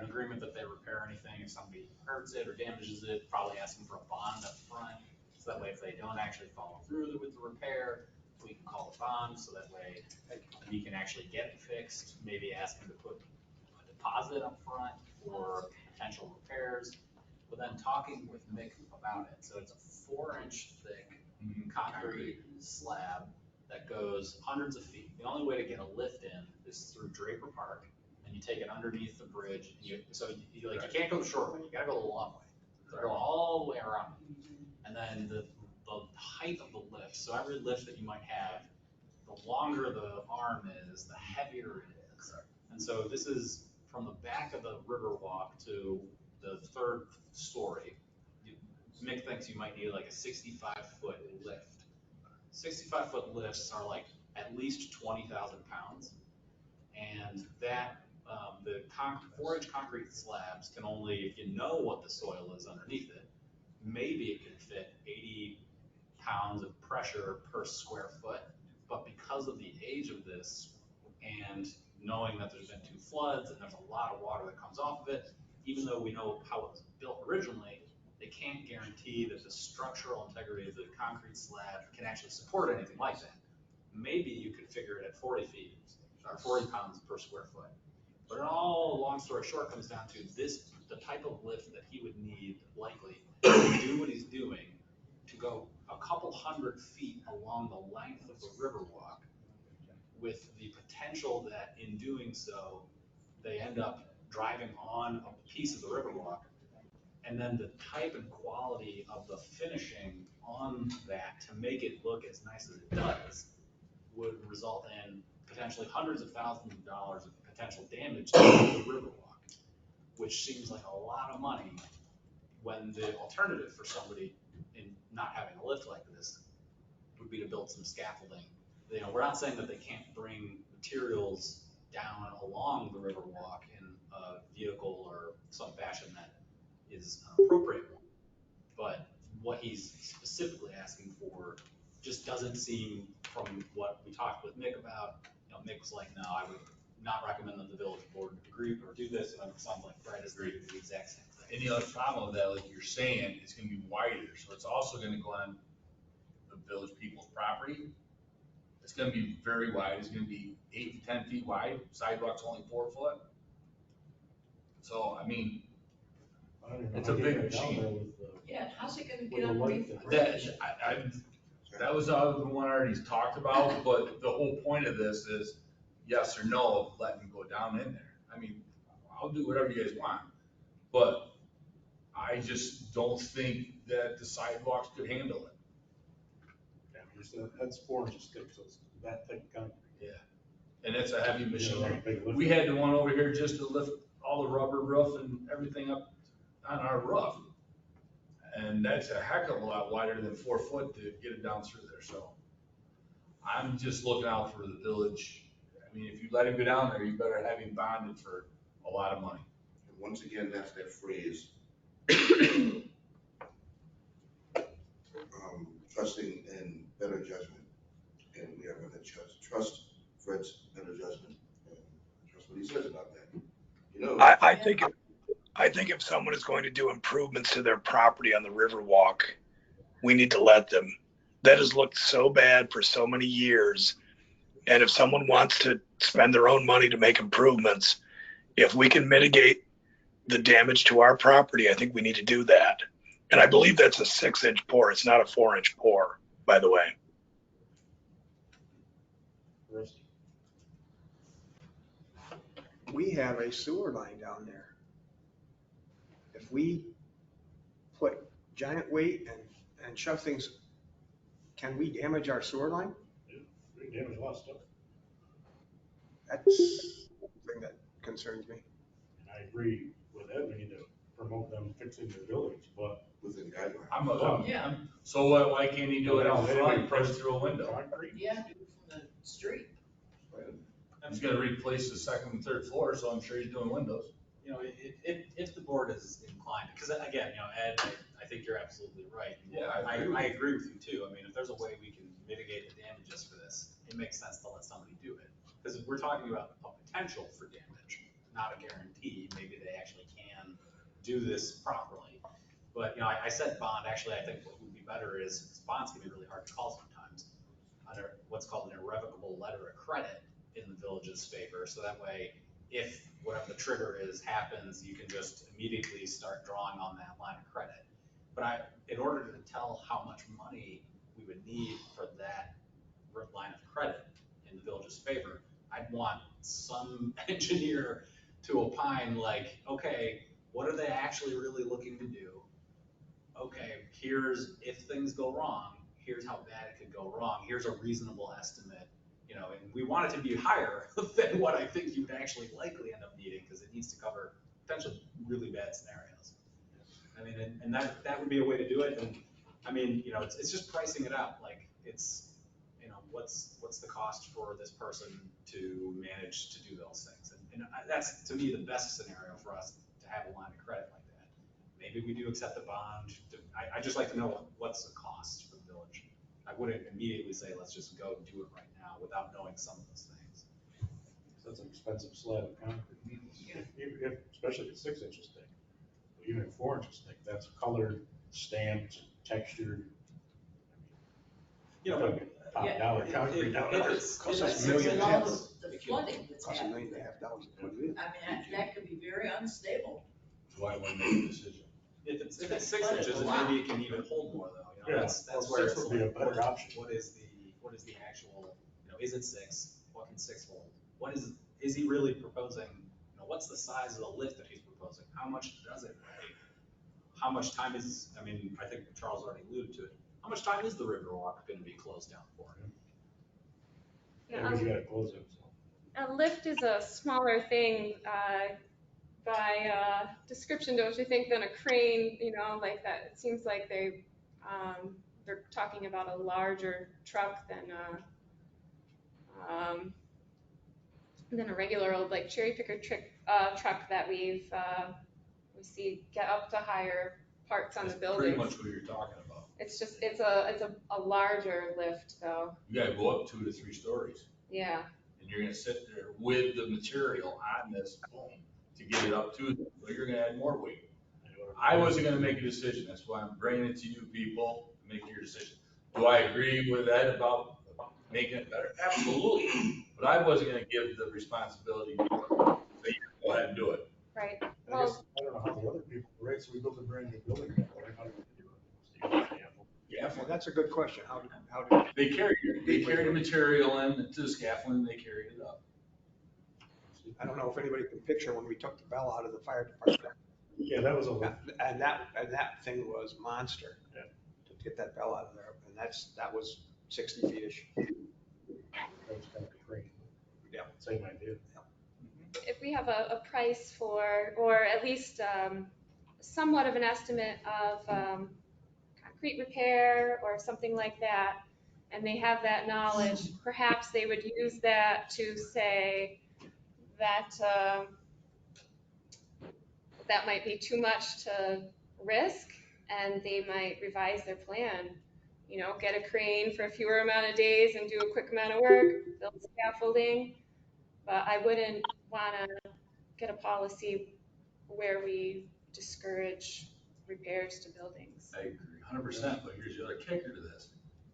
an agreement that they repair anything if somebody hurts it or damages it, probably asking for a bond up front, so that way if they don't actually follow through with the repair, we can call a bond, so that way we can actually get it fixed, maybe ask them to put a deposit up front for potential repairs. But then talking with Mick about it, so it's a 4-inch thick concrete slab that goes hundreds of feet. The only way to get a lift in is through Draper Park, and you take it underneath the bridge. You can't go the short way, you gotta go the long way. So go all the way around. And then the height of the lift, so every lift that you might have, the longer the arm is, the heavier it is. And so this is from the back of the river walk to the 3rd story. Mick thinks you might need like a 65-foot lift. 65-foot lifts are like at least 20,000 pounds. And that, the 4-inch concrete slabs can only, if you know what the soil is underneath it, maybe it can fit 80 pounds of pressure per square foot. But because of the age of this, and knowing that there's been 2 floods and there's a lot of water that comes off of it, even though we know how it was built originally, they can't guarantee that the structural integrity of the concrete slab can actually support anything like that. Maybe you could figure it at 40 feet or 40 pounds per square foot. But long story short, comes down to the type of lift that he would need likely to do what he's doing, to go a couple hundred feet along the length of the river walk, with the potential that in doing so, they end up driving on a piece of the river walk. And then the type and quality of the finishing on that to make it look as nice as it does would result in potentially hundreds of thousands of dollars of potential damage to the river walk, which seems like a lot of money when the alternative for somebody in not having a lift like this would be to build some scaffolding. We're not saying that they can't bring materials down along the river walk in a vehicle or some fashion that is an appropriate one. But what he's specifically asking for just doesn't seem, from what we talked with Mick about, Mick was like, no, I would not recommend that the village board agree or do this. And it sounds like Brad is doing the exact same thing. And the other problem with that, like you're saying, it's gonna be wider, so it's also gonna go on the village people's property. It's gonna be very wide, it's gonna be 8 to 10 feet wide, sidewalk's only 4 foot. So, it's a big machine. Yeah, how's it gonna get underneath the That, bridge? that was the one I already talked about, but the whole point of this is yes or no of letting them go down in there. I'll do whatever you guys want, but I just don't think that the sidewalks could handle it. Yeah, that's 4 inches thick, so it's that thick concrete. Yeah, and it's a heavy machinery. We had the one over here just to lift all the rubber roof and everything up on our roof. And that's a heck of a lot wider than 4 foot to get it down through there, so. I'm just looking out for the village. If you let him go down there, you better have him bonded for a lot of money. And once again, that's that phrase, trusting in better judgment. And we are going to trust Fred's better judgment and trust what he says about that. I think if someone is going to do improvements to their property on the Riverwalk, we need to let them. That has looked so bad for so many years. And if someone wants to spend their own money to make improvements, if we can mitigate the damage to our property, I think we need to do that. And I believe that's a 6-inch pour. It's not a 4-inch pour, by the way. Rusty. We have a sewer line down there. If we put giant weight and shove things, can we damage our sewer line? We damage a lot of stuff. That's something that concerns me. And I agree with Ed, we need to promote them fixing their buildings, but Within guidelines. So why can't he do it out front and press it through a window? concrete. Yeah, do it from the street. He's gonna replace the second and third floor, so I'm sure he's doing windows. You know, if the board is inclined, because again, you know, Ed, I think you're absolutely right. Yeah, I agree with you too. I mean, if there's a way we can mitigate the damages for this, it makes sense to let somebody do it. Because we're talking about a potential for damage, not a guarantee. Maybe they actually can do this properly. But, you know, I said bond, actually, I think what would be better is bonds can be really hard to call sometimes under what's called an irrevocable letter of credit in the village's favor. So that way, if whatever the trigger is happens, you can just immediately start drawing on that line of credit. But in order to tell how much money we would need for that line of credit in the village's favor, I'd want some engineer to opine like, okay, what are they actually really looking to do? Okay, here's, if things go wrong, here's how bad it could go wrong. Here's a reasonable estimate, you know, and we want it to be higher than what I think you'd actually likely end up needing, because it needs to cover potentially really bad scenarios. I mean, and that would be a way to do it. And I mean, you know, it's just pricing it out. Like it's, you know, what's the cost for this person to manage to do those things? And that's, to me, the best scenario for us to have a line of credit like that. Maybe we do accept a bond. I just like to know what's the cost for the village. I wouldn't immediately say, let's just go do it right now without knowing some of those things. That's an expensive slab of concrete. If, especially if it's 6 inches thick, but even if 4 inches thick, that's colored, stamped, textured. You know, top dollar concrete nowadays. Costs us It's $1.5 all million. the flooding that's Costs happening. $1.5 million to put it in. I mean, that could be very unstable. So I wouldn't make a decision. If it's 6 inches, then maybe it can even hold more though. You know, Yeah, that's well, where 6 it's would be a like, better option. what is the actual, you know, is it 6? What can 6 hold? What is he really proposing? You know, what's the size of the lift that he's proposing? How much does it weigh? How much time is, I mean, I think Charles already alluded to it. How much time is the Riverwalk going to be closed down for? Yeah, we gotta close it, so. A lift is a smaller thing by description, don't you think, than a crane, you know, like that. It seems like they're talking about a larger truck than a regular old like cherry picker truck that we see get up to higher parts on the That's building. pretty much what you're talking about. It's just it's a larger lift though. You gotta go up 2 to 3 stories. Yeah. And you're gonna sit there with the material on this boom to get it up to them, so you're gonna add more weight. I wasn't gonna make a decision, that's why I'm bringing it to you people to make your decision. Do I agree with Ed about making it better? Absolutely, but I wasn't gonna give the responsibility to you. So you go ahead and do it. Right. I guess, I don't know how the other people, right, so we built a brand new building, right, how do we do it? Yeah, well, that's a good question. How do They carried the material in to the scaffolding, they carried it up. I don't know if anybody can picture when we took the bell out of the fire department. Yeah, that was a. And that thing was monster. Yeah. To get that bell out of there, and that was 60 feet-ish. That was kind of crazy. Yeah. Same idea. If we have a price for, or at least somewhat of an estimate of concrete repair or something like that, and they have that knowledge, perhaps they would use that to say that that might be too much to risk, and they might revise their plan. You know, get a crane for a fewer amount of days and do a quick amount of work, build scaffolding. But I wouldn't want to get a policy where we discourage repairs to buildings. I agree 100%, but here's the other kicker to this.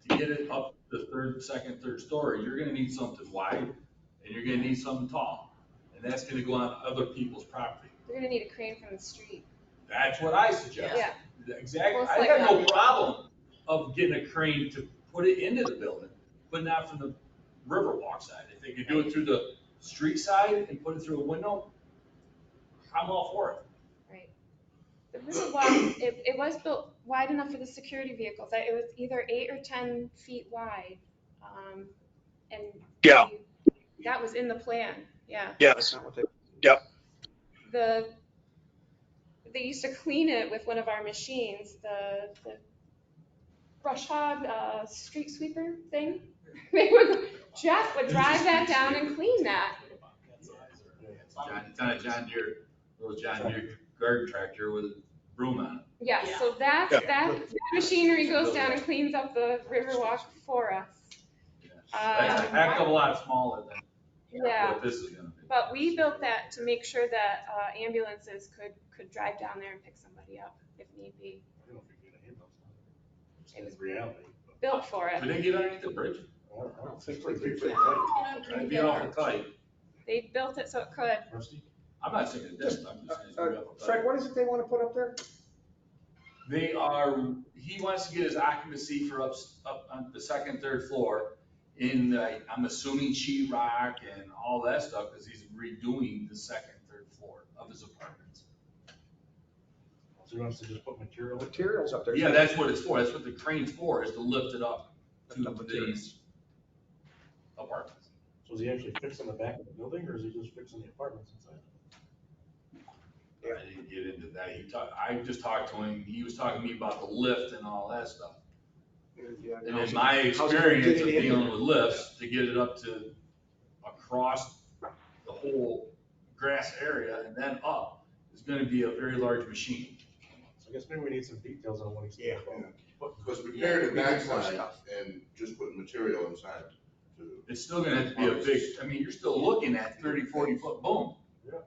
To get it up the second, third story, you're gonna need something wide and you're gonna need something tall. And that's gonna go on other people's property. They're gonna need a crane from the street. That's what I suggest. Yeah. Exactly. Most I have no likely. problem of getting a crane to put it into the building, but not from the Riverwalk side. If they could do it through the street side and put it through a window, I'm all for it. Right. The Riverwalk, it was built wide enough for the security vehicles. It was either 8 or 10 feet wide. And Yeah. that was in the plan, yeah. Yes. Yep. They used to clean it with one of our machines, the brush hog street sweeper thing. Jeff would drive that down and clean that. It's on a John Deere, little John Deere garden tractor with a broom on it. Yeah, so that machinery goes down and cleans up the Riverwalk for us. That's a heck of a lot smaller than Yeah. what this is gonna be. But we built that to make sure that ambulances could drive down there and pick somebody up if need be. I don't know if you get a handle. It was reality. Built for it. Could they get underneath the bridge? I don't think It'd so. be awful tight. They built it so it could. I'm not saying it doesn't, I'm just saying it's gonna be awful tight. Fred, what is it they want to put up there? He wants to get his occupancy for up on the second, third floor in, I'm assuming sheetrock and all that stuff, because he's redoing the second, third floor of his apartments. So he wants to just put material. Materials up there. Yeah, that's what it's for, that's what the crane's for, is to lift it up to these apartments. So is he actually fixing the back of the building, or is he just fixing the apartments inside? I didn't get into that, I just talked to him, he was talking to me about the lift and all that stuff. Yeah, And in my experience of dealing with lifts, to get it up to across the whole grass area and then up, is gonna be a very large machine. So I guess maybe we need some details on what he's Yeah, talking about. because repair the backside and just put material inside. It's still gonna have to be a big, I mean, you're still looking at 30, 40-foot boom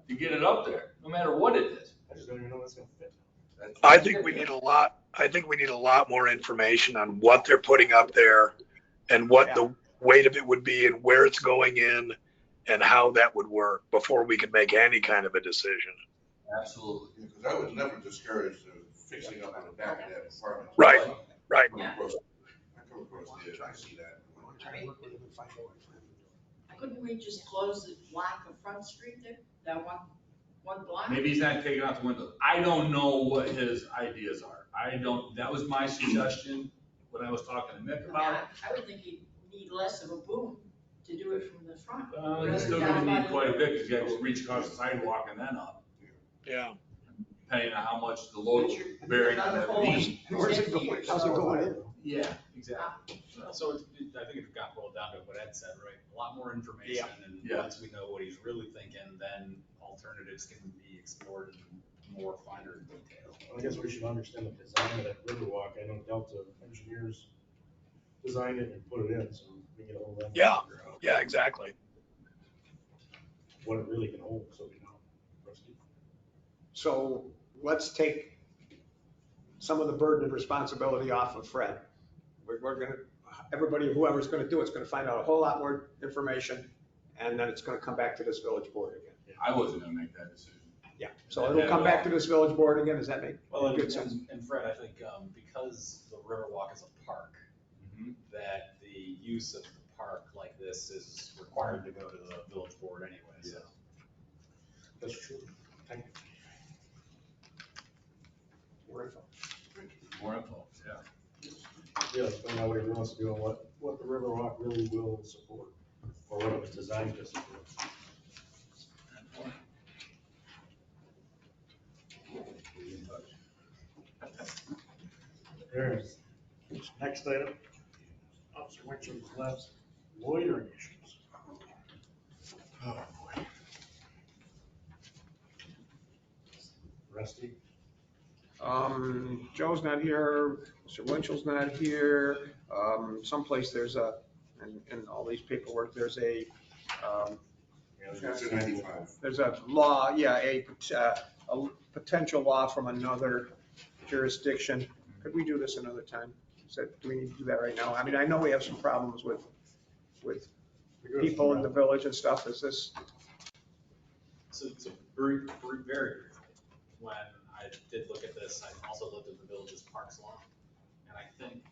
to get it up there, no matter what it is. I just don't even know what's gonna fit. I think we need a lot more information on what they're putting up there and what the weight of it would be and where it's going in and how that would work before we can make any kind of a decision. Absolutely. Because I was never discouraged of fixing up on the back of that apartment. Right. I come across it, I see that. Couldn't we just close the block of Front Street there, that one block? Maybe he's not taking out the windows. I don't know what his ideas are. That was my suggestion when I was talking to Nick about it. I would think you'd need less of a boom to do it from the front. He's still gonna need quite a bit, because you have to reach across the sidewalk and then up, Yeah. depending on how much the load is bearing on that beam. Where's it going? How's it going in? Yeah, exactly. So I think it got boiled down to what Ed said, right? A lot more information, and Yeah. once we know what he's really thinking, then alternatives can be explored in more finer detail. I guess we should understand the design of that Riverwalk. I know Delta engineers designed it and put it in, so we get a hold of them. Yeah. Yeah, exactly. What it really can hold, so we know. Rusty. So let's take some of the burden and responsibility off of Fred. We're gonna, everybody, whoever's gonna do it's gonna find out a whole lot more information, and then it's gonna come back to this village board again. I wasn't gonna make that decision. Yeah, so it'll come back to this village board again, does that make Well, good sense? and Fred, I think because the Riverwalk is a park, that the use of the park like this is required to go to the village board anyway, so. That's true. Thank you. More info. More info, yeah. Yeah, let's find out what he wants to do and what the Riverwalk really will support, or what it was designed to support. There's, next item, Officer Winchell's left, loitering issues. Oh, boy. Rusty? Joe's not here, Mr. Winchell's not here, someplace there's in all these paperwork, there's a, Chapter 95. there's a law, yeah, a potential law from another jurisdiction. Could we do this another time? Do we need to do that right now? I mean, I know we have some problems with people in the village and stuff. Is this? So very briefly, when I did look at this, I also looked at the village's parks law. And I think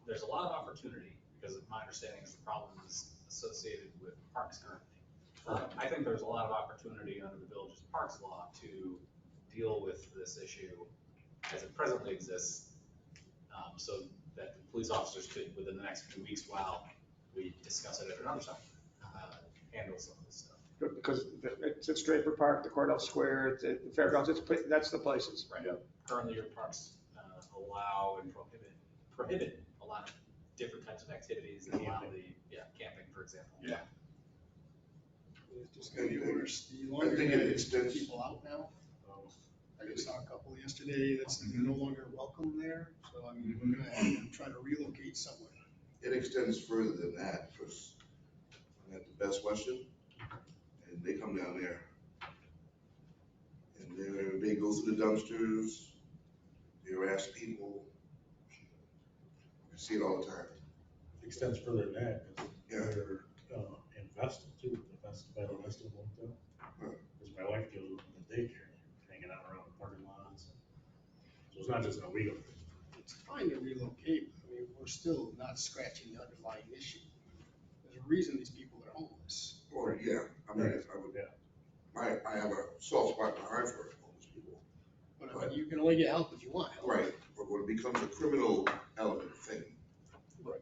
there's a lot of opportunity, because my understanding is the problem is associated with parks currently. I think there's a lot of opportunity under the village's parks law to deal with this issue as it presently exists, so that the police officers could, within the next few weeks, while we discuss it at another time, handle some of this stuff. Because it's at Draper Park, the Courthouse Square, it's at the fairgrounds, that's the places. Right. Currently, your parks allow and prohibit a lot of different types of activities that allow camping, for example. Yeah. It's just gonna be worse. The longer think that it it's extends- people out now. I just saw a couple yesterday that's no longer welcome there, so I mean, we're gonna have to try to relocate somewhere. It extends further than that, because I'm at the Best Western, and they come down there. And they go through the dumpsters, they harass people. You see it all the time. Extends further than that, because Yeah. they're invested too, by the rest of them too. Because my wife deals with them in the daycare, hanging out around the parking lots. So it's not just an Owego thing. It's fine to relocate, but I mean, we're still not scratching the underlying issue. There's a reason these people are homeless. Or, yeah, I mean, I have a soft spot in my heart for homeless people. But I mean, you can only get help if you want help. Right, but when it becomes a criminal element thing, Right.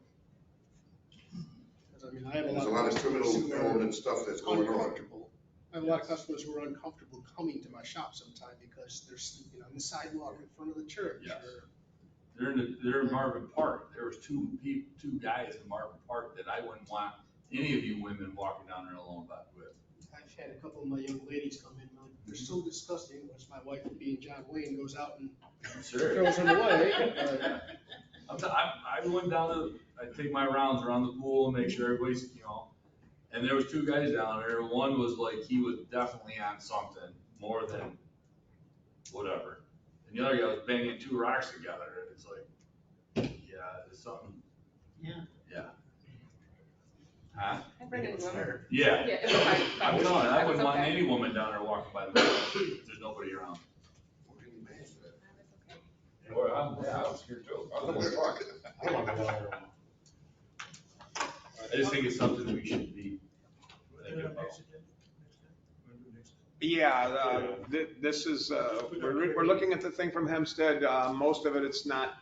Because I mean, I have a there's lot a lot of customers who criminal are element stuff that's going on. uncomfortable. I have a lot of customers who are uncomfortable coming to my shop sometime because they're sleeping on the sidewalk in front of the church. Yes. Or They're in Marvin Park. There was two guys in Marvin Park that I wouldn't want any of you women walking down there alone with. I've had a couple of my young ladies come in, like, they're so disgusting, which my wife, being John Wayne, goes out and Sure. throws them away. I went down I take my rounds around the pool and make sure everybody's, and there was two guys down there. One was like, he was definitely on something more than whatever. And the other guy was banging two rocks together. And it's like, yeah, there's something. Yeah. Yeah. Huh? I've run into them. Yeah. Yeah, it was fine. I'm telling you, I wouldn't want okay. any woman down there walking by the pool if there's nobody around. Or I was scared too. I was almost talking. I just think it's something we should be thinking about. Yeah, this is, we're looking at the thing from Hempstead. Most of it, it's not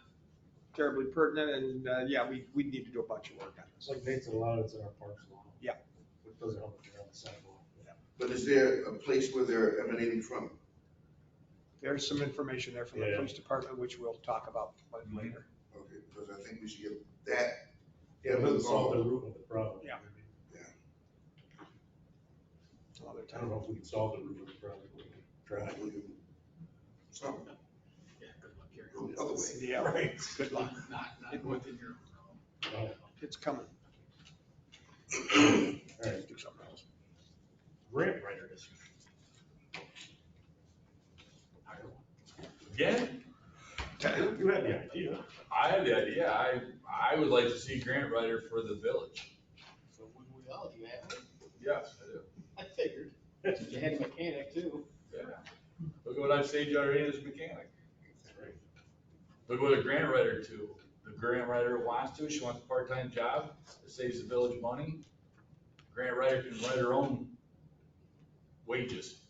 terribly pertinent, and yeah, we need to do a bunch of work on It's this. like Nate said, a lot of it's in our parks law. Yeah. Which doesn't help if you're on the sidewalk. But is there a place where they're emanating from? There's some information there from the Yeah. police department, which we'll talk about later. Okay, because I think we should get that. Yeah, it doesn't solve the root of the problem. Yeah. I don't know if we can solve the root of the problem. We can try. Something. Yeah, good luck here. Go the other way. Yeah, Right. good luck. Not within your. It's coming. All right, Do something else. grant writer discussion. Again? You had the idea. I had the idea. I would like to see grant writer for the village. So when we all, you have it? Yes, I do. I figured. You had a mechanic too. Yeah. Look at what I've saved already as a mechanic. Look what a grant writer to. The grant writer wants to, she wants a part-time job, it saves the village money. Grant writer can write her own wages.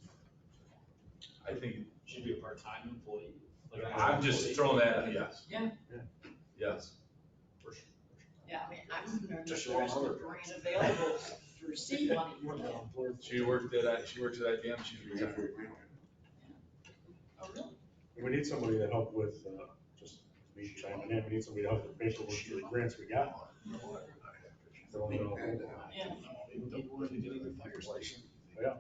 I think, Should be a part-time employee. Like an I'm just employee. throwing that out, yes. Yeah. Yes. Yeah, I mean, I'm wondering if Just there's one a other. grant available to receive money for that. She works at IBM, she's retired. Oh, really? We need somebody to help with, just me chiming in, we need somebody to help with paperwork for the grants we got. Throwing it all over. Yeah. People want to do the fire station. Yeah.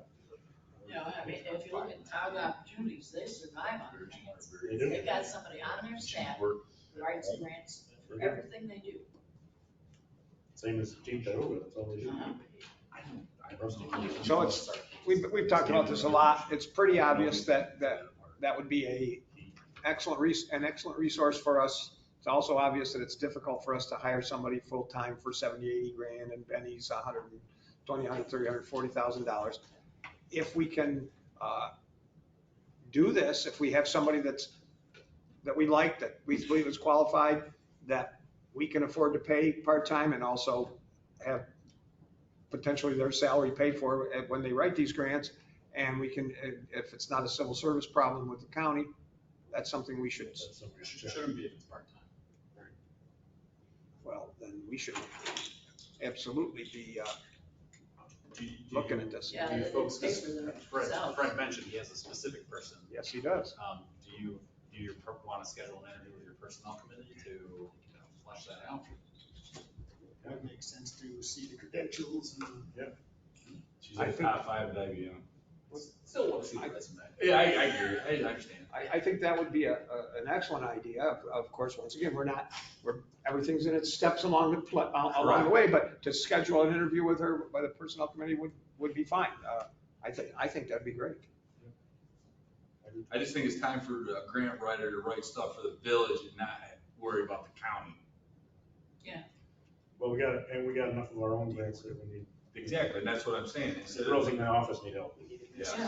You know, I mean, if you look at Tog Opportunities, they survive on grants. They do. They've got somebody on their staff who writes grants for everything they do. Same as Team Owego, that's all they do. So it's, we've talked about this a lot. It's pretty obvious that would be an excellent resource for us. It's also obvious that it's difficult for us to hire somebody full-time for 70, 80 grand, and Benny's $120,000, $130,000, $140,000. If we can do this, if we have somebody that we like, that we believe is qualified, that we can afford to pay part-time and also have potentially their salary paid for when they write these grants. And we can, if it's not a civil service problem with the county, that's something we should, Shouldn't be if it's part-time. well, then we should absolutely be looking at this. Yeah, Do you they folks, pay for themselves. Fred mentioned he has a specific person. Yes, he does. Do you want to schedule an interview with your personnel committee to flesh that out? That makes sense to see the credentials and. She's like top 5 at IBM. Still want to see the resume. Yeah, I agree. I understand. I think that would be an excellent idea. Of course, once again, everything's in its steps along the way, but to schedule an interview with her by the personnel committee would be fine. I think that'd be great. I just think it's time for a grant writer to write stuff for the village and not worry about the county. Well, we got enough of our own grants that we need. Exactly, and that's what I'm saying. The girls in the office need help. Yeah.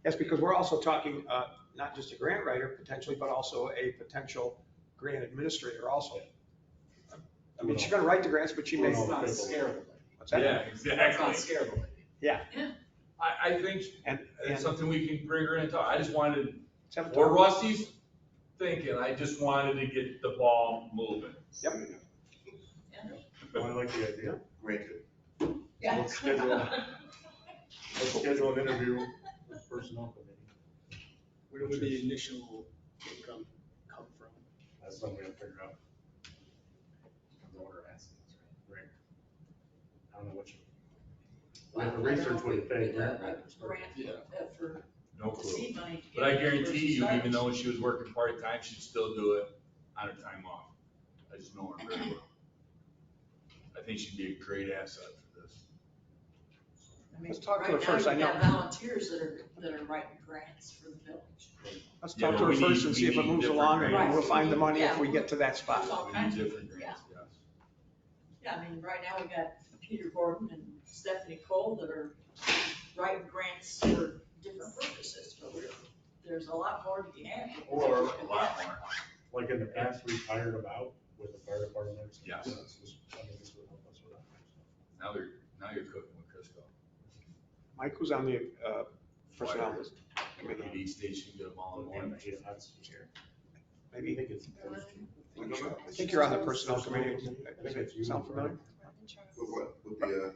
Yes, because we're also talking, not just a grant writer potentially, but also a potential grant administrator also. I mean, she's gonna write the grants, but she may. It's not scarable. What's that? Yeah, exactly. It's not scarable. Yeah. I think And it's something we can bring her in and talk. I just wanted, Let's or Rusty's thinking, I just wanted to get the ball moving. Yep. I like the idea. Granted. Yeah. Let's schedule an interview with personnel committee. Where would the initial income come from? That's something we have to figure out. The order asking us, Right. I don't know what you. We have to research what you pay. Grant Yeah. for No the clue. seed money. to But I get the guarantee person you, even started. though she was working part-time, she'd still do it on her time off. I just know her very well. I think she'd be a great asset for this. I mean, Let's talk to her right now first, I you know. have volunteers that are writing grants for the village. Let's Yeah, talk to but her we first need- and see we if it need moves different along, and grants. we'll find the money if Yeah, we get to that spot. There's all We need kinds of, different grants, yes. yeah, I mean, right now we got Peter Gordon and Stephanie Cole that are writing grants for different purposes, but there's a lot more to be had. Or a lot more. Like in the past, we've hired about with the fire department. Yes. I mean, this would help us with that. Now you're cooking with Crisco. Mike, who's on the personnel Fire. committee? PD station, get them all in one. Maybe. I think it's. I think you're on the personnel committee. Does it sound familiar? With the,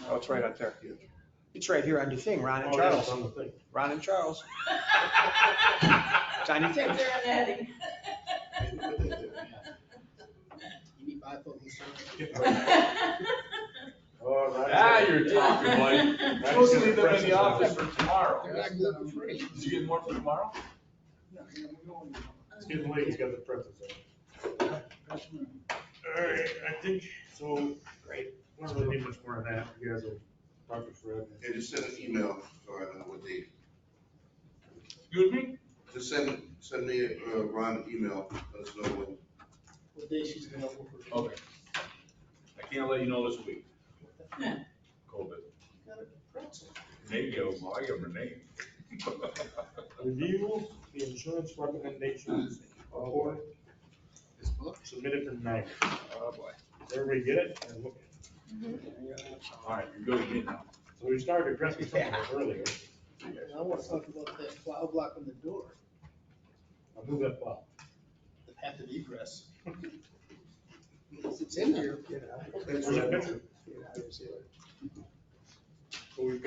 Oh, it's right out there. It's right here on your thing, Ron and Oh, yeah, Charles. it's on the thing. Ron and Charles. Tiny thing. There and Eddie. You need bipolar. All right. Ah, you're talking, buddy. Supposed to leave them in the office for tomorrow. Free. Did you get more for tomorrow? It's getting late, he's got the presents in. All right, I think, so, great, we don't really need much more on that, you guys will talk to Fred. and just send an email so I know what date. Excuse me? Just send me, Ron an email, let us know when. What day she's available for. Okay. I can't let you know this week. COVID. There you go, well, I got her name. Review the insurance recommendations report This book? submitted to NICE. Oh, boy. Does everybody get it? And look at it. All right, you're good again now. So we started addressing some of it earlier. I want to talk about that plow block on the door, I'll move that file. the path of egress. It's in here. There's a picture. So we've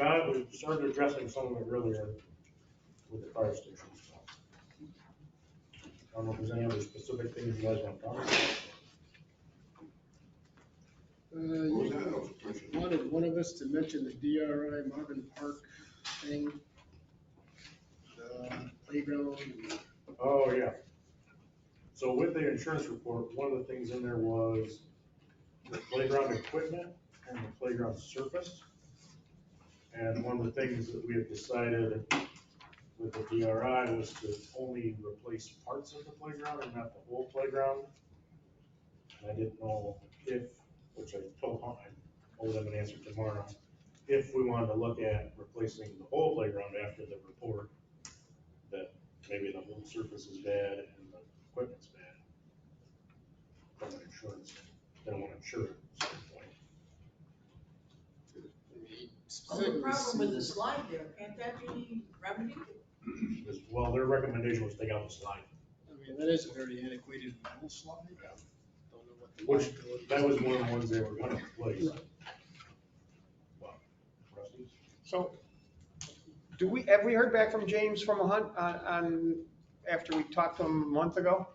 started addressing some of it earlier with the fire station stuff. I don't know if there's any other specific things you guys want to talk about. You wanted one of us to mention the DRI Marvin Park thing, the playground. Oh, yeah. So with the insurance report, one of the things in there was the playground equipment and the playground surface. And one of the things that we had decided with the DRI was to only replace parts of the playground and not the whole playground. And I didn't know if, which I told him, I owe them an answer tomorrow, if we wanted to look at replacing the whole playground after the report, then maybe the whole surface is bad and the equipment's bad. From an insurance, they don't want to insure it at some point. Well, the problem with the slide there, can't that be remedied? Well, their recommendation was take out the slide. I mean, that is a very antiquated metal slide. Don't know what the Which, liability that is. was one of the ones they were gonna replace. Right. Well, Rusty? So, have we heard back from James from a hunt on, after we talked to him a month ago?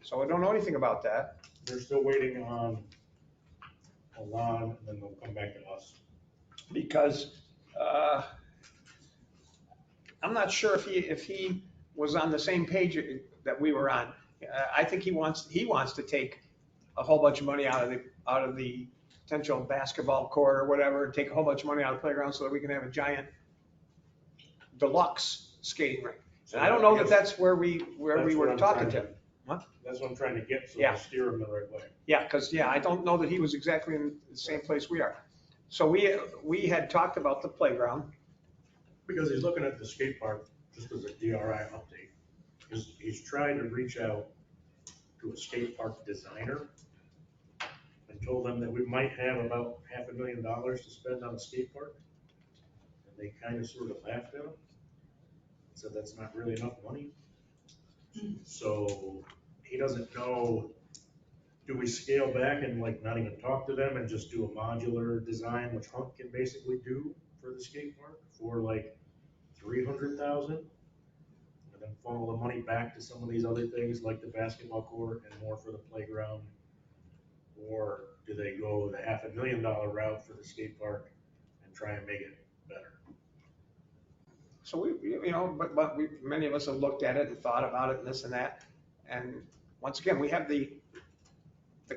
So I don't know anything about that. They're still waiting on a lawn, and then they'll come back to us. Because, I'm not sure if he was on the same page that we were on. I think he wants to take a whole bunch of money out of the potential basketball court or whatever, and take a whole bunch of money out of the playground so that we can have a giant deluxe skating rink. And I don't know that that's where we were talking to. What? That's what I'm trying to get, so Yeah. to steer them the right way. Yeah, because, I don't know that he was exactly in the same place we are. So we had talked about the playground. Because he's looking at the skate park, just as a DRI update. He's trying to reach out to a skate park designer and told them that we might have about $500,000 to spend on a skate park. And they kind of sort of laughed at him. Said that's not really enough money. So he doesn't know, do we scale back and like not even talk to them and just do a modular design, which Hunt can basically do for the skate park for like 300,000? And then funnel the money back to some of these other things like the basketball court and more for the playground? Or do they go the $500,000 route for the skate park and try and make it better? So but many of us have looked at it and thought about it and this and that. And once again, we have the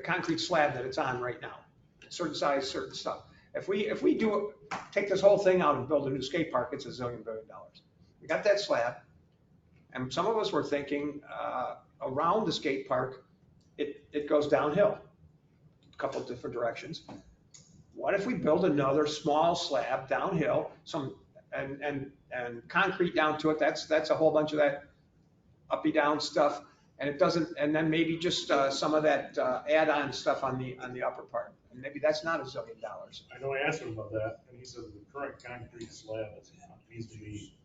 concrete slab that it's on right now, certain size, certain stuff. If we take this whole thing out and build a new skate park, it's $1 zillion billion. We got that slab, and some of us were thinking around the skate park, it goes downhill, a couple of different directions. What if we build another small slab downhill, and concrete down to it? That's a whole bunch of that uppy down stuff, and it doesn't. And then maybe just some of that add-on stuff on the upper part. And maybe that's not $1 zillion. I know I asked him about that, and he said the current concrete slab needs to be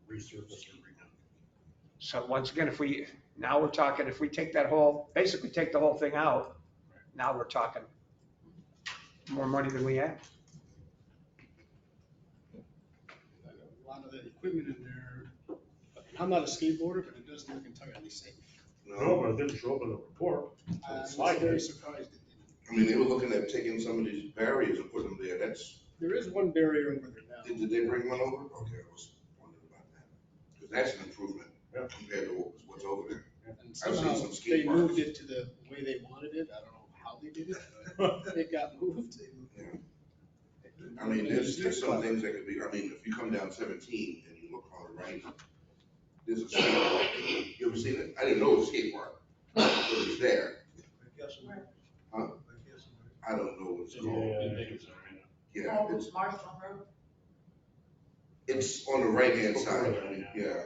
resurfaced and redone. So once again, if we take basically take the whole thing out, now we're talking more money than we have. A lot of the equipment in there, I'm not a skateboarder, but it does look entirely safe. No, but it didn't show up in the report. I was very surprised it didn't. I mean, they were looking at taking some of these barriers and putting them there. There is one barrier over there now. Did they bring one over? Okay, I was wondering about that. Because that's an improvement compared to what's over there. And I've seen somehow some they skate parks. moved it to the way they wanted it. I don't know how they did it, but it got moved. Yeah. I mean, there's some things that could be, if you come down 17 and you look on the right, there's a skate park. You ever seen it? I didn't know it was a skate park, but it's there. Huh? I don't know what it's called. Yeah, it's Marshall Road. It's on the right-hand side. Yeah.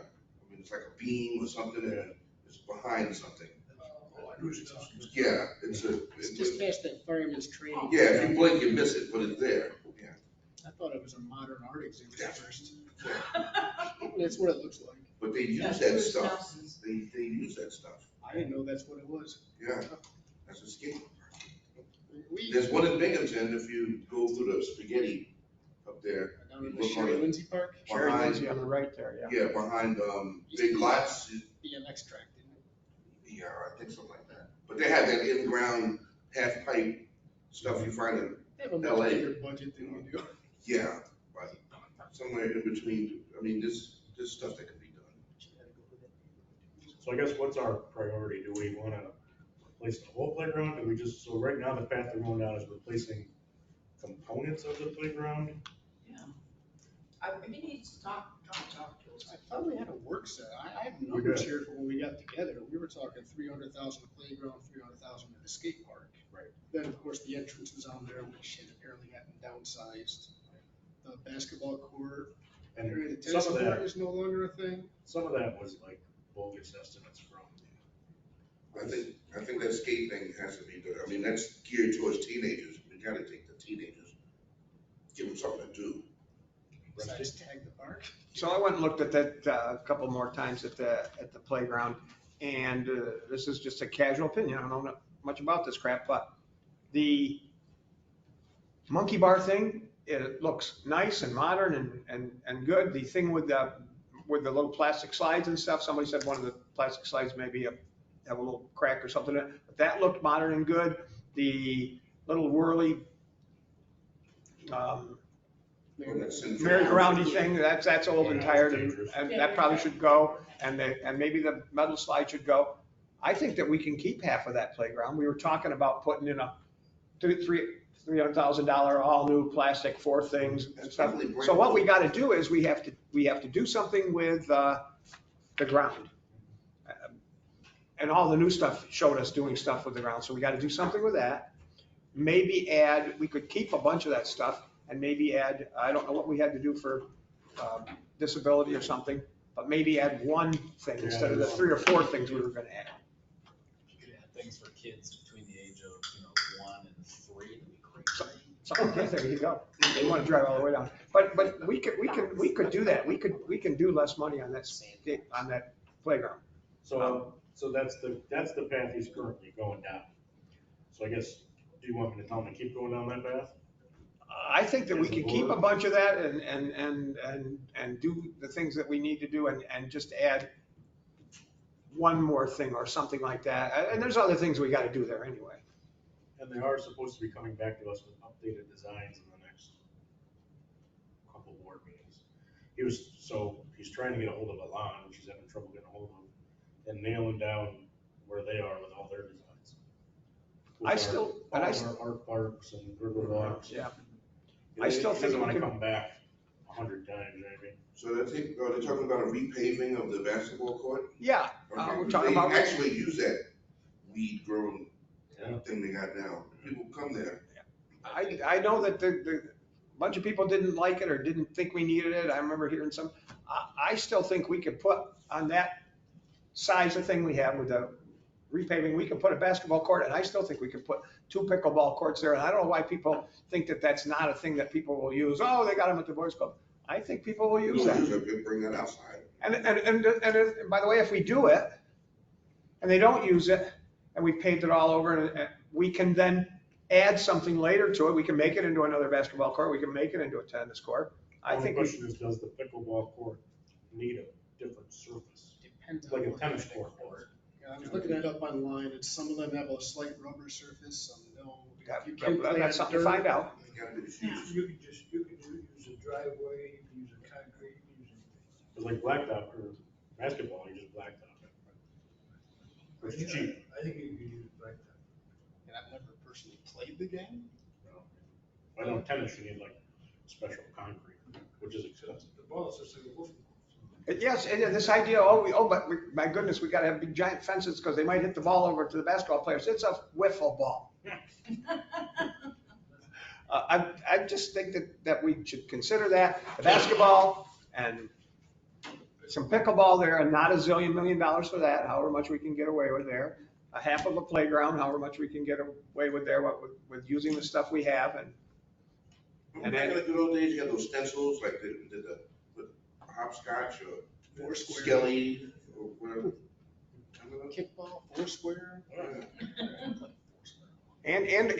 It's like a beam or something, and it's behind something. Yeah, it's just past that fireman's training. Yeah, if you blink, you miss it, but it's there. Yeah. I thought it was a modern art exhibit at first. That's what it looks like. But they use that stuff. They use that stuff. I didn't know that's what it was. Yeah, that's a skate park. There's one in Binghamton, if you go through the spaghetti up there. Down in the Sherry Lindsay Park? Sherry Lindsay on the right there, yeah. Yeah, behind Big Lots. BMX track, didn't it? Yeah, I think something like that. But they have that in-ground half-pipe stuff you find in They have a much LA. bigger budget than we do. Yeah, but somewhere in between, there's stuff that could be done. So I guess what's our priority? Do we want to replace the whole playground? Do we so right now the path they're going down is replacing components of the playground? Yeah. I think he needs to talk to us. I thought we had a work set. I have numbers here from when we got together. We were talking 300,000 the playground, 300,000 in the skate park. Right. Then, of course, the entrance was on there, which had apparently gotten downsized. The basketball court, And the some tennis of court that is no longer a thing. Some of that was like bogus estimates from. I think that skate thing has to be good. I mean, that's geared towards teenagers. We gotta take the teenagers, give them something to do. Besides tag the park. So I went and looked at that a couple more times at the playground, and this is just a casual opinion. I don't know much about this crap, but the monkey bar thing, it looks nice and modern and good. The thing with the little plastic slides and stuff, somebody said one of the plastic slides maybe have a little crack or something in it, but that looked modern and good. The little whirly merry-go-roundy thing, that's old and tired, and that probably should go, and maybe the metal slide should go. I think that we can keep half of that playground. We were talking about putting in a $300,000 all-new plastic for things and stuff. So what we gotta do is we have to do something with the ground. And all the new stuff showed us doing stuff with the ground, so we gotta do something with that. Maybe we could keep a bunch of that stuff and maybe add, I don't know what we had to do for disability or something, but maybe add one thing instead of the 3 or 4 things we were gonna add. You could add things for kids between the age of 1 and 3, that'd be great. Okay, there you go. You want to drive all the way down, but we could do that. We can do less money on that playground. So that's the path he's currently going down. So I guess, do you want me to tell him to keep going down that path? I think that we can keep a bunch of that and do the things that we need to do and just add one more thing or something like that. And there's other things we got to do there anyway. And they are supposed to be coming back to us with updated designs in the next couple board meetings. He's trying to get a hold of Alon, which he's having trouble getting a hold of, and nailing down where they are with all their designs. Our parks and river walks. Yeah. He doesn't want to come back 100 times, maybe. So are they talking about a repaving of the basketball court? Yeah. Okay. We're talking about. They actually use that weed grown thing they got now. People come there. I know that the bunch of people didn't like it or didn't think we needed it. I remember hearing some. I still think we could put on that size of thing we have with the repaving, we could put a basketball court, and I still think we could put 2 pickleball courts there. And I don't know why people think that that's not a thing that people will use. Oh, they got them at the boys club. I think people will use that. Bring that outside. And by the way, if we do it and they don't use it and we paved it all over, and we can then add something later to it. We can make it into another basketball court. We can make it into a tennis court. The question is, does the pickleball court need a different surface? Depends like on a tennis court. Yeah, I was looking that up online, and some of them have a slight rubber surface, some don't. That's something to find out. You can use a driveway, you can use a concrete, you can use anything. It's like blacktop or basketball, you just blacktop it. It's cheap. I think you can use blacktop. And I've never personally played the game. No. I know tennis, you need like special concrete, which is expensive. The ball is just like a wolf. Yes, and this idea, but my goodness, we gotta have big giant fences because they might hit the ball over to the basketball players. It's a wiffle ball. I just think that we should consider that, the basketball and some pickleball there, and not $1 million for that, however much we can get away with there. A half of a playground, however much we can get away with there, with using the stuff we have And back in the good old days, you had those stencils, like they did the hopscotch or skelly or whatever. Kickball, Foursquare. And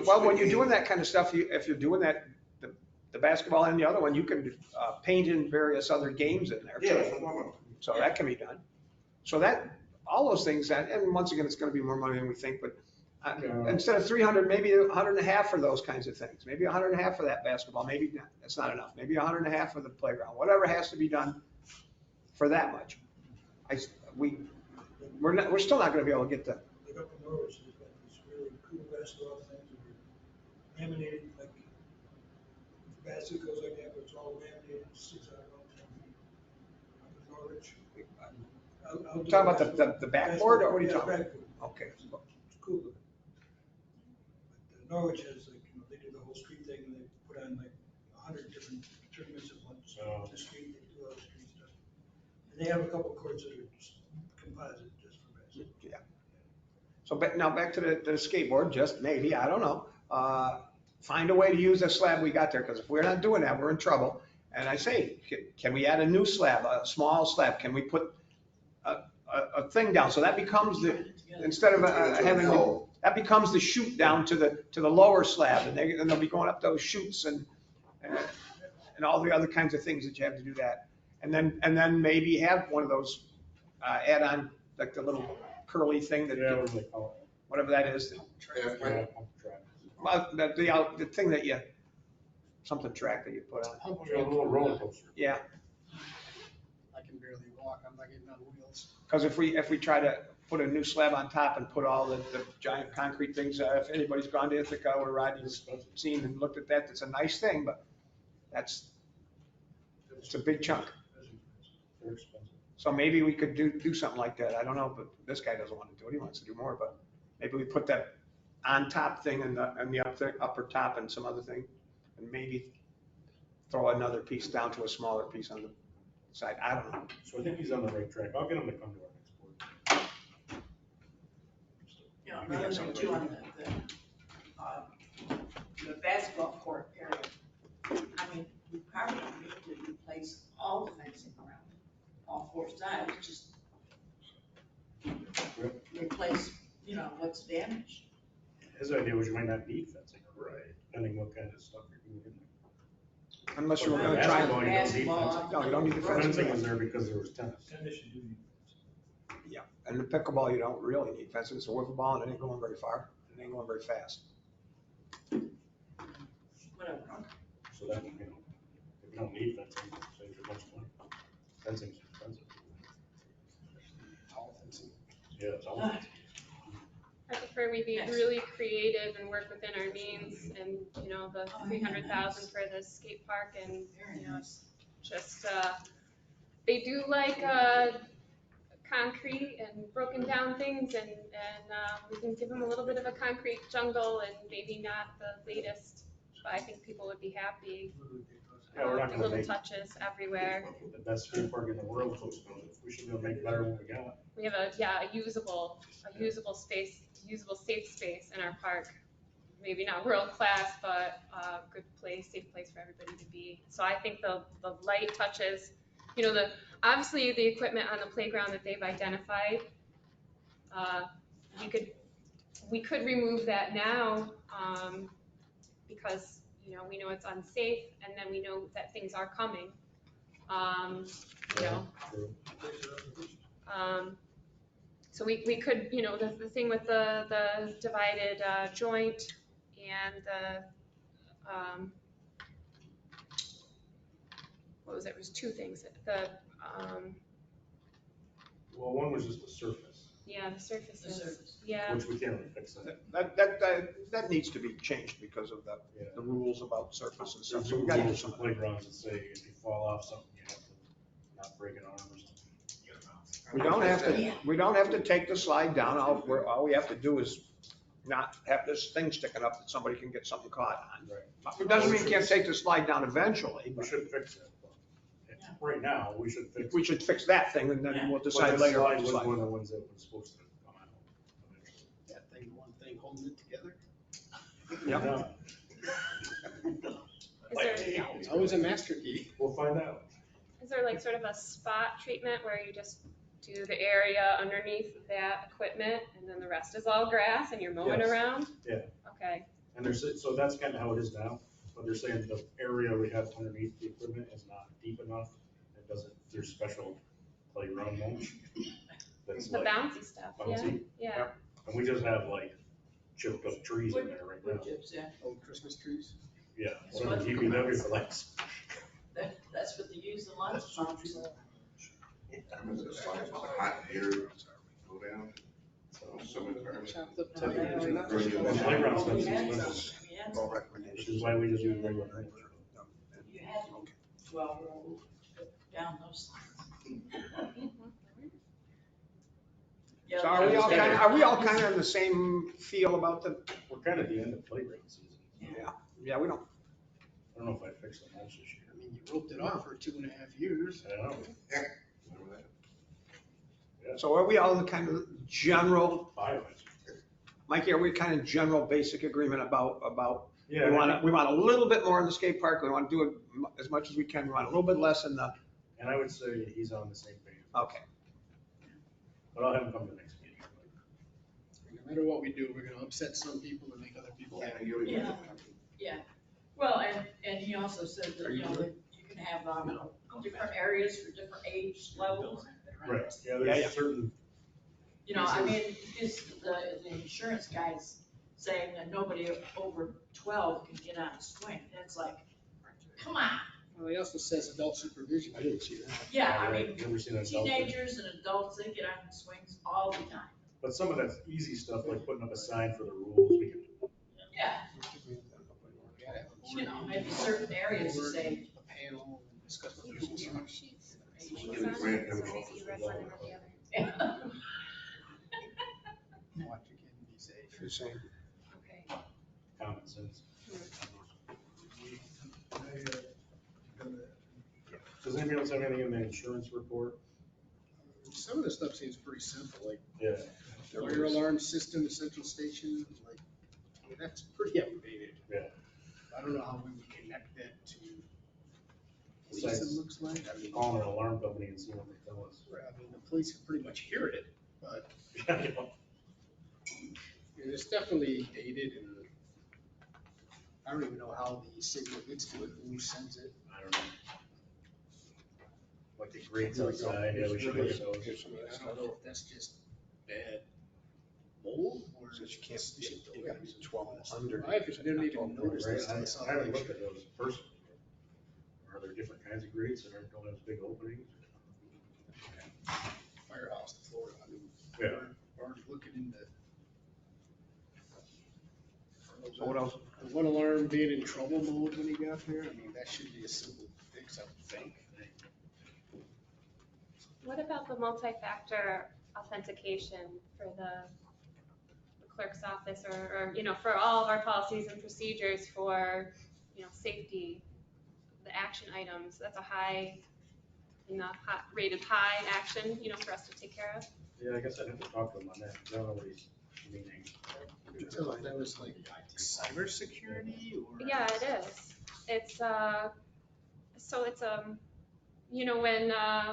well, when you're doing that kind of stuff, if you're doing that, the basketball and the other one, you can paint in various other games in there too. Yeah. So that can be done. So that, all those things, and once again, it's gonna be more money than we think, but instead of 300, maybe 150 for those kinds of things. Maybe 150 for that basketball. Maybe that's not enough. Maybe 150 for the playground. Whatever has to be done for that much. We're still not going to be able to get the. Like up in Norwich, they've got these really cool basketball things that are laminated, like basket goes like that, but it's all laminated, sticks out about 10 feet. Up in Norwich. Talking about the backboard, or what are you talking about? Okay. It's cool looking. But Norwich has they do the whole street thing, and they put on like 100 different tournaments at once. The street, they do all the street stuff. And they have a couple courts that are just So now back to the skateboard, just maybe, I don't know. Find a way to use the slab we got there, because if we're not doing that, we're in trouble. And I say, can we add a new slab, a small slab? Can we put a thing down? So that becomes instead of that becomes the chute down to the lower slab, and they'll be going up those chutes and all the other kinds of things that you have to do that. And then maybe have one of those add-on, like the little curly thing that, whatever that is. Well, the thing that something track that you put on. A little roller coaster. Yeah. I can barely walk, I'm not getting on wheels. Because if we try to put a new slab on top and put all the giant concrete things, if anybody's gone to Ithaca or Rodney's seen and looked at that, it's a nice thing, but it's a big chunk. They're expensive. So maybe we could do something like that. I don't know, but this guy doesn't want to do it. He wants to do more, but maybe we put that on top thing and the upper top and some other thing, and maybe throw another piece down to a smaller piece on the side. I don't know. So I think he's on the right track. I'll get him to come to our next board. You know, another thing too on the basketball court area. I mean, we probably need to replace all the fencing around it, all four sides, just replace, you know, what's damaged. His idea was you might not need fencing. Right. Depending what kind of stuff you're doing in there. Unless you were going to try and. Basketball, you don't need fencing. No, you don't need the fencing. Fencing was there because there was tennis. Tennis, you do need Yeah, and the pickleball, you don't really need fencing. It's a wiffle ball and it ain't going very far. It ain't going very fast. Whatever. So that, you know, if you don't need fencing, saves you a bunch of money. Fencing's expensive. Tall fencing. Yeah, it's all. I prefer we be really creative and work within our means, and, you know, the 300,000 for the skate park, and, you know, just, they do like, concrete and broken down things, and we can give them a little bit of a concrete jungle and maybe not the latest, but I think people would be happy. Yeah, we're not The gonna little make touches everywhere. the best skate park in the world, so we should be able to make better than we got. We have a usable space, usable safe space in our park. Maybe not world class, but a good place, safe place for everybody to be. So I think the light touches, you know, obviously the equipment on the playground that they've identified, we could remove that now, because, you know, we know it's unsafe, and then we know that things are coming. You know. So we could, you know, the thing with the divided joint and the, what was it? It was two things. Well, one was just the surface. Yeah, the surfaces. Yeah. Which we can't really fix that. That needs to be changed because of the rules about surface and stuff. There's So some we gotta do rules for something. playgrounds that say if you fall off something, you have to not break an arm or something. We don't have to take the slide down. All we have to do is not have this thing sticking up that somebody can get something caught on. Right. It doesn't mean you can't take the slide down eventually. We But should fix that. Right now, we should fix. we should fix that thing, and then we'll decide But later. slide was one of the ones that was supposed to come out eventually. That thing, one thing holding it together. Yep. It's always a master key. We'll find out. Is there like sort of a spot treatment where you just do the area underneath that equipment, and then the rest is all grass, and you're mowing Yes. around? Yeah. Okay. And so that's kind of how it is now, but they're saying the area we have underneath the equipment is not deep enough. It doesn't, there's special playground mulch. That's The like bouncy stuff, bouncy. yeah. And we just have like chipped up trees in there right now. Chips, yeah. Old Christmas trees. Yeah, so the DPW collects. That's what they use the lunch pumps. Hot air go down. So many times. And playground stuff's expensive, which is why we just use regular drainage. You had 12 rolls down those lines. So are we all kind of in the same feel about We're kind of at the end of playground season. Yeah, we don't. I don't know if I fixed the mulch this year. I mean, you roped it off for 2.5 years. I know. So are we all in the kind of general? 5. Mikey, are we kind of general basic agreement about, Yeah. we want a little bit more in the skate park, we want to do it as much as we can, we want a little bit less in the, And I would say he's on the same page. okay. But I'll have him come to the next meeting. No matter what we do, we're gonna upset some people and make other people happy. Yeah. Yeah, well, and he also said that, you know, that you can have, different areas for different age levels. Right, yeah, Yeah, there's certain, You know, I mean, because the insurance guy's saying that nobody over 12 can get on a swing, and it's like, come on. Well, he also says adult supervision. I didn't see that. Yeah, I right, mean, never seen an adult. teenagers and adults, they get on swings all the time. But some of that easy stuff, like putting up a sign for the rules, we can do. Yeah, you know, maybe certain areas you say. A panel and discuss what the rules are. She's on it, so maybe you read one and not the other. Watch your kid and be safe. You're saying, Okay. Common sense. Does anybody else have anything in the insurance report? Some of the stuff seems pretty simple, like Yeah. fire alarm system, essential station, like, I mean, that's pretty outdated. Yeah. I don't know how we would connect that to police, Besides it looks like. I mean, calling an alarm company and seeing what they tell us. I mean, the police can pretty much hear it, but it's definitely dated and I don't even know how the signal gets to it, who sends it. I don't know. Like the grates outside, yeah, we should look at those. I don't know if that's just bad mold or. So you can't, you gotta be 1,200. I didn't even notice Right, this. I haven't looked at those personally. Are there different kinds of grates that aren't going as big openings? Firehouse, Florida, I mean, Yeah. we're looking into. so what else? The one alarm being in trouble mode when he got there, I mean, that should be a simple fix, I would think. What about the multi-factor authentication for the clerk's office or, you know, for all of our policies and procedures for, you know, safety, the action items, that's a high, you know, rated high action, you know, for us to take care of? Yeah, I guess I'd have to talk to him on that. I don't know what he's meaning. Until that was like cybersecurity or? Yeah, it is. It's, so it's, you know, when,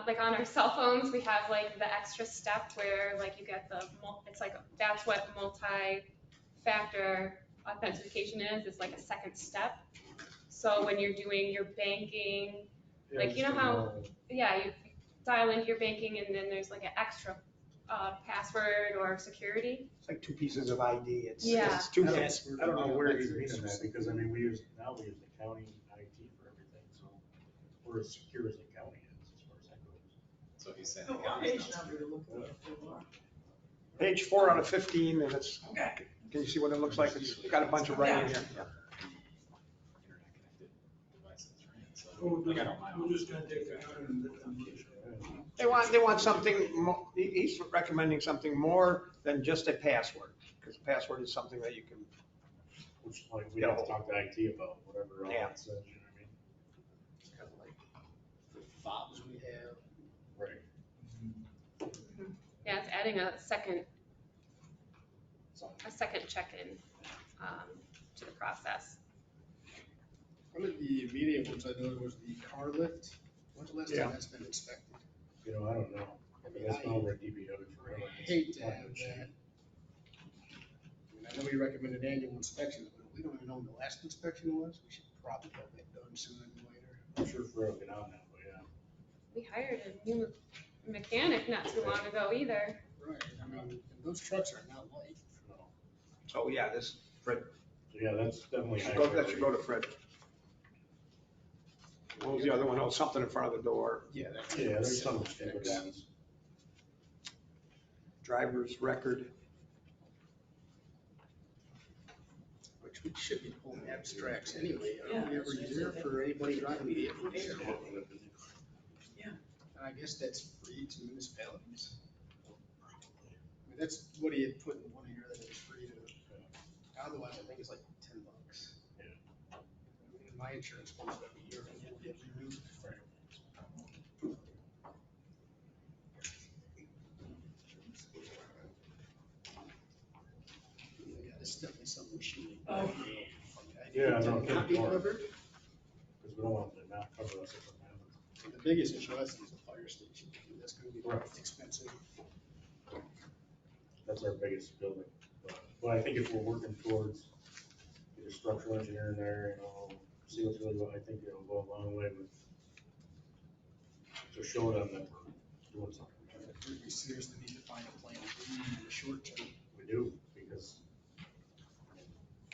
like on our cell phones, we have like the extra step where like you get the, it's like, that's what multi-factor authentication is. It's like a second step. So when you're doing your banking, Yeah, like, you know just how, know. yeah, you dial into your banking and then there's like an extra password or security. It's like 2 pieces of ID, it's Yeah. it's 2 I don't- passwords. I don't know where he's meaning that, because I mean, we use the county IT for everything, so we're as secure as the county is, as far as that goes. So he's saying. So what page number you're looking for? Page 4 out of 15, and it's, can you see what it looks like? It's got a bunch of writing here. Yeah. Internet connected devices, right? So, We're like, I don't mind. just gonna take that out and. They want something, he's recommending something more than just a password, because a password is something that you can, Which, like, we have to talk to IT about whatever all Yeah. that says, you know what I mean? It's kind of like the fobs we have. Right. Yeah, it's adding a second check-in to the process. One of the immediate ones I noticed was the car lift. When's the last Yeah. time that's been inspected? You know, I don't know. I mean, That's I been over at DPW forever. hate to have that. I mean, I know we recommended annual inspections, but if we don't even know when the last inspection was, we should probably have that done sooner than later. I'm sure Fred will get on that, but yeah. We hired a new mechanic not too long ago either. Right, I mean, and those trucks are not light. No. so yeah, this, Fred, So yeah, that's definitely. high that should go to Fred. What was the other one? Oh, something in front of the door. Yeah, that's. Yeah, there's some stupid ones. Driver's record. Which we should be pulling abstracts anyway, Yeah. every year for anybody driving vehicles. Yeah. And I guess that's free to municipalities. I mean, that's what he had put in one here, that it's free to, otherwise I think it's like $10. Yeah. I mean, my insurance goes up every year and it'll get renewed. It's definitely something we should. Oh. Yeah, no, Not be covered. Because we don't want to not cover us if it happens. The biggest issue I see is a fire station. That's gonna be Right. expensive. That's our biggest building. But I think if we're working towards get a structural engineer in there, see what's really, I think it'll go a long way with, to show them that we're doing something. We seriously need to find a plan in the short term. We do, because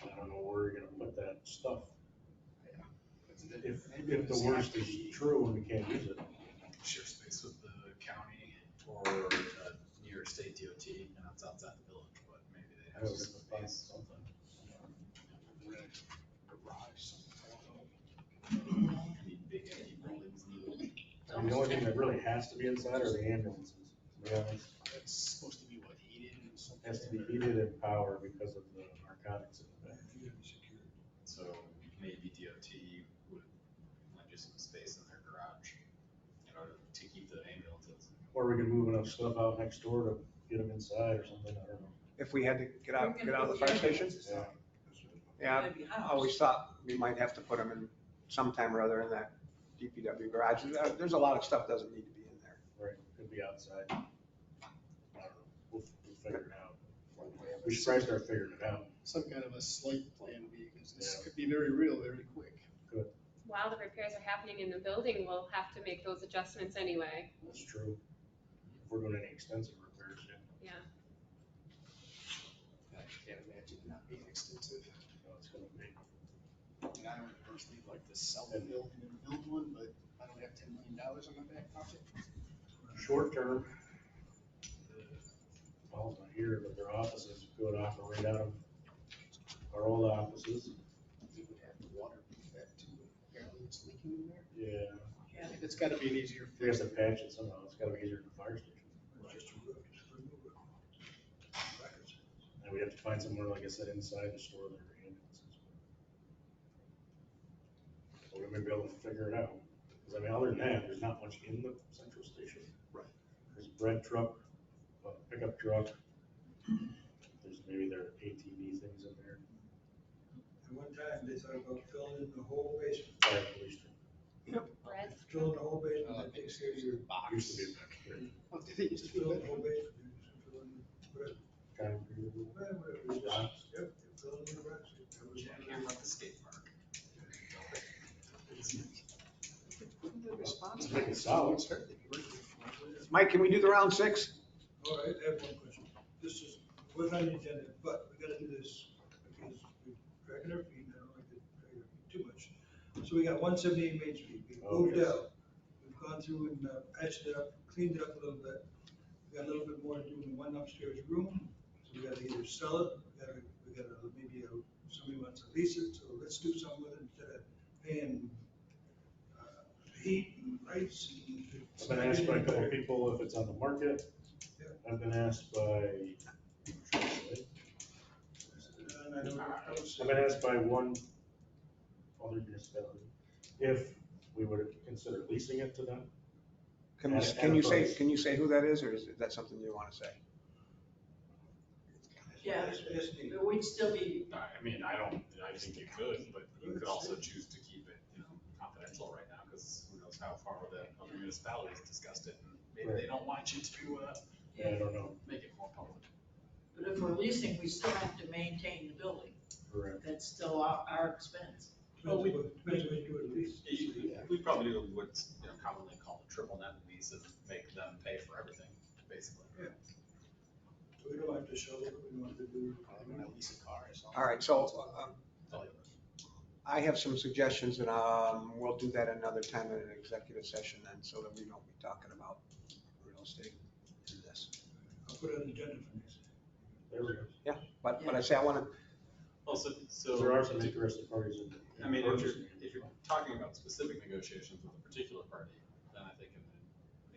I don't know where you're gonna put that stuff. If the worst is true and we can't use it. Share space with the county or New York State DOT, and it's outside the village, but maybe they have some space. Any big empty buildings needed. I mean, the only thing that really has to be inside are the ambulances. Yeah, That's supposed to be what, heated and something? has to be heated and powered because of the narcotics in the back. So maybe DOT would lend you some space in their garage in order to keep the ambulances. Or we can move enough stuff out next door to get them inside or something, I don't know. If we had to get out of the fire station? Yeah. Yeah, I always thought we might have to put them in sometime or other in that DPW garage. There's a lot of stuff doesn't need to be in there. Right, could be outside. I don't know, we'll figure it out. We should probably start figuring it out. Some kind of a slight plan B, because this Yeah. could be very real very quick. Good, While the repairs are happening in the building, we'll have to make those adjustments anyway. that's true. If we're doing any extensive repairs, yeah. Yeah. I can't imagine it not being extensive. No, it's gonna be. And I would personally like to sell the building and build one, but I don't have $10 million in my back pocket. Short term, Paul's not here, but their offices could operate out of our old offices. We would have to waterproof that too. Apparently it's leaking in there. Yeah. Yeah, it's gotta be an easier We have fix. to patch it somehow, it's gotta be easier than the fire station. And we have to find somewhere, like I said, inside to store their ambulances. So we may be able to figure it out, because I mean, other than that, there's not much in the central station. Right. There's a bread truck, a pickup truck, there's maybe their ATV things in there. At one time, they thought about filling in the whole basement. Fire police truck. Bread. Filling the whole basement, that takes care of your Box. Used to be a back there. What did it used Just to be? fill the whole basement, you just fill in the bread. Concrete. Well, whatever, just- Rocks. Yep, you fill in the rocks. That was Jack, one you're of about the skate park. Responsible. Make it solid. It's hurt that you work with. Mike, can we do the round six? All right, I have one question. This is, wasn't on the agenda, but we gotta do this because we're dragging our feet, and I don't like to drag our feet too much. So we got 178 Main Street, we Oh, moved yes. out. We've gone through and patched it up, cleaned it up a little bit. We got a little bit more to do in the one upstairs room, so we gotta either sell it, we gotta maybe somebody wants to lease it, so let's do something with it instead of paying heat and lights and. I've been asked by a couple of people if it's on the market. I've been asked by, I've been asked by one other municipality if we would consider leasing it to them. Can At you a say, price. can you say who that is, or is that something you want to say? Yeah, but we'd still be, I mean, I think you could, but you could also choose to keep it, confidential right now, because who knows how far the other municipalities discussed it, and maybe they don't want you to, Yeah, I don't know. make it more public. but if we're leasing, we still have to maintain the building. Correct. That's still our expense. Depends what you do at least. We probably do what's, commonly called a triple net lease, and make them pay for everything, basically. Yeah. We don't have to shovel it, we don't have to do. I'm gonna lease a car or something. All right, so Tell you. I have some suggestions, and we'll do that another time in an executive session then, so that we don't be talking about real estate in this. I'll put it on the agenda for next. There we go. Yeah, but I say I want to, Also, so. There are some interested parties in. I mean, if you're talking about specific negotiations with a particular party, then I think an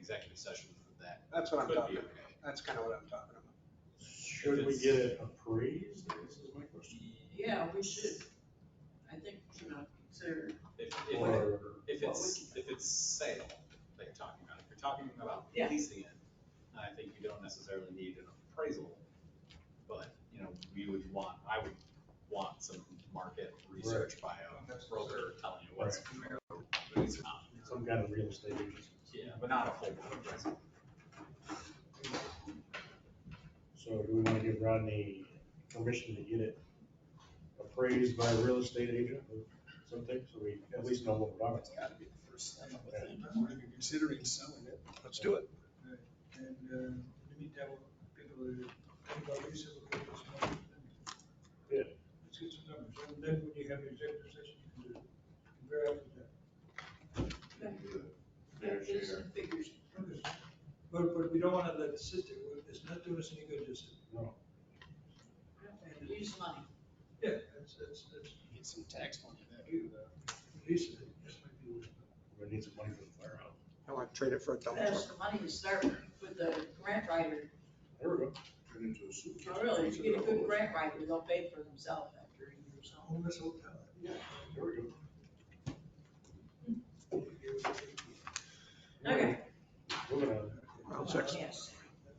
executive session for that. that's what I'm could talking be about. okay. That's kind of what I'm talking about. Should we get it appraised? This is my question. Yeah, we should. I think, consider. Or, If it's sale that you're talking about, if you're talking about Yeah. leasing it, I think you don't necessarily need an appraisal. But, I would want some market research by a broker telling you what's fair, but it's not. Some kind of real estate agent. Yeah, but not a full board. So do we want to give Rodney permission to get it appraised by a real estate agent or something, so we at least know what we're talking That's about? gotta be the first step, I think, before even considering selling it. Let's do it. And, we need to have people who think about research. Yeah. Let's get some numbers, and then when you have your executive session, you can do it. I'm very happy with that. That is in figures. But we don't wanna let it sit there, it's not doing us any good, just. No. And Use money. yeah, that's. Get some tax money back. Lisa, this might be worth it. We need some money for the firehouse. I want to trade it for a dump That's truck. the money to start with the grant writer. There we go. Turn into a suitcase. Oh, really, if you get a good grant writer, they'll pay for themselves after a year or so. Homeless hotel. Yeah, there we go. Okay. Moving on. Round six. Yes.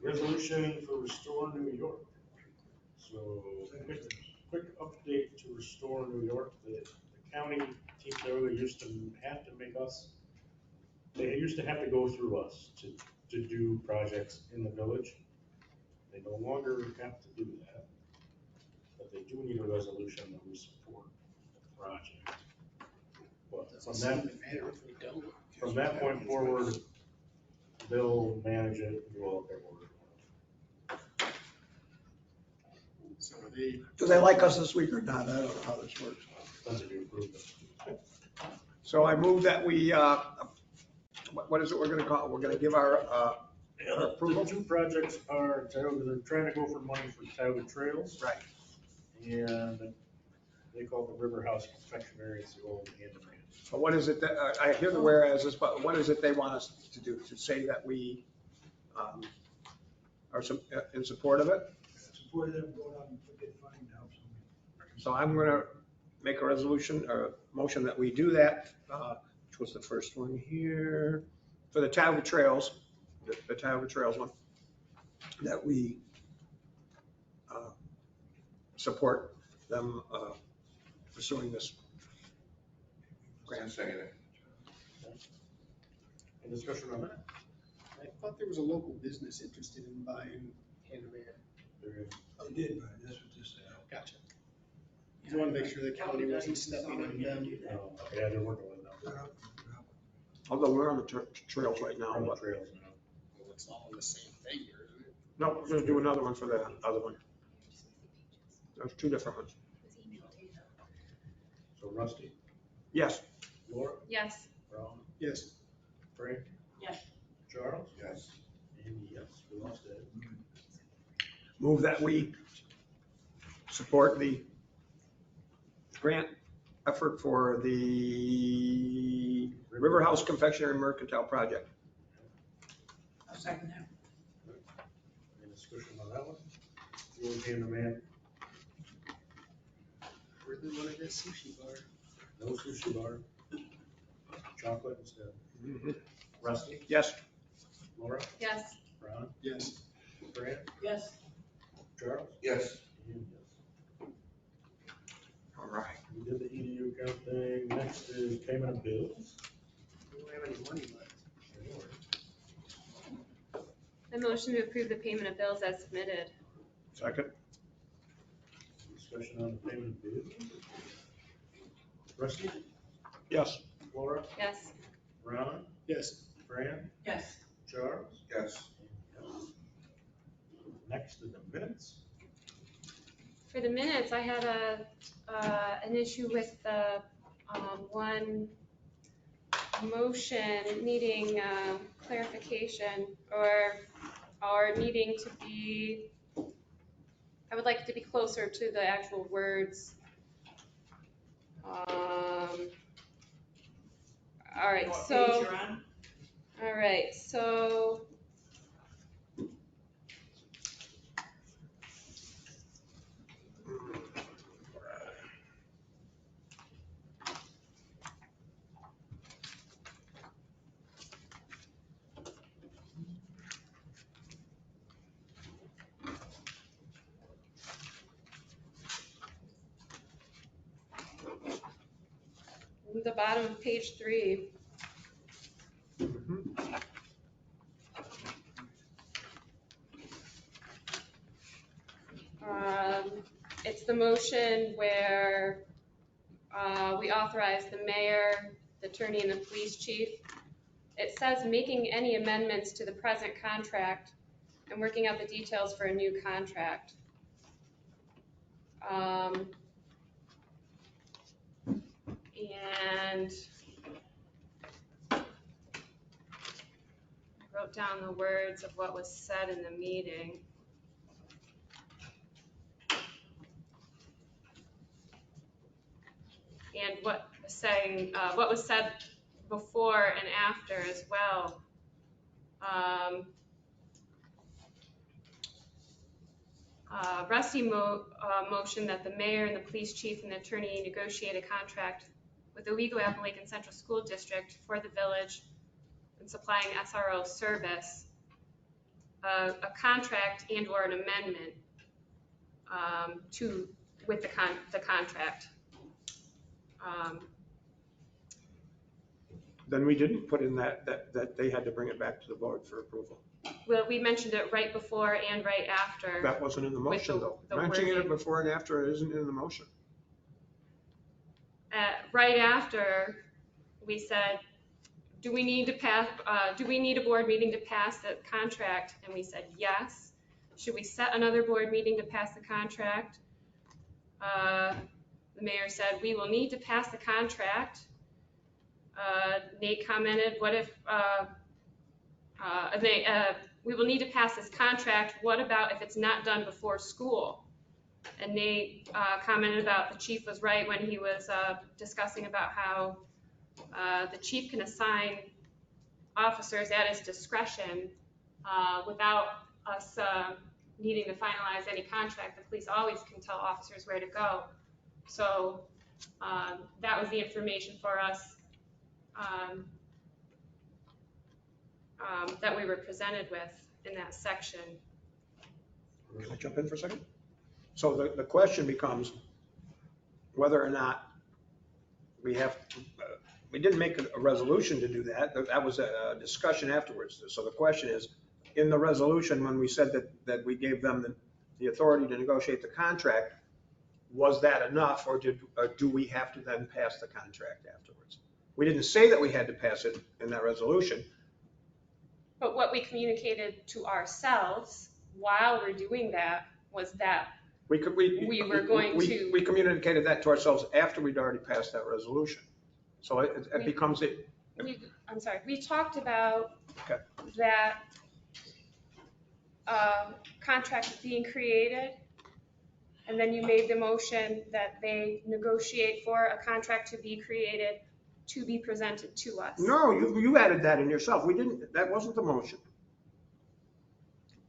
Resolution for Restore New York. So, quick update to Restore New York. The county team there used to have to make us, they used to have to go through us to do projects in the village. They no longer have to do that, but they do need a resolution that we support the project. But from that point forward, they'll manage it and do all the paperwork. So are they, Do they like us this week or not? I don't know how this works. Depends if you approve it. So I move that we, what is it we're gonna call it? We're gonna give our, The two projects are, they're trying to go for money for Tioga Trails. Right. And they call it the River House Confectionery, it's the old hand-to-man. so what is it that, I hear the whereas, but what is it they want us to do? To say that we are in support of it? Support them going out and get funding to help somebody. So I'm gonna make a resolution or a motion that we do that, which was the first one here, for the Tioga Trails, the Tioga Trails one, that we support them pursuing this grant. Second. Any discussion on that? I thought there was a local business interested in buying hand-to-man. There is. They did, but that's what this said. Gotcha. Just want to make sure the county wasn't stepping on them. Yeah, they're working with them. Although we're on the trails right now, On the but, trails now. Well, it's all the same thing here, isn't it? no, we're gonna do another one for the other one. There's two different ones. So Rusty, Yes. Laura, Yes. Ron, Yes. Frank, Yes. Charles, Yes. and yes, we lost Ed. Move that we support the grant effort for the River House Confectionery Mercantile Project. I'll second that. Any discussion on that one? The old hand-to-man, Really wanted that sushi bar. no sushi bar. Chocolate instead. Rusty, Yes. Laura, Yes. Ron, Yes. Fran, Yes. Charles, Yes. and yes. All right. We did the EDU account thing. Next is payment of bills. We don't have any money left. I motion to approve the payment of bills as submitted. Second. Discussion on the payment of bills. Rusty, Yes. Laura, Yes. Ron, Yes. Fran, Yes. Charles. Yes. and yes. Next is the minutes. For the minutes, I had an issue with the one motion needing clarification or needing to be, I would like it to be closer to the actual words. All right, What so. page you're on? All right, so. the bottom of page 3. It's the motion where we authorize the mayor, the attorney, and the police chief. It says making any amendments to the present contract and working out the details for a new contract. And I wrote down the words of what was said in the meeting. And what was said before and after as well. Rusty motion that the mayor and the police chief and the attorney negotiate a contract with the Owego Appalachian Central School District for the village and supplying SRO service, a contract and or an amendment with the contract. Then we didn't put in that they had to bring it back to the board for approval. Well, we mentioned it right before and right after. That wasn't in the motion though. The Mentioning wording. it before and after isn't in the motion. Right after, we said, do we need a board meeting to pass the contract? And we said yes. Should we set another board meeting to pass the contract? The mayor said, we will need to pass the contract. Nate commented, what if, we will need to pass this contract. What about if it's not done before school? And Nate commented about the chief was right when he was discussing about how the chief can assign officers at his discretion without us needing to finalize any contract. The police always can tell officers where to go. So that was the information for us that we were presented with in that section. Can I jump in for a second? So the question becomes whether or not we didn't make a resolution to do that. That was a discussion afterwards. So the question is, in the resolution, when we said that we gave them the authority to negotiate the contract, was that enough, or do we have to then pass the contract afterwards? We didn't say that we had to pass it in that resolution. But what we communicated to ourselves while we're doing that was that we were going to. We communicated that to ourselves after we'd already passed that resolution. So it becomes a. I'm sorry. We talked about that contract being created, and then you made the motion that they negotiate for a contract to be created to be presented to us. No, you added that in yourself. We didn't. That wasn't the motion.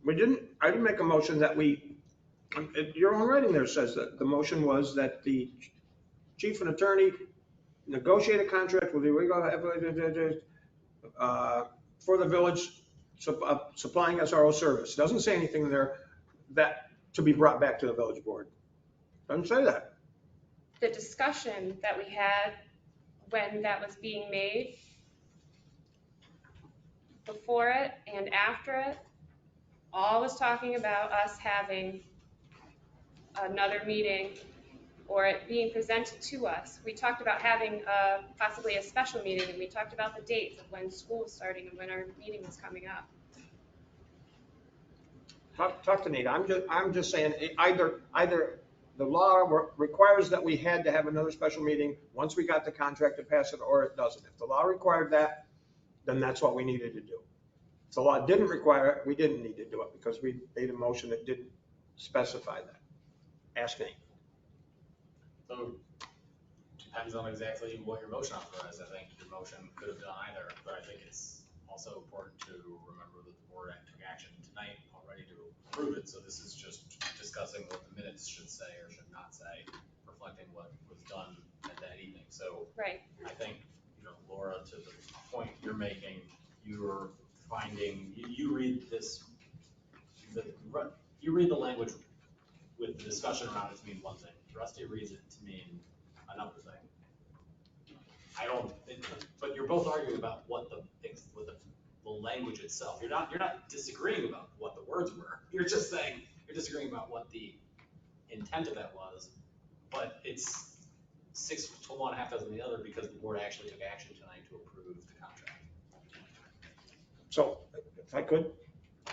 I didn't make a motion that your own writing there says that the motion was that the chief and attorney negotiate a contract with the Owego for the village supplying SRO service. It doesn't say anything there that to be brought back to the village board. It doesn't say that. The discussion that we had when that was being made, before it and after it, all was talking about us having another meeting or it being presented to us. We talked about having possibly a special meeting, and we talked about the dates of when school was starting and when our meeting was coming up. Talk to Nate. I'm just saying either the law requires that we had to have another special meeting once we got the contract to pass it, or it doesn't. If the law required that, then that's what we needed to do. If the law didn't require it, we didn't need to do it because we made a motion that didn't specify that. Ask Nate. So depends on exactly what your motion authorized. I think your motion could have done either, but I think it's also important to remember that the board took action tonight already to approve it. So this is just discussing what the minutes should say or should not say, reflecting what was done at that evening. So right. I think, Laura, to the point you're making, you're finding, you read this, you read the language with the discussion around it to mean one thing. Rusty reads it to mean another thing. I don't, but you're both arguing about what the language itself. You're not disagreeing about what the words were. You're just saying, you're disagreeing about what the intent of that was. But it's 6 to 1, half dozen the other, because the board actually took action tonight to approve the contract. So, if I could,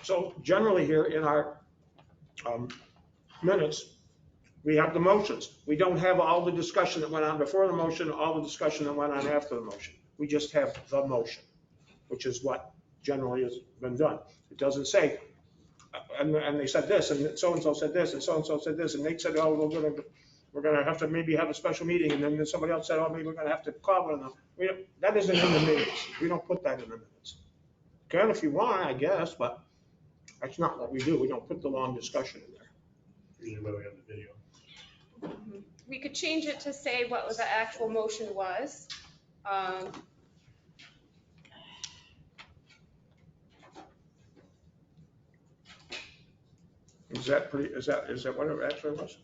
so generally here in our minutes, we have the motions. We don't have all the discussion that went on before the motion, all the discussion that went on after the motion. We just have the motion, which is what generally has been done. It doesn't say, and they said this, and so-and-so said this, and so-and-so said this, and Nate said, oh, we're gonna have to maybe have a special meeting, and then somebody else said, oh, maybe we're gonna have to call one of them. That isn't in the minutes. We don't put that in the minutes. Can if you want, I guess, but that's not what we do. We don't put the long discussion in there. Usually why we have the video. We could change it to say what the actual motion was. Is that what it actually was?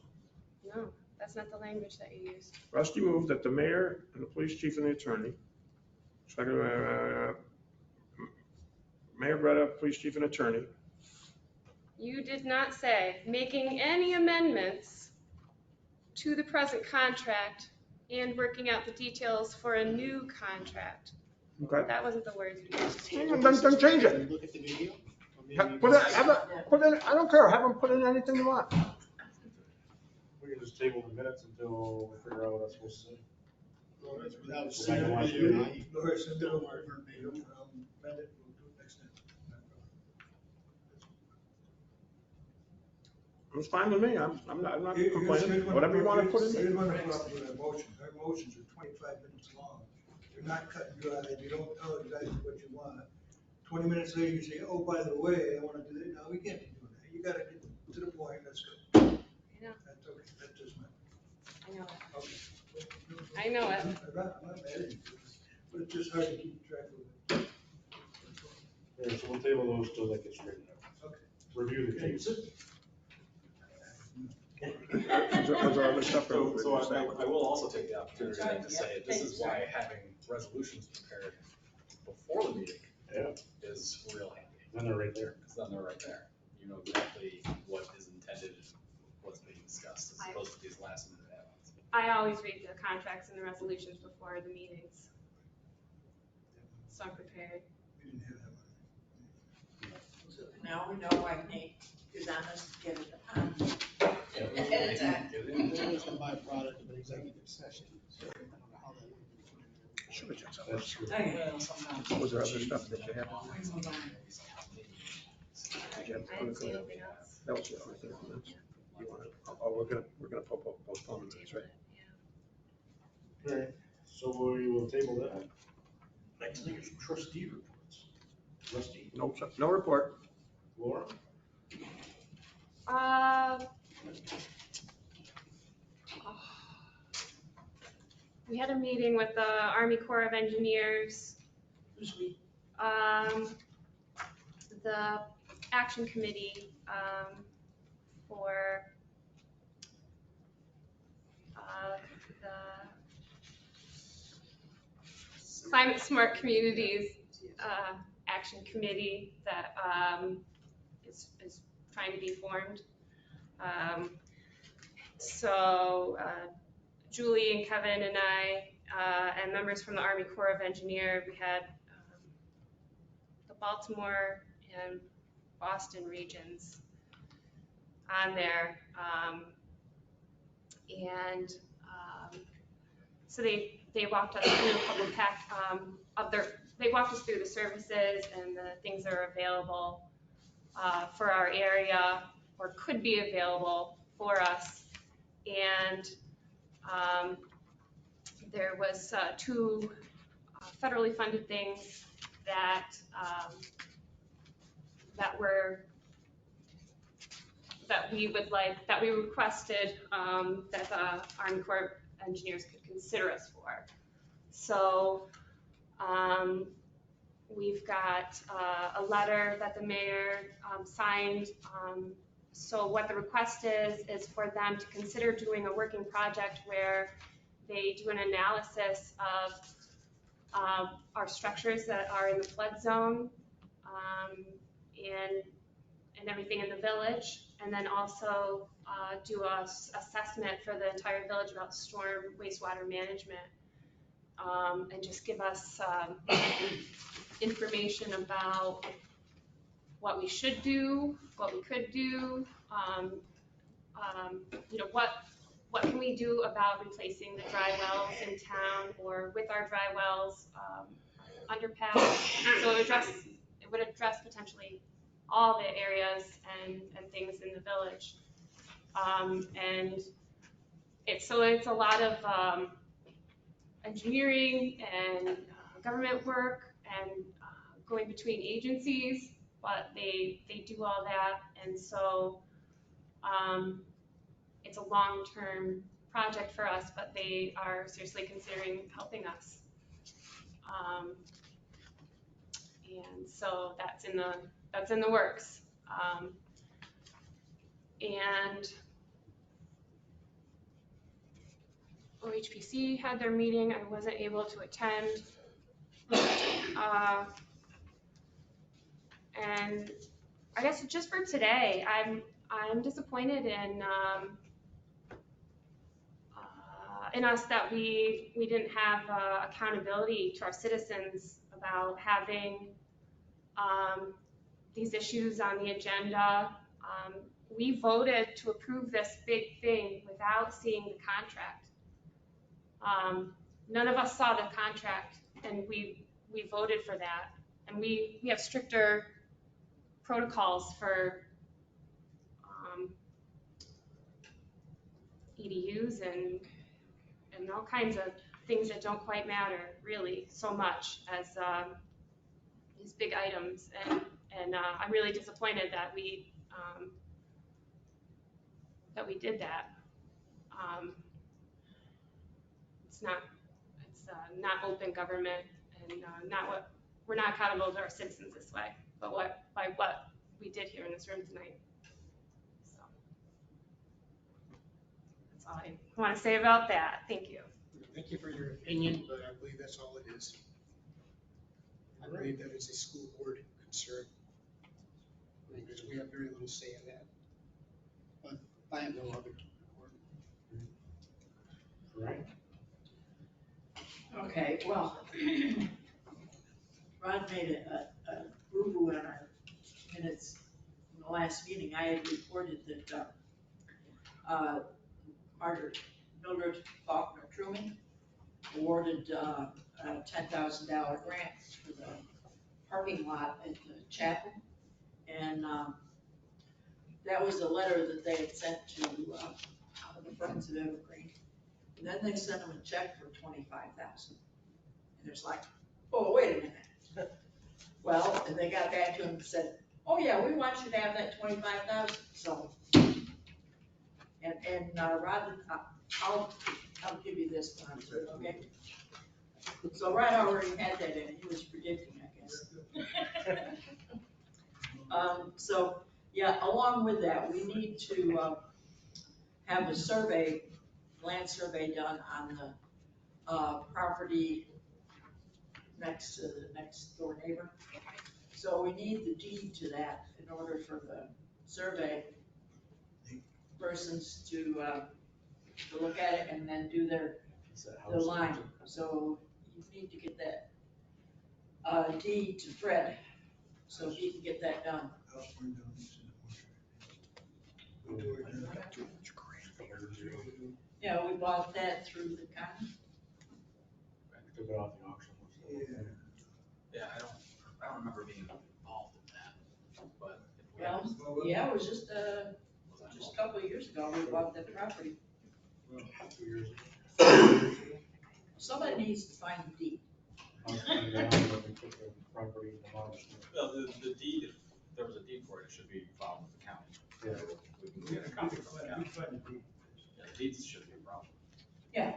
No, that's not the language that you used. Rusty moved that the mayor and the police chief and the attorney, Mayor Greta, police chief and attorney. You did not say making any amendments to the present contract and working out the details for a new contract. Okay. That wasn't the words you used. Then change it. Look at the video. Put in, I don't care, have them put in anything you want. We can just table the minutes until we figure out what that's supposed to say. Lawrence, without Go saying, back and watch it tonight. Lawrence, send it over verbatim, amend it, we'll do it next time. It's fine with me, I'm not Here's complaining, one- whatever you want to put in. Here's one of the problem with our motions. Our motions are 25 minutes long. They're not cut and dry. You don't tell exactly what you want. 20 minutes later, you say, oh, by the way, I want to do that. No, we can't be doing that. You got to get to the point. Let's go. I know. That's okay. That's just my. I know it. Okay. I know it. I'm not mad at you, but it's just hard to keep track of it. Yeah, so we'll table those till that gets straightened out. Okay. Review the tapes. So I will also take the opportunity to say, this is why having resolutions prepared before the meeting is real handy. Then they're right there. Because then they're right there. You know exactly what is intended and what's being discussed, as opposed to these last minute add-ons. I always read the contracts and the resolutions before the meetings. So I'm prepared. We didn't have that one. So now we know why Nate is on us to get it on. That was the byproduct of an executive session. So I don't know how that would be. Should have checked something. That's true. Was there other stuff that you had? I didn't see anything else. That was the only thing. You want to, oh, we're gonna postpone these, right? Yeah. Alright, so we will table that. Next thing is trustee reports. Rusty, No report. Laura? We had a meeting with the Army Corps of Engineers. The action committee for the Climate Smart Communities Action Committee that is trying to be formed. So Julie and Kevin and I and members from the Army Corps of Engineers, we had the Baltimore and Boston regions on there. So they walked us through a couple they walked us through the services and the things that are available for our area or could be available for us. And there was 2 federally funded things that we requested that the Army Corps of Engineers could consider us for. So we've got a letter that the mayor signed. So what the request is for them to consider doing a working project where they do an analysis of our structures that are in the flood zone, and everything in the village, and then also do a assessment for the entire village about storm wastewater management, and just give us information about what we should do, what we could do, you know, what can we do about replacing the dry wells in town, or with our dry wells, underpass. So it would address potentially all the areas and things in the village. And it's a lot of engineering and government work and going between agencies, but they do all that. And so it's a long-term project for us, but they are seriously considering helping us. And so that's in the works. And OHPC had their meeting. I wasn't able to attend. And I guess just for today, I'm disappointed in us that we didn't have accountability to our citizens about having these issues on the agenda. We voted to approve this big thing without seeing the contract. None of us saw the contract, and we voted for that. And we have stricter protocols for EDUs and all kinds of things that don't quite matter really so much as these big items. And I'm really disappointed that we did that. It's not open government, and we're not accountable to our citizens this way, but by what we did here in this room tonight. So that's all I want to say about that. Thank you. Thank you for your opinion, but I believe that's all it is. I believe that it's a school board concern, because we have very little say in that. But I have no other. Right. Okay, well, Rod made a boo-boo in our minutes in the last meeting. I had reported that Mildred Faulkner Truman awarded a $10,000 grant for the parking lot at the chapel. And that was a letter that they had sent to the Friends of Evergreen. And then they sent them a check for $25,000. And it's like, oh, wait a minute. Well, and they got back to him and said, oh yeah, we want you to have that 25,000. So, and Rod, I'll give you this one, okay? So Rod already had that in, he was predicting, I guess. So, yeah, along with that, we need to have a survey, land survey done on the property next to the next door neighbor. So we need the deed to that in order for the survey persons to look at it and then do their line. So you need to get that deed to Fred, so he can get that done. Yeah, we bought that through the county. Took it off the auction list. Yeah, I don't remember being involved in that, but. Well, yeah, it was just a couple of years ago, we bought that property. 2 years ago. Somebody needs to find the deed. Well, the deed, if there was a deed for it, it should be filed with the county. Yeah. We can get a copy from the county. Yeah, the deeds should be a problem. Yeah.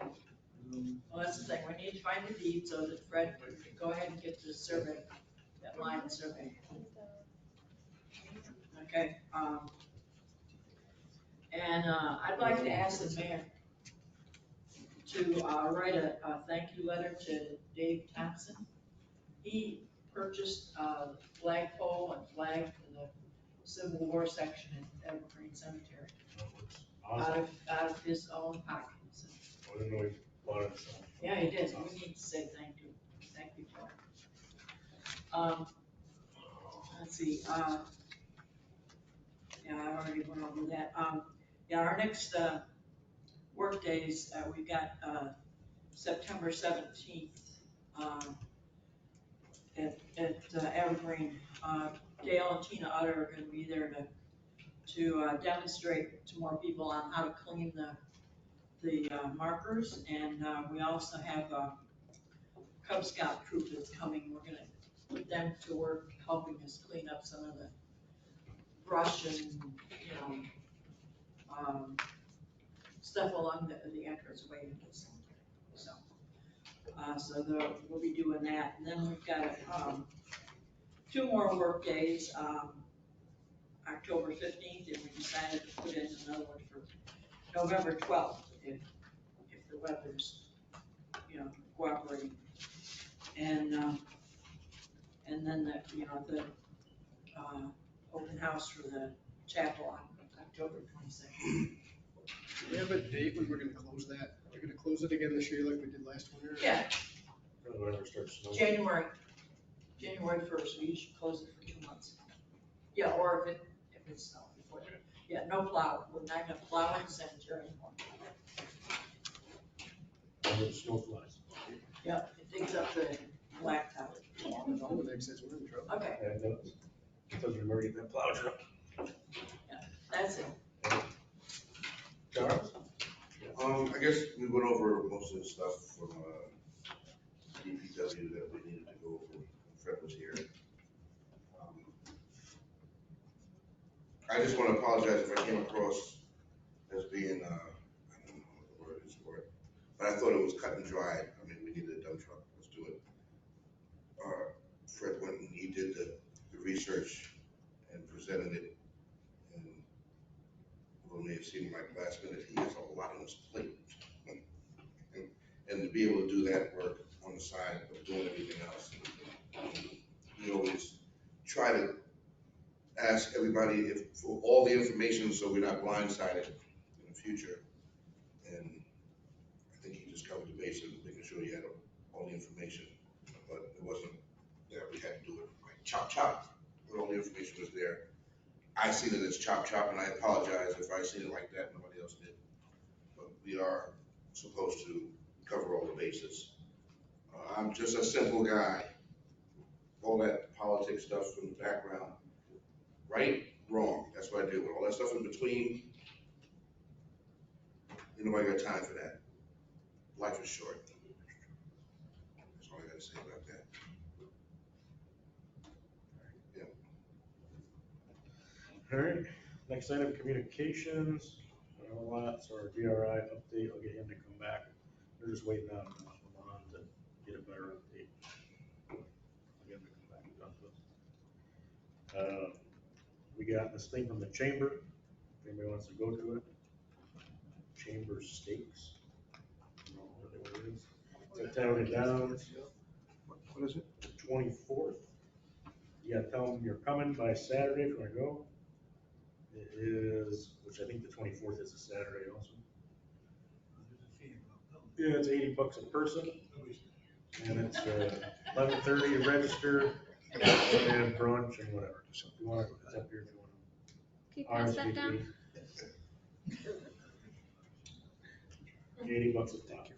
Well, that's the thing, we need to find the deed so that Fred can go ahead and get the survey, that line survey. Okay, and I'd like to ask the mayor to write a thank you letter to Dave Thompson. He purchased a flagpole and flag for the Civil War section at Evergreen Cemetery Awesome. out of his own pockets. I didn't know he bought it. So. Yeah, he did. Awesome. We need to say thank you to him. Let's see, yeah, I already went over that. Yeah, our next, work days, we've got, September 17th, at Evergreen. Dale and Tina Utter are gonna be there to demonstrate to more people on how to clean the markers. And, we also have a Cub Scout troop that's coming. We're gonna put them to work helping us clean up some of the brush and, stuff along the entrance way into the cemetery. So we'll be doing that. And then we've got, 2 more work days, October 15th, and we decided to put in another one for November 12th, if the weather's, cooperating. And then the open house for the chapel on October 22nd. Do we have a date when we're gonna close that? Are we gonna close it again this year like we did last winter? Yeah, Whenever it starts snowing. January 1st, we usually close it for 2 months. Yeah, or if it's snow before that. Yeah, no plow, we're not gonna plow in the cemetery anymore. Where the snow flies. Yeah, it digs up the blacktop. Okay, And it does remember you that plow truck. that's it. Charles? I guess we went over most of the stuff from, DPW that we needed to go over when Fred was here. I just want to apologize if I came across as being, I don't know what the word is for it, but I thought it was cut and dried. I mean, we needed a dump truck, let's do it. Fred went and he did the research and presented it, and well, may have seemed like last minute, he has a lot on his plate. And to be able to do that work on the side of doing everything else, we always try to ask everybody for all the information so we're not blindsided in the future. And I think he just covered the bases, making sure he had all the information, but it wasn't that we had to do it like chop chop, but all the information was there. I seen it as chop chop, and I apologize if I seen it like that, nobody else did. But we are supposed to cover all the bases. I'm just a simple guy. All that politics stuff from the background, right, wrong, that's what I deal with. All that stuff in between, ain't nobody got time for that. Life is short. That's all I gotta say about that. Yeah. All right, next item, communications. Lots or DRI update, I'll get him to come back. We're just waiting on Lamont to get a better update. I'll get him to come back and talk to us. We got this thing from the chamber, if anybody wants to go to it. Chamber Steaks. I don't know what it is. It's at Town and Downs. What is it? 24th. You gotta tell them you're coming by Saturday if you wanna go. It is, which I think the 24th is a Saturday also. Yeah, it's $80 a person. And it's 11:30 to register, and brunch and whatever. So if you want, it's up here if you want. Can you pass that down? $80 a pop.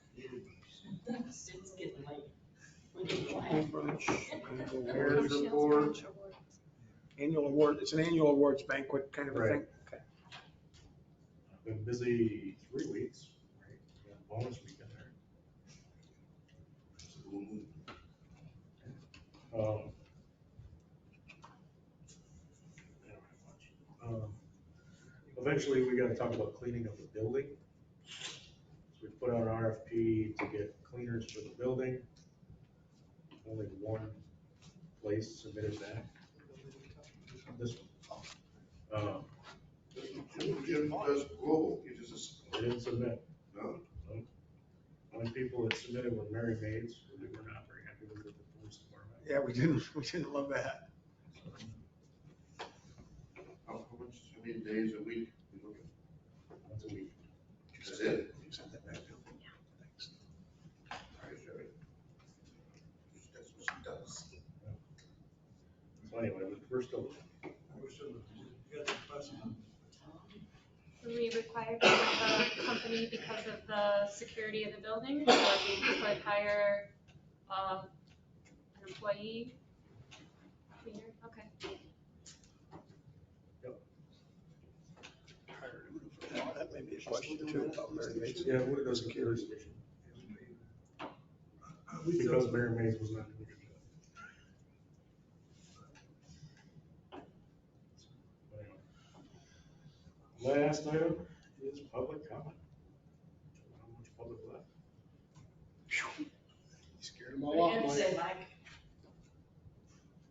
It's getting late. Mayor's report. Annual award, it's an annual awards banquet kind of a thing. Right. Okay. I've been busy 3 weeks, right? Got bonus weekend there. Eventually, we gotta talk about cleaning up the building. So we put out an RFP to get cleaners for the building. Only one place submitted back. This one. Jim does global, he just, They didn't submit. no? only people that submitted were Mary Maids, who we were not very happy with at the police department. Yeah, we didn't love that. How much, how many days a week we looking? Once a week. That's it? You sent that back to him? Thanks. I show it. That's what she does. So anyway, we're still looking. You got the question? Are we required to have a company because of the security of the building, or we could hire an employee cleaner? Okay. That may be a question too about Mary Maid's. Yeah, what it does security station. Because Mary Maids was not doing a good job. Last item is public comment. How much public left? Scared them all What off, do you have to Mike. say, Mike?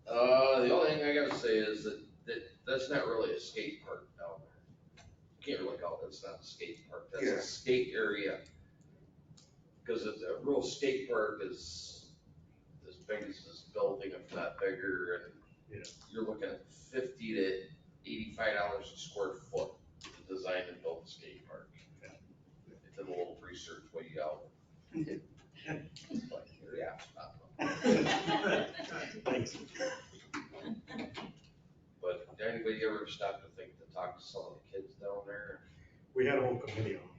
The only thing I gotta say is that's not really a skate park down there. You can't really call it, it's not a skate park, that's Yeah. a skate area. Cause a real skate park is as big as this building, if not bigger, and Yeah. you're looking at $50 to $85 a square foot to design and build a skate park. I did a little research way out. But, yeah, Thanks. But anybody ever stop to think to talk to some of the kids down there? We had a whole committee on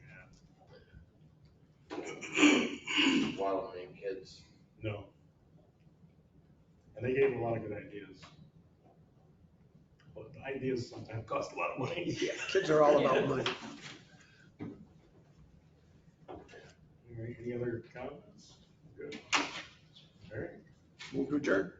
A lot of them ain't kids. that. No. And they gave a lot of good ideas. But the ideas sometimes cost a lot of money. Yeah, kids are all about money. All right, any other comments? Good. All right. Move to adjourn.